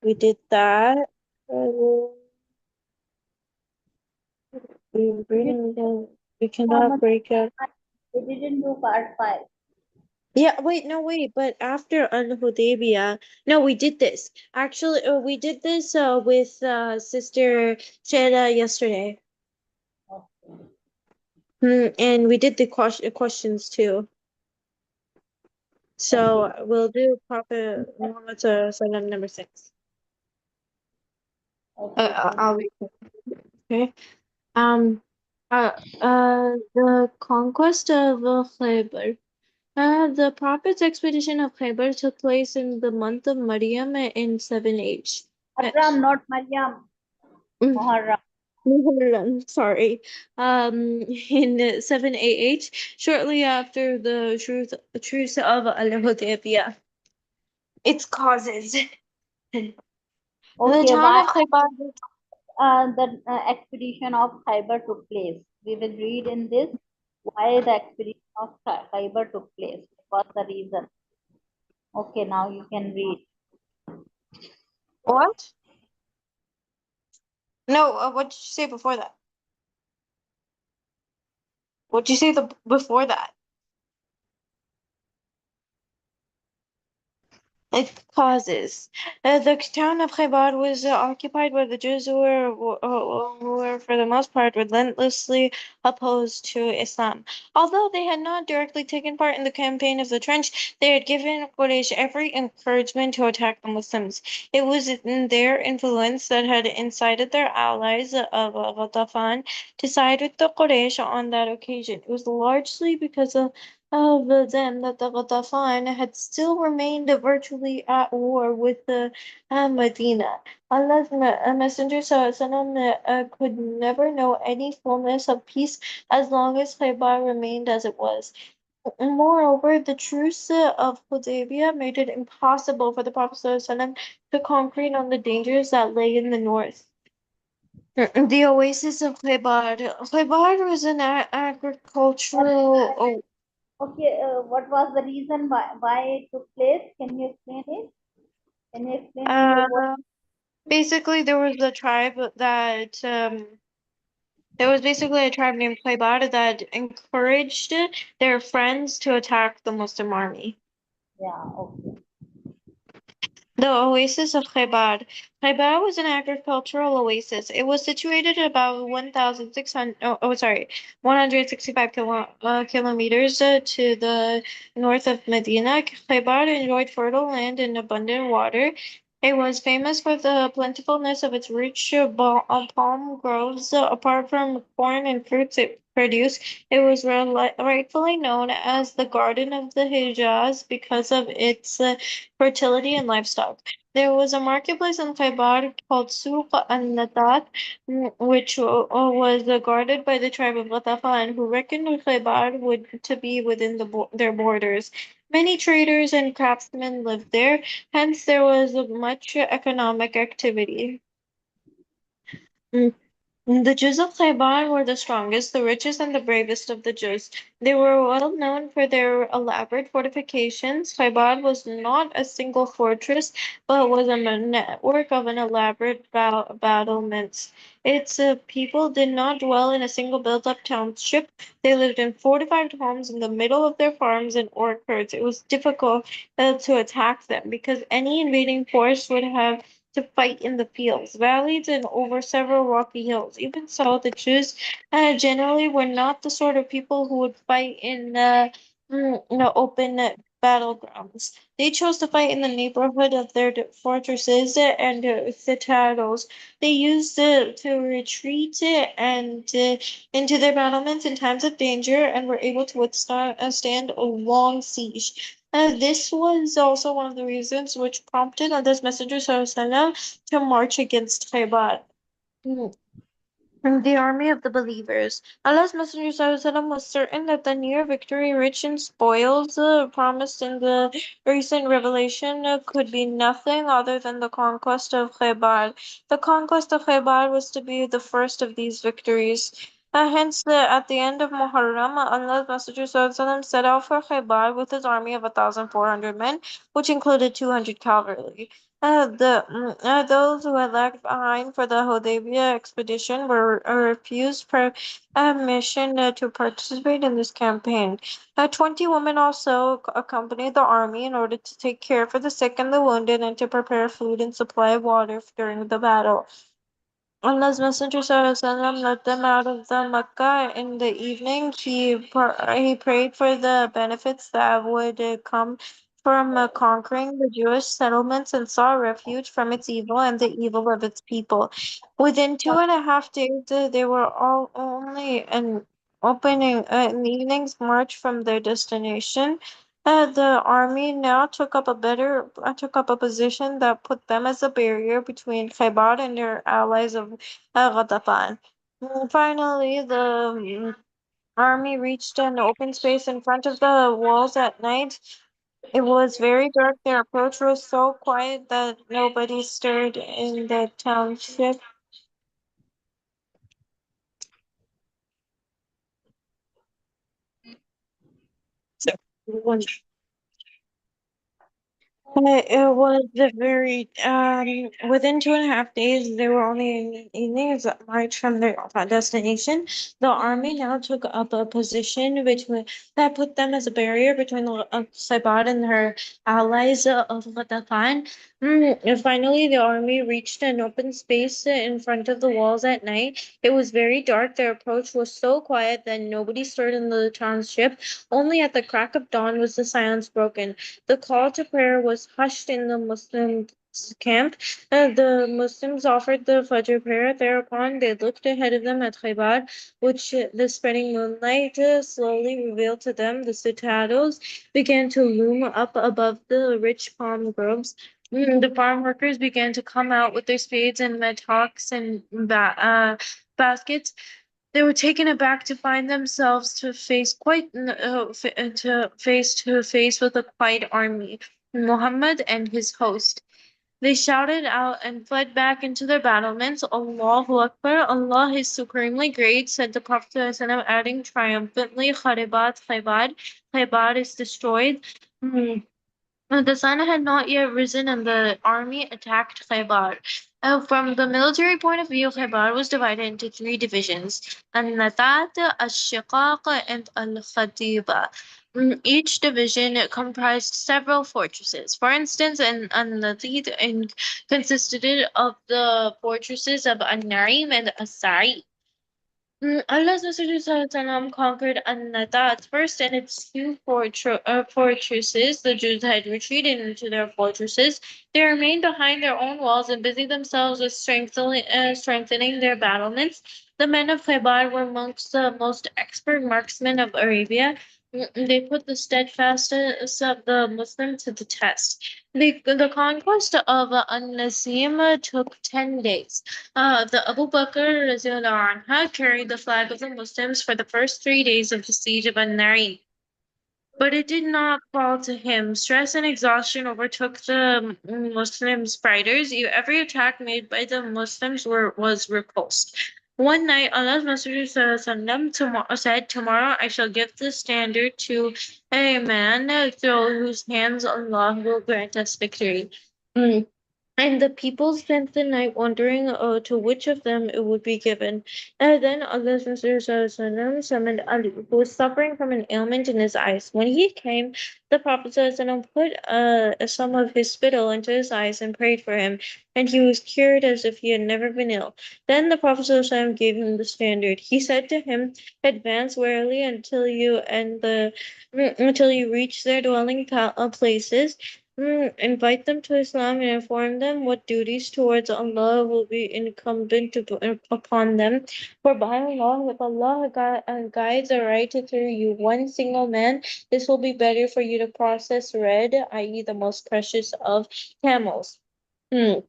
we did that. We're We did reading them. We cannot Muhammad. break up. We didn't do part 5. Yeah, wait, no, wait, but after Al-Hudaybiyah, no, we did this. Actually, we did this with Sister Shayla yesterday. Okay. And we did the questions too. Okay. So we'll do Prophet Muhammad Sallam number 6. Okay. Thank I'll read it. Okay. Um, the conquest of Khaybar. The Prophet's expedition of Khaybar took place in the month of Maryam in 7H. Muharram, not Maryam. Muharram. Muharram, sorry. In 7AH, shortly after the truce of Al-Hudaybiyah. Its causes. The Okay. town Why of Khaybar. the expedition of Khyber took place? We will read in this why the expedition of Khyber took place. What was the reason? Okay. Now you can read. What? No, what did you say before that? What did you say before that? It causes. The town of Khaybar was occupied by the Jews who were, for the most part, relentlessly opposed to Islam. Although they had not directly taken part in the campaign of the Trench, they had given Quraysh every encouragement to attack the Muslims. It was in their influence that had incited their allies of Ghatafan to side with the Quraysh on that occasion. It was largely because of them that the Ghatafan had still remained virtually at war with the Medina. Allah's Messenger Sallallahu could never know any fullness of peace as long as Khaybar remained as it was. Moreover, the truce of Hudaybiyah made it impossible for the Prophet ﷺ to conquer on the dangers that lay in the north. The oasis of Khaybar. Khaybar was an agricultural. Okay. What was the reason why it took place? Can you explain it? Can you explain in your word? Uh, Basically, there was basically a tribe named Claybada that encouraged their friends to attack the Muslim army. Yeah. Okay. The oasis of Khaybar. Khaybar was an agricultural oasis. It was situated about 1,600, 165 kilometers to the north of Medina. Khaybar enjoyed fertile land and abundant water. It was famous for the plentifulness of its rich palm groves. Apart from corn and fruits it produced, it was rightfully known as the Garden of the Hijaz because of its fertility and livestock. There was a marketplace in Khaybar called Suq al-Natat, which was guarded by the tribe of Ghatafan, who reckoned Khaybar to be within their borders. Many traders and craftsmen lived there. Hence, there was much economic activity. Mm. The Jews of Khaybar were the strongest, the richest, and the bravest of the Jews. They were well known for their elaborate fortifications. Khaybar was not a single fortress, but was a network of an elaborate battlements. Its people did not dwell in a single built-up township. They lived in fortified homes in the middle of their farms and orchards. It was difficult to attack them because any invading force would have to fight in the fields, valleys, and over several rocky hills. Even so, the Jews generally were not the sort of people who would fight in open battlegrounds. They chose to fight in the neighborhood of their fortresses and citadels. They used to retreat into their battlements in times of danger and were able to withstand stand a long siege. This was also one of the reasons which prompted Allah's Messenger SAW to march against Khaybar. The army of the believers. Allah's Messenger SAW was certain that the near victory, rich in spoils, promised in the recent revelation, could be nothing other than the conquest of Khaybar. The conquest of Khaybar was to be the first of these victories. Hence, at the end of Muharram, Allah's Messenger SAW set out for Khaybar with his army of 1,400 men, which included 200 cavalry. Those who had lagged behind for the Hudaybiyah expedition were refused permission to participate in this campaign. 20 women also accompanied the army in order to take care for the sick and the wounded and to prepare food and supply water during the battle. Allah's Messenger SAW led them out of the Mecca in the evening. He prayed for the benefits that would come from conquering the Jewish settlements and saw refuge from its evil and the evil of its people. Within 2.5 days, they were all only an opening in the evening's march from their destination. The army now took up a position that put them as a barrier between Khaybar and their allies of Ghatafan. Finally, the army reached an open space in front of the walls at night. It was very dark. Their approach was so quiet that nobody stirred in the township. So, it was a very within 2.5 days they were only in the evenings march from their destination. The army now took up a position between that put them as a barrier between Sabat and her allies of Ghatafan. And finally, the army reached an open space in front of the walls at night. It was very dark. Their approach was so quiet that nobody stirred in the township. Only at the crack of dawn was the silence broken. The call to prayer was hushed in the Muslim camp. The Muslims offered the Fajr prayer. Thereupon, they looked ahead of them at Khaybar, which the spreading moonlight slowly revealed to them. The citadels began to loom up above the rich palm groves. The farm workers began to come out with their spades and mattocks and baskets. They were taken aback to find themselves to face with a quiet army, Muhammad and his host. They shouted out and fled back into their battlements. Allahu Akbar, Allah is supremely great, said the Prophet ﷺ, adding triumphantly, Khaybar is destroyed. Mm. The sun had not yet risen and the army attacked Khaybar. From the military point of view, Khaybar was divided into three divisions, Al-Natat, Al-Shiqaq, and Al-Khatiba. Each division comprised several fortresses. For instance, Al-Natat consisted of the fortresses of An-Naim and As-Sa'id. Allah's Messenger ﷺ conquered An-Nata at first, and its two fortresses. The Jews had retreated into their fortresses. They remained behind their own walls and busied themselves with strengthening their battlements. The men of Khaybar were amongst the most expert marksmen of Arabia. They put the steadfastness of the Muslim to the test. The conquest of An-Nasim took 10 days. The Abu Bakr radiallahu anha carried the flag of the Muslims for the first 3 days of the siege of An-Narin. But it did not fall to him. Stress and exhaustion overtook the Muslims' fighters. Every attack made by the Muslims was repulsed. One night, Allah's Messenger said, "Tomorrow I shall give the standard to a man through whose hands Allah will grant us victory." Mm. And the people spent the night wondering to which of them it would be given. And then Allah's Messenger summoned Ali, who was suffering from an ailment in his eyes. When he came, the Prophet put some of his spittle into his eyes and prayed for him, and he was cured as if he had never been ill. Then the Prophet gave him the standard. He said to him, "Advance warily until you reach their dwelling places. Invite them to Islam and inform them what duties towards Allah will be incumbent upon them. For by Allah, if Allah guides aright through you one single man, this will be better for you to process red, i.e., the most precious of camels." Hmm.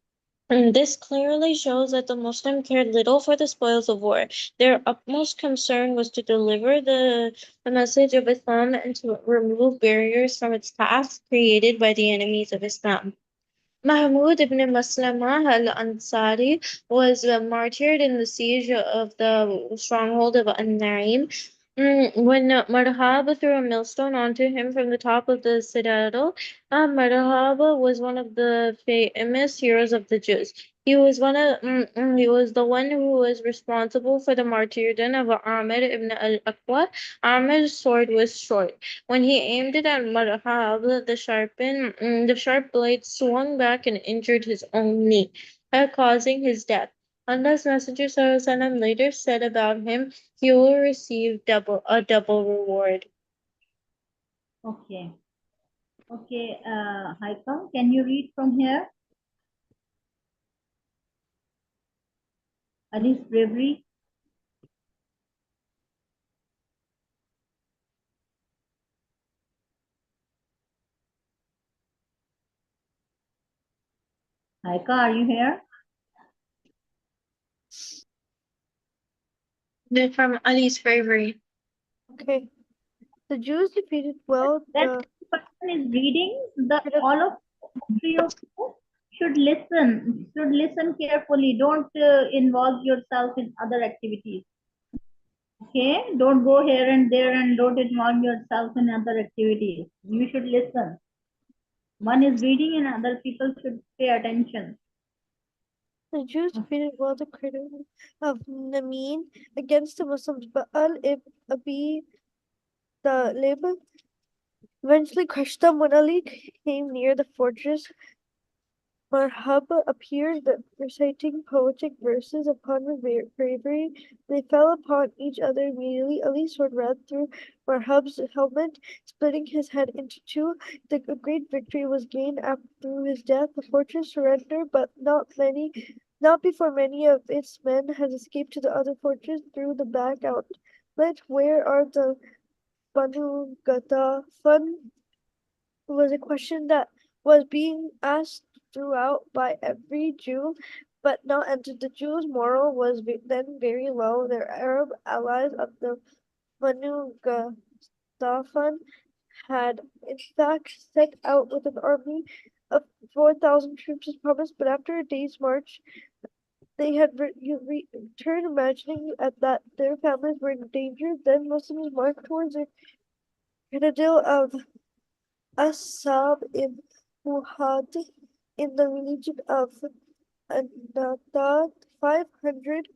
And this clearly shows that the Muslim cared little for the spoils of war. Their utmost concern was to deliver the message of Islam and to remove barriers from its path created by the enemies of Islam. Mahmud ibn Maslama al-Ansari was martyred in the siege of the stronghold of An-Naim. When Marhaba threw a millstone onto him from the top of the citadel, Marhaba was one of the famous heroes of the Jews. He was the one who was responsible for the martyrdom of Amir ibn al-Aqwa. Amir's sword was short. When he aimed it at Marhab, the sharp blade swung back and injured his own knee, causing his death. Allah's Messenger ﷺ later said about him, he will receive a double reward. Okay. Okay, Haikam, can you read from here? Ali's bravery. Haika, are you here? From Ali's bravery. Okay. The Jews defeated well That the person is reading. All of three of you should listen carefully. Don't involve yourself in other activities. Okay, don't go here and there and don't involve yourself in other activities. You should listen. One is reading and other people should pay attention. The Jews defeated well the critics of Namin against the Muslims, but al-Ibn Abi Talib eventually crushed them. When Ali came near the fortress, Marhaba appeared, reciting poetic verses upon his bravery. They fell upon each other immediately. Ali's sword ran through Marhab's helmet, splitting his head into two. A great victory was gained through his death. The fortress surrendered, but not before many of its men had escaped to the other fortress through the back outlet. Where are the Banu Ghatafan? Was a question that was being asked throughout by every Jew, but not answered. The Jews' morale was then very low. Their Arab allies of the Banu Ghatafan had in fact set out with an army of 4,000 troops as promised, but after a day's march, they had returned, imagining that their families were in danger. Then Muslims marched towards the citadel of Asab in Muhad in the region of Anatad. 500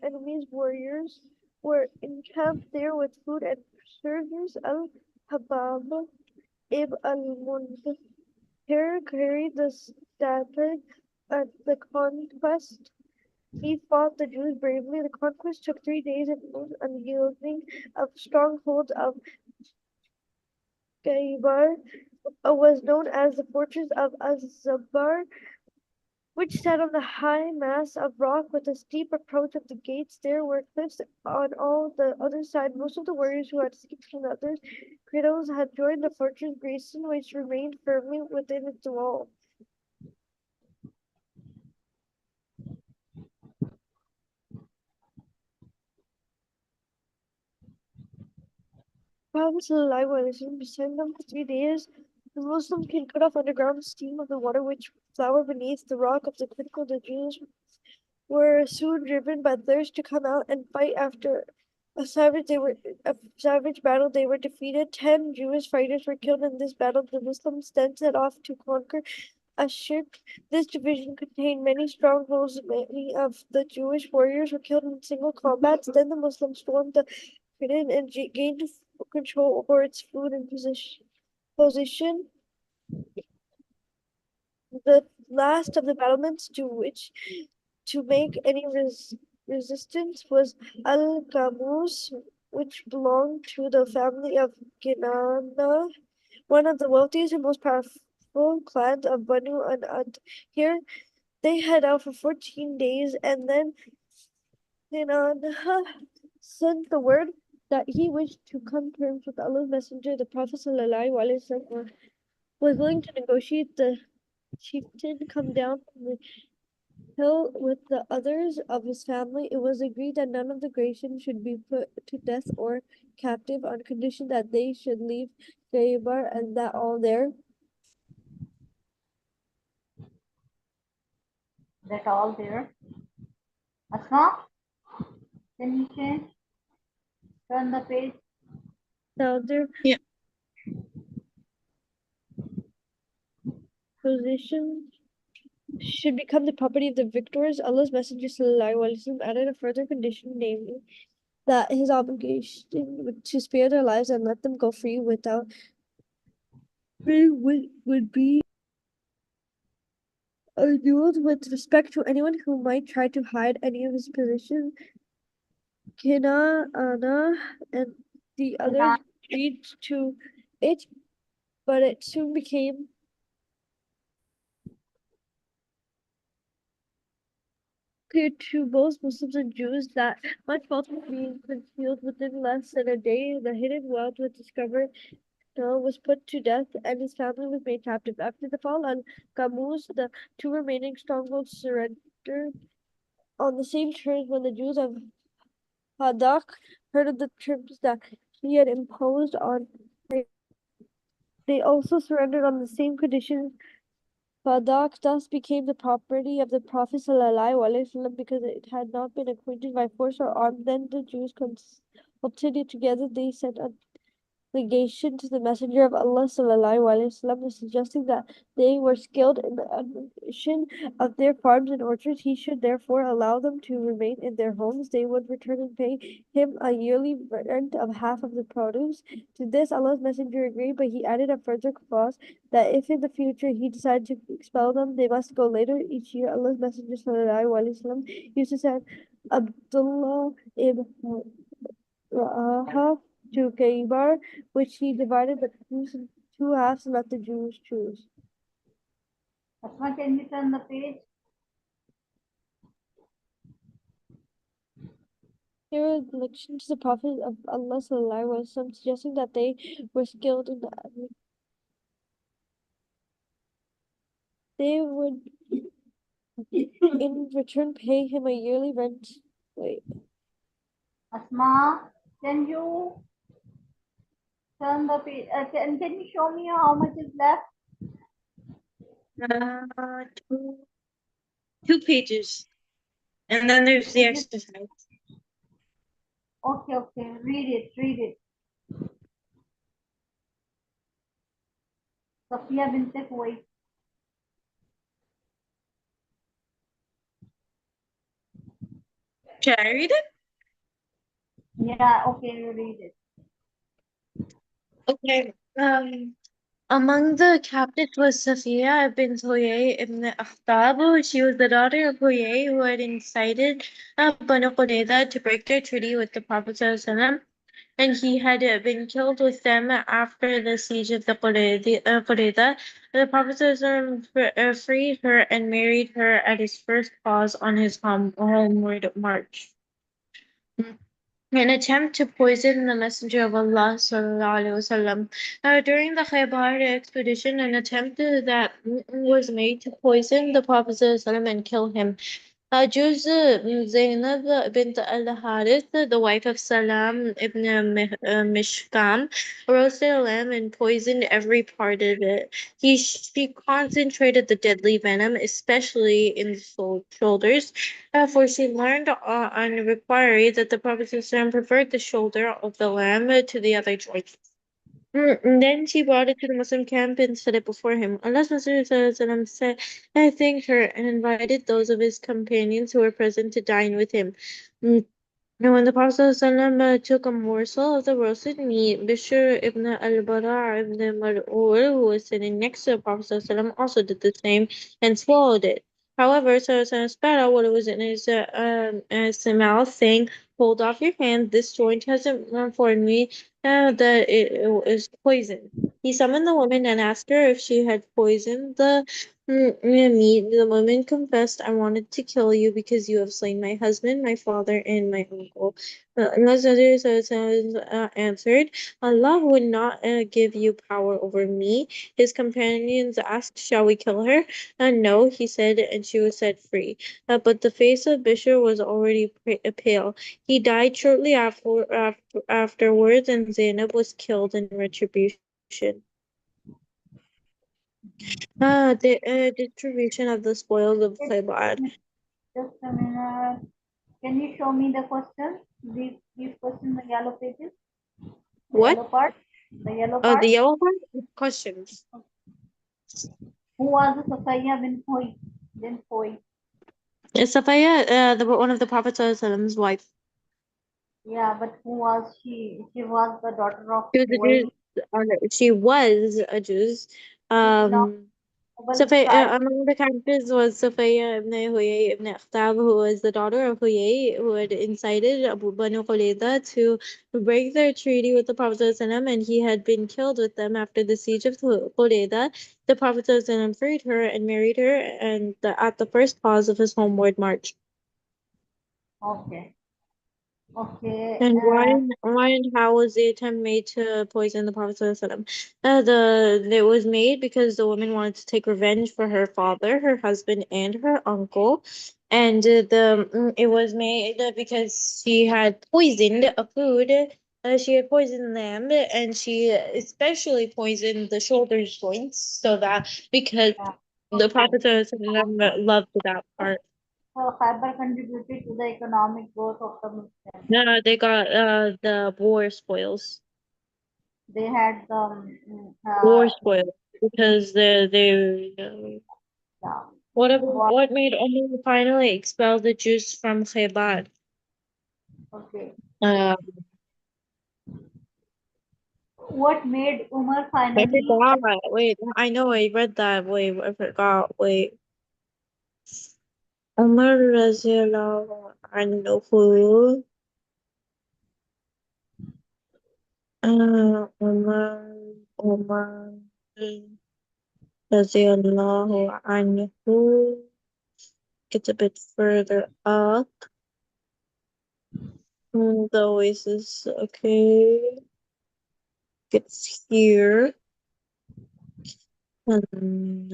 enemies warriors were encamped there with food and preserves. Al-Habab ibn al-Munzir carried the standard at the conquest. He fought the Jews bravely. The conquest took 3 days and was unyielding. A stronghold of Khaybar was known as the fortress of Az-Zabar, which sat on the high mass of rock with a steep approach of the gates. There were cliffs on all the other side. Most of the warriors who had escaped from the other cradles had joined the fortress garrison, which remained firmly within its wall. Prophet ﷺ beside them for 3 days. The Muslim can cut off underground steam of the water which flower beneath the rock of the critical. The Jews were soon driven by thirst to come out and fight. After a savage battle, they were defeated. 10 Jewish fighters were killed in this battle. The Muslims then set off to conquer Ashir. This division contained many strongholds. Many of the Jewish warriors were killed in single combats. Then the Muslims stormed the city and gained control over its food and position. The last of the battlements to make any resistance was Al-Qamus, which belonged to the family of Kinana, one of the wealthiest and most powerful clans of Banu and Here, they had out for 14 days, and then Kinana sent the word that he wished to come to terms with Allah's messenger. The Prophet ﷺ was willing to negotiate. The chieftain come down from the hill with the others of his family. It was agreed that none of the Grecians should be put to death or captive on condition that they should leave Khaybar and that all there. That all there. Asma, can you change? Turn the page. Now their Yeah. position should become the property of the victors. Allah's Messenger ﷺ added a further condition, namely that his obligation to spare their lives and let them go free without would be annulled with respect to anyone who might try to hide any of his position. Kina, Anna, and the others agreed to it, but it soon became clear to both Muslims and Jews that much wealth was being concealed. Within less than a day. The hidden wealth was discovered. Noah was put to death, and his family was made captive. After the fall of Qamus, the two remaining strongholds surrendered on the same terms. When the Jews of Hadak heard of the terms that he had imposed on them, they also surrendered on the same conditions. Hadak thus became the property of the Prophet ﷺ because it had not been acquainted by force or armed. Then the Jews consulted together. They sent a legation to the Messenger of Allah ﷺ, suggesting that they were skilled in the administration of their farms and orchards. He should therefore allow them to remain in their homes. They would return and pay him a yearly rent of half of the produce. To this Allah's Messenger agreed, but he added a further clause that if in the future he decided to expel them, they must go later each year. Allah's Messenger ﷺ used to send Abdullah ibn Raha to Khaybar, which he divided the Jews into two halves and let the Jews choose. Asma, can you turn the page? Here was a election to the Prophet of Allah ﷺ, suggesting that they were skilled in the they would in return pay him a yearly rent. Wait. Asma, can you turn the page? Can you show me how much is left? Two pages. And then there's the exercise. Okay, read it. Sophia bint Kuwait. Should I read it? Yeah, okay, read it. Okay. Among the captives was Safiya ibn Huyay ibn Akhtab. She was the daughter of Huyay, who had incited Banu Qurayza to break their treaty with the Prophet ﷺ, and he had been killed with them after the siege of the Qurayza. The Prophet ﷺ freed her and married her at his first pause on his homeward march. An attempt to poison the Messenger of Allah (SAW). During the Khaybar expedition, an attempt that was made to poison the Prophet ﷺ and kill him. Juz Zainab bint al-Harith, the wife of Salam ibn Mishkam, roasted a lamb and poisoned every part of it. She concentrated the deadly venom, especially in the shoulders, for she learned on requiry that the Prophet ﷺ preferred the shoulder of the lamb to the other joints. And then she brought it to the Muslim camp and set it before him. Allah's Messenger ﷺ said, I thanked her and invited those of his companions who were present to dine with him. And when the Prophet ﷺ took a morsel of the roasted meat, Bishr ibn al-Bara ibn Mar'ur, who was sitting next to the Prophet ﷺ, also did the same and swallowed it. However, Sallallahu spat out what was in his mouth, saying, Hold off your hand, this joint has informed me that it is poison. He summoned the woman and asked her if she had poisoned the meat. The woman confessed, I wanted to kill you because you have slain my husband, my father, and my uncle. Answered, Allah would not give you power over me. His companions asked, Shall we kill her? No, he said, and she was set free. But the face of Bishr was already pale. He died shortly afterwards, and Zainab was killed in retribution. The distribution of the spoils of Khaybar. Just a minute. Can you show me the questions? These questions, the yellow pages, the What? yellow part, the yellow Oh, the part. yellow one? Questions. Who was the Safiya bin Hoy? Bin Hoy. Is Safiya one of the Prophet Prophet's wife? Yeah, but who was she? She was the daughter of She was a Hoy. Jew. She was a Jew. She is now Um, noble child. Among the characters was Safiya ibn Huyay ibn Akhtab, who was the daughter of Huyay, who had incited Abu Banu Qurayza to break their treaty with the Prophet ﷺ, and he had been killed with them after the siege of Qurayza. The Prophet ﷺ freed her and married her and at the first pause of his homeward march. Okay. Okay. And why and how was the attempt made to poison the Prophet ﷺ? It was made because the woman wanted to take revenge for her father, her husband, and her uncle, and it was made because she had poisoned a food. She had poisoned them, and she especially poisoned the shoulder joints, so that because Yeah. the Okay. Prophet ﷺ loved that part. So Khyber contributed to the economic growth of the Muslims. No, they got the war spoils. They had the War spoils because yeah. what made Omar finally expel the Jews from Khaybar? Okay. Uh, What made Umar I finally forgot. Wait, I know I read that. Wait, I forgot. Wait, Omar Raziyallahu anhu. Omar Omar Raziyallahu anhu. Gets a bit further up. The oasis. Okay. Gets here. And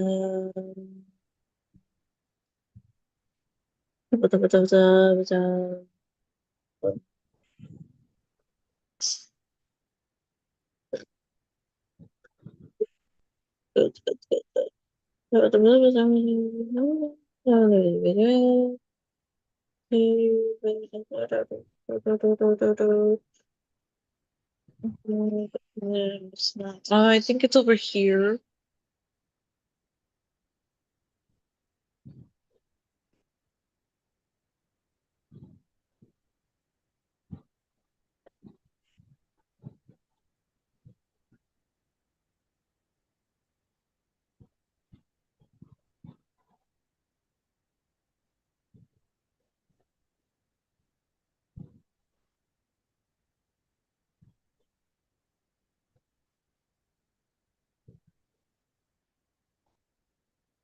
I think it's over here.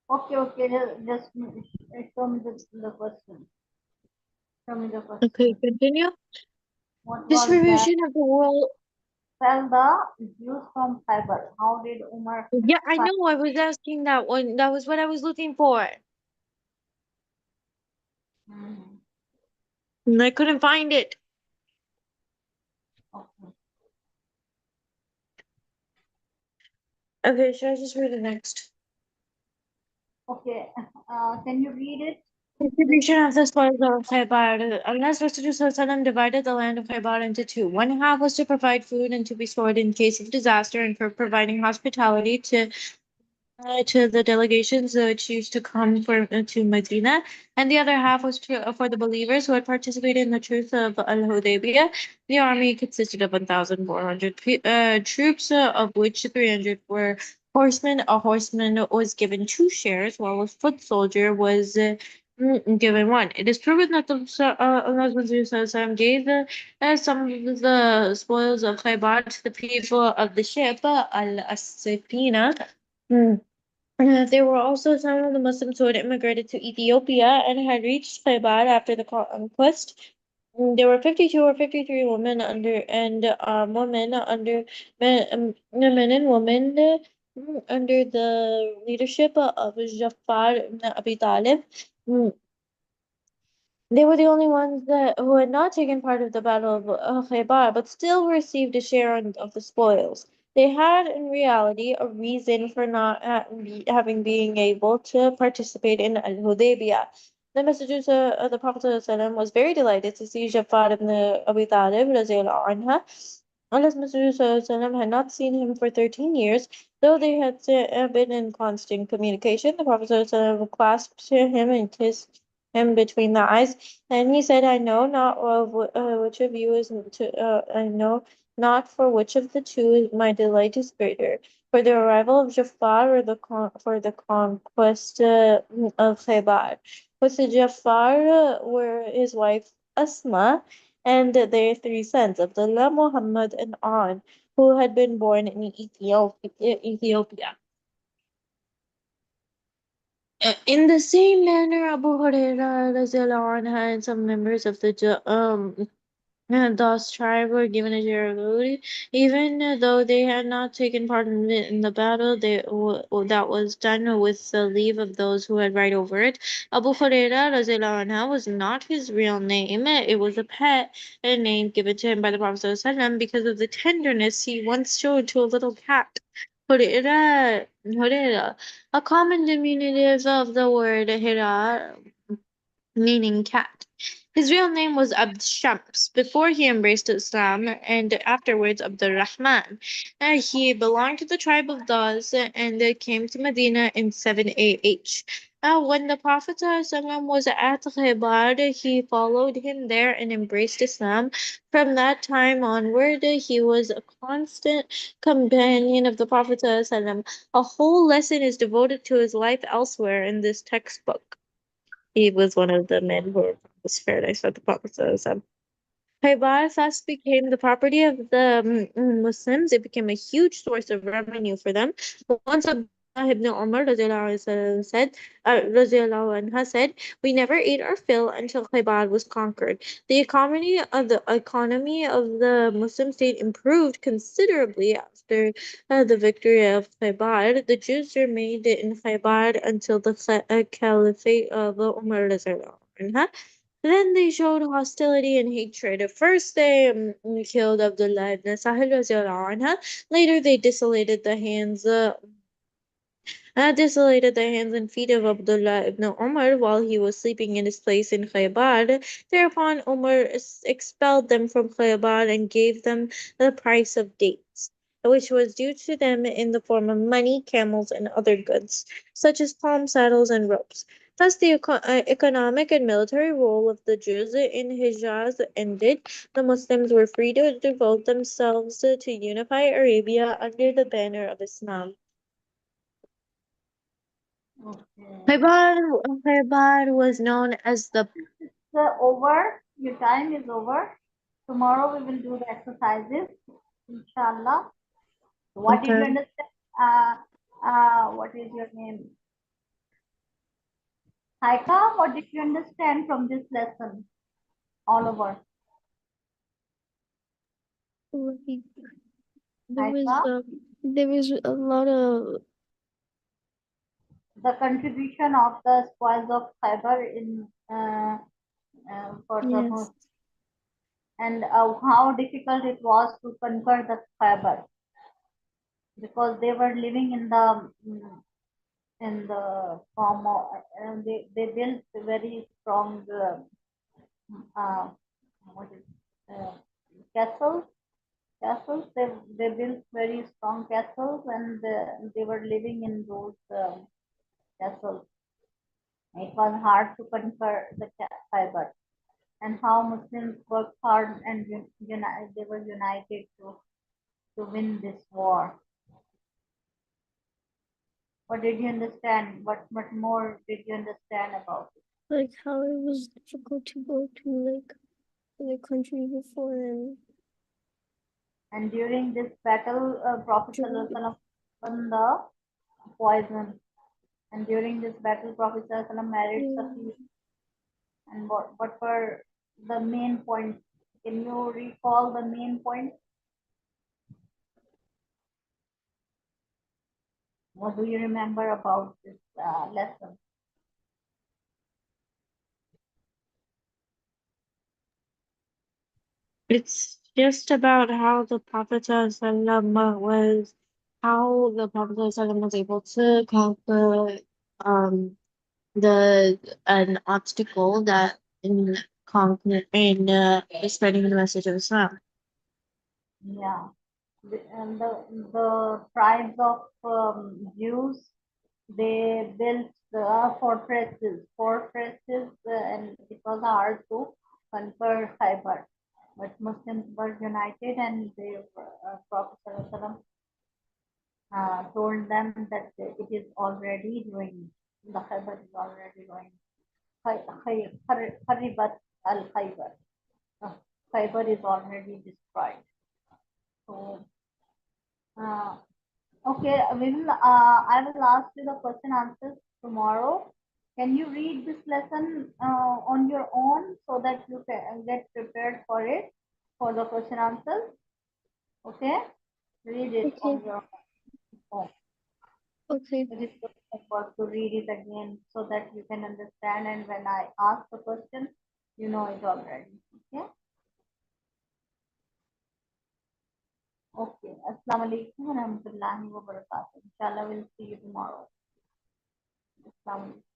Okay, okay. Just show me the question. Show me the Okay, question. continue. What was that? Distribution of the world. Sell the Jews from Khyber. How did Umar Yeah, I find? know. I was asking that one. That was what I was looking for. Mhm. And I couldn't find it. Okay. Okay, should I just read it next? Okay. Can you read it? This Distribution of the spoils of Khaybar. Allah's Rasul divided the land of Khaybar into two. One half was to provide food and to be stored in case of disaster, and for providing hospitality to the delegations which used to come to Medina, and the other half was for the believers who had participated in the truce of Al Hudaybiyah. The army consisted of 1,400 troops, of which 300 were horsemen. A horseman was given two shares, while a foot soldier was given one. It is proven that Allah's Messenger gave some of the spoils of Khaybar to the people of the ship Al Asifina. There were also some of the Muslims who had immigrated to Ethiopia and had reached Khaybar after the conquest. There were 52 or 53 women under and women under men and women under the leadership of Jafar ibn Abi Talib. Mm, they were the only ones who had not taken part of the Battle of Khaybar, but still received a share of the spoils. They had, in reality, a reason for not having being able to participate in Al Hudaybiyah. The Messenger of the Prophet ﷺ was very delighted to see Jafar ibn Abi Talib radiallahu anha. Allah's Messenger ﷺ had not seen him for 13 years, though they had been in constant communication. The Prophet ﷺ clasped him and kissed him between the eyes, and he said, "I know not which of you is I know not for which of the two my delight is greater, for the arrival of Jafar or for the conquest of Khaybar." With Jafar were his wife Asma and their three sons, Abdullah, Muhammad, and On, who had been born in Ethiopia. In the same manner, Abu Hurairah radiallahu anha, and some members of the and thus tribe were given a share of booty, even though they had not taken part in the battle that was done with the leave of those who had right over it. Abu Hurairah radiallahu anha was not his real name. It was a pet, a name given to him by the Prophet ﷺ because of the tenderness he once showed to a little cat. Hurairah, a common diminutive of the word Hira, meaning cat. His real name was Abd Shams before he embraced Islam, and afterwards Abdurrahman. He belonged to the tribe of Daz and came to Medina in 7 AH. When the Prophet ﷺ was at Khaybar, he followed him there and embraced Islam. From that time onward, he was a constant companion of the Prophet ﷺ. A whole lesson is devoted to his life elsewhere in this textbook. He was one of the men who was paradise for the Prophet. Khaybar fast became the property of the Muslims. It became a huge source of revenue for them. Once Abdullah ibn Umar radiallahu anha said, "We never ate our fill until Khaybar was conquered." The economy of the Muslim state improved considerably after the victory of Khaybar. The Jews remained in Khaybar until the caliphate of Umar radiallahu anha. Then they showed hostility and hatred. At first, they killed Abdullah ibn Sahil radiallahu anha. Later, they desolated the hands and feet of Abdullah ibn Umar while he was sleeping in his place in Khaybar. Thereupon, Umar expelled them from Khaybar and gave them the price of dates, which was due to them in the form of money, camels, and other goods, such as palm saddles and ropes. Thus, the economic and military role of the Jews in Hijaz ended. The Muslims were free to devote themselves to unify Arabia under the banner of Islam. okay. Khaybar was known as the So over. Your time is over. Tomorrow we will do the exercises. Inshallah. What did you okay. understand? What is your name? Haika, what did you understand from this lesson? All over. Like Haika, there was a lot of the contribution of the spoils of Khyber in for the yes. and how difficult it was to conquer the Khyber because they were living in the form of they built very strong uh, what is, uh, castles. Castles. They built very strong castles and they were living in those castles. It was hard to conquer the Khyber, and how Muslims worked hard and they were united to win this war. What did you understand? What more did you understand about it? Like how it was difficult to go to like the country before And during this battle, Prophet and ﷺ won the poison. And during this battle, Prophet ﷺ married yeah. Safi. And what were the main points? Can you recall the main points? What do you remember about this lesson? It's just about how the Prophet ﷺ was, how the Prophet ﷺ was able to conquer um the an obstacle that in conquer in spreading the message of Islam. Yeah. And the tribes of Jews, they built fortresses, and it was hard to conquer Khyber. But Muslims were united, and Prophet ﷺ, told them that it is already ruined. The Khyber is already ruined. Kharibat al Khyber. Khyber is already destroyed. So, uh, okay, we will. I will ask you the question answers tomorrow. Can you read this lesson on your own so that you can get prepared for it, for the question answers? Okay, read it Okay. on your own. Okay. It is good effort to read it again so that you can understand. And when I ask the question, you know it already. Okay. Okay. Assalamu alaikum wa rahmatullahi wa barakatuh. Inshallah, we'll see you tomorrow. Assalamu alaikum.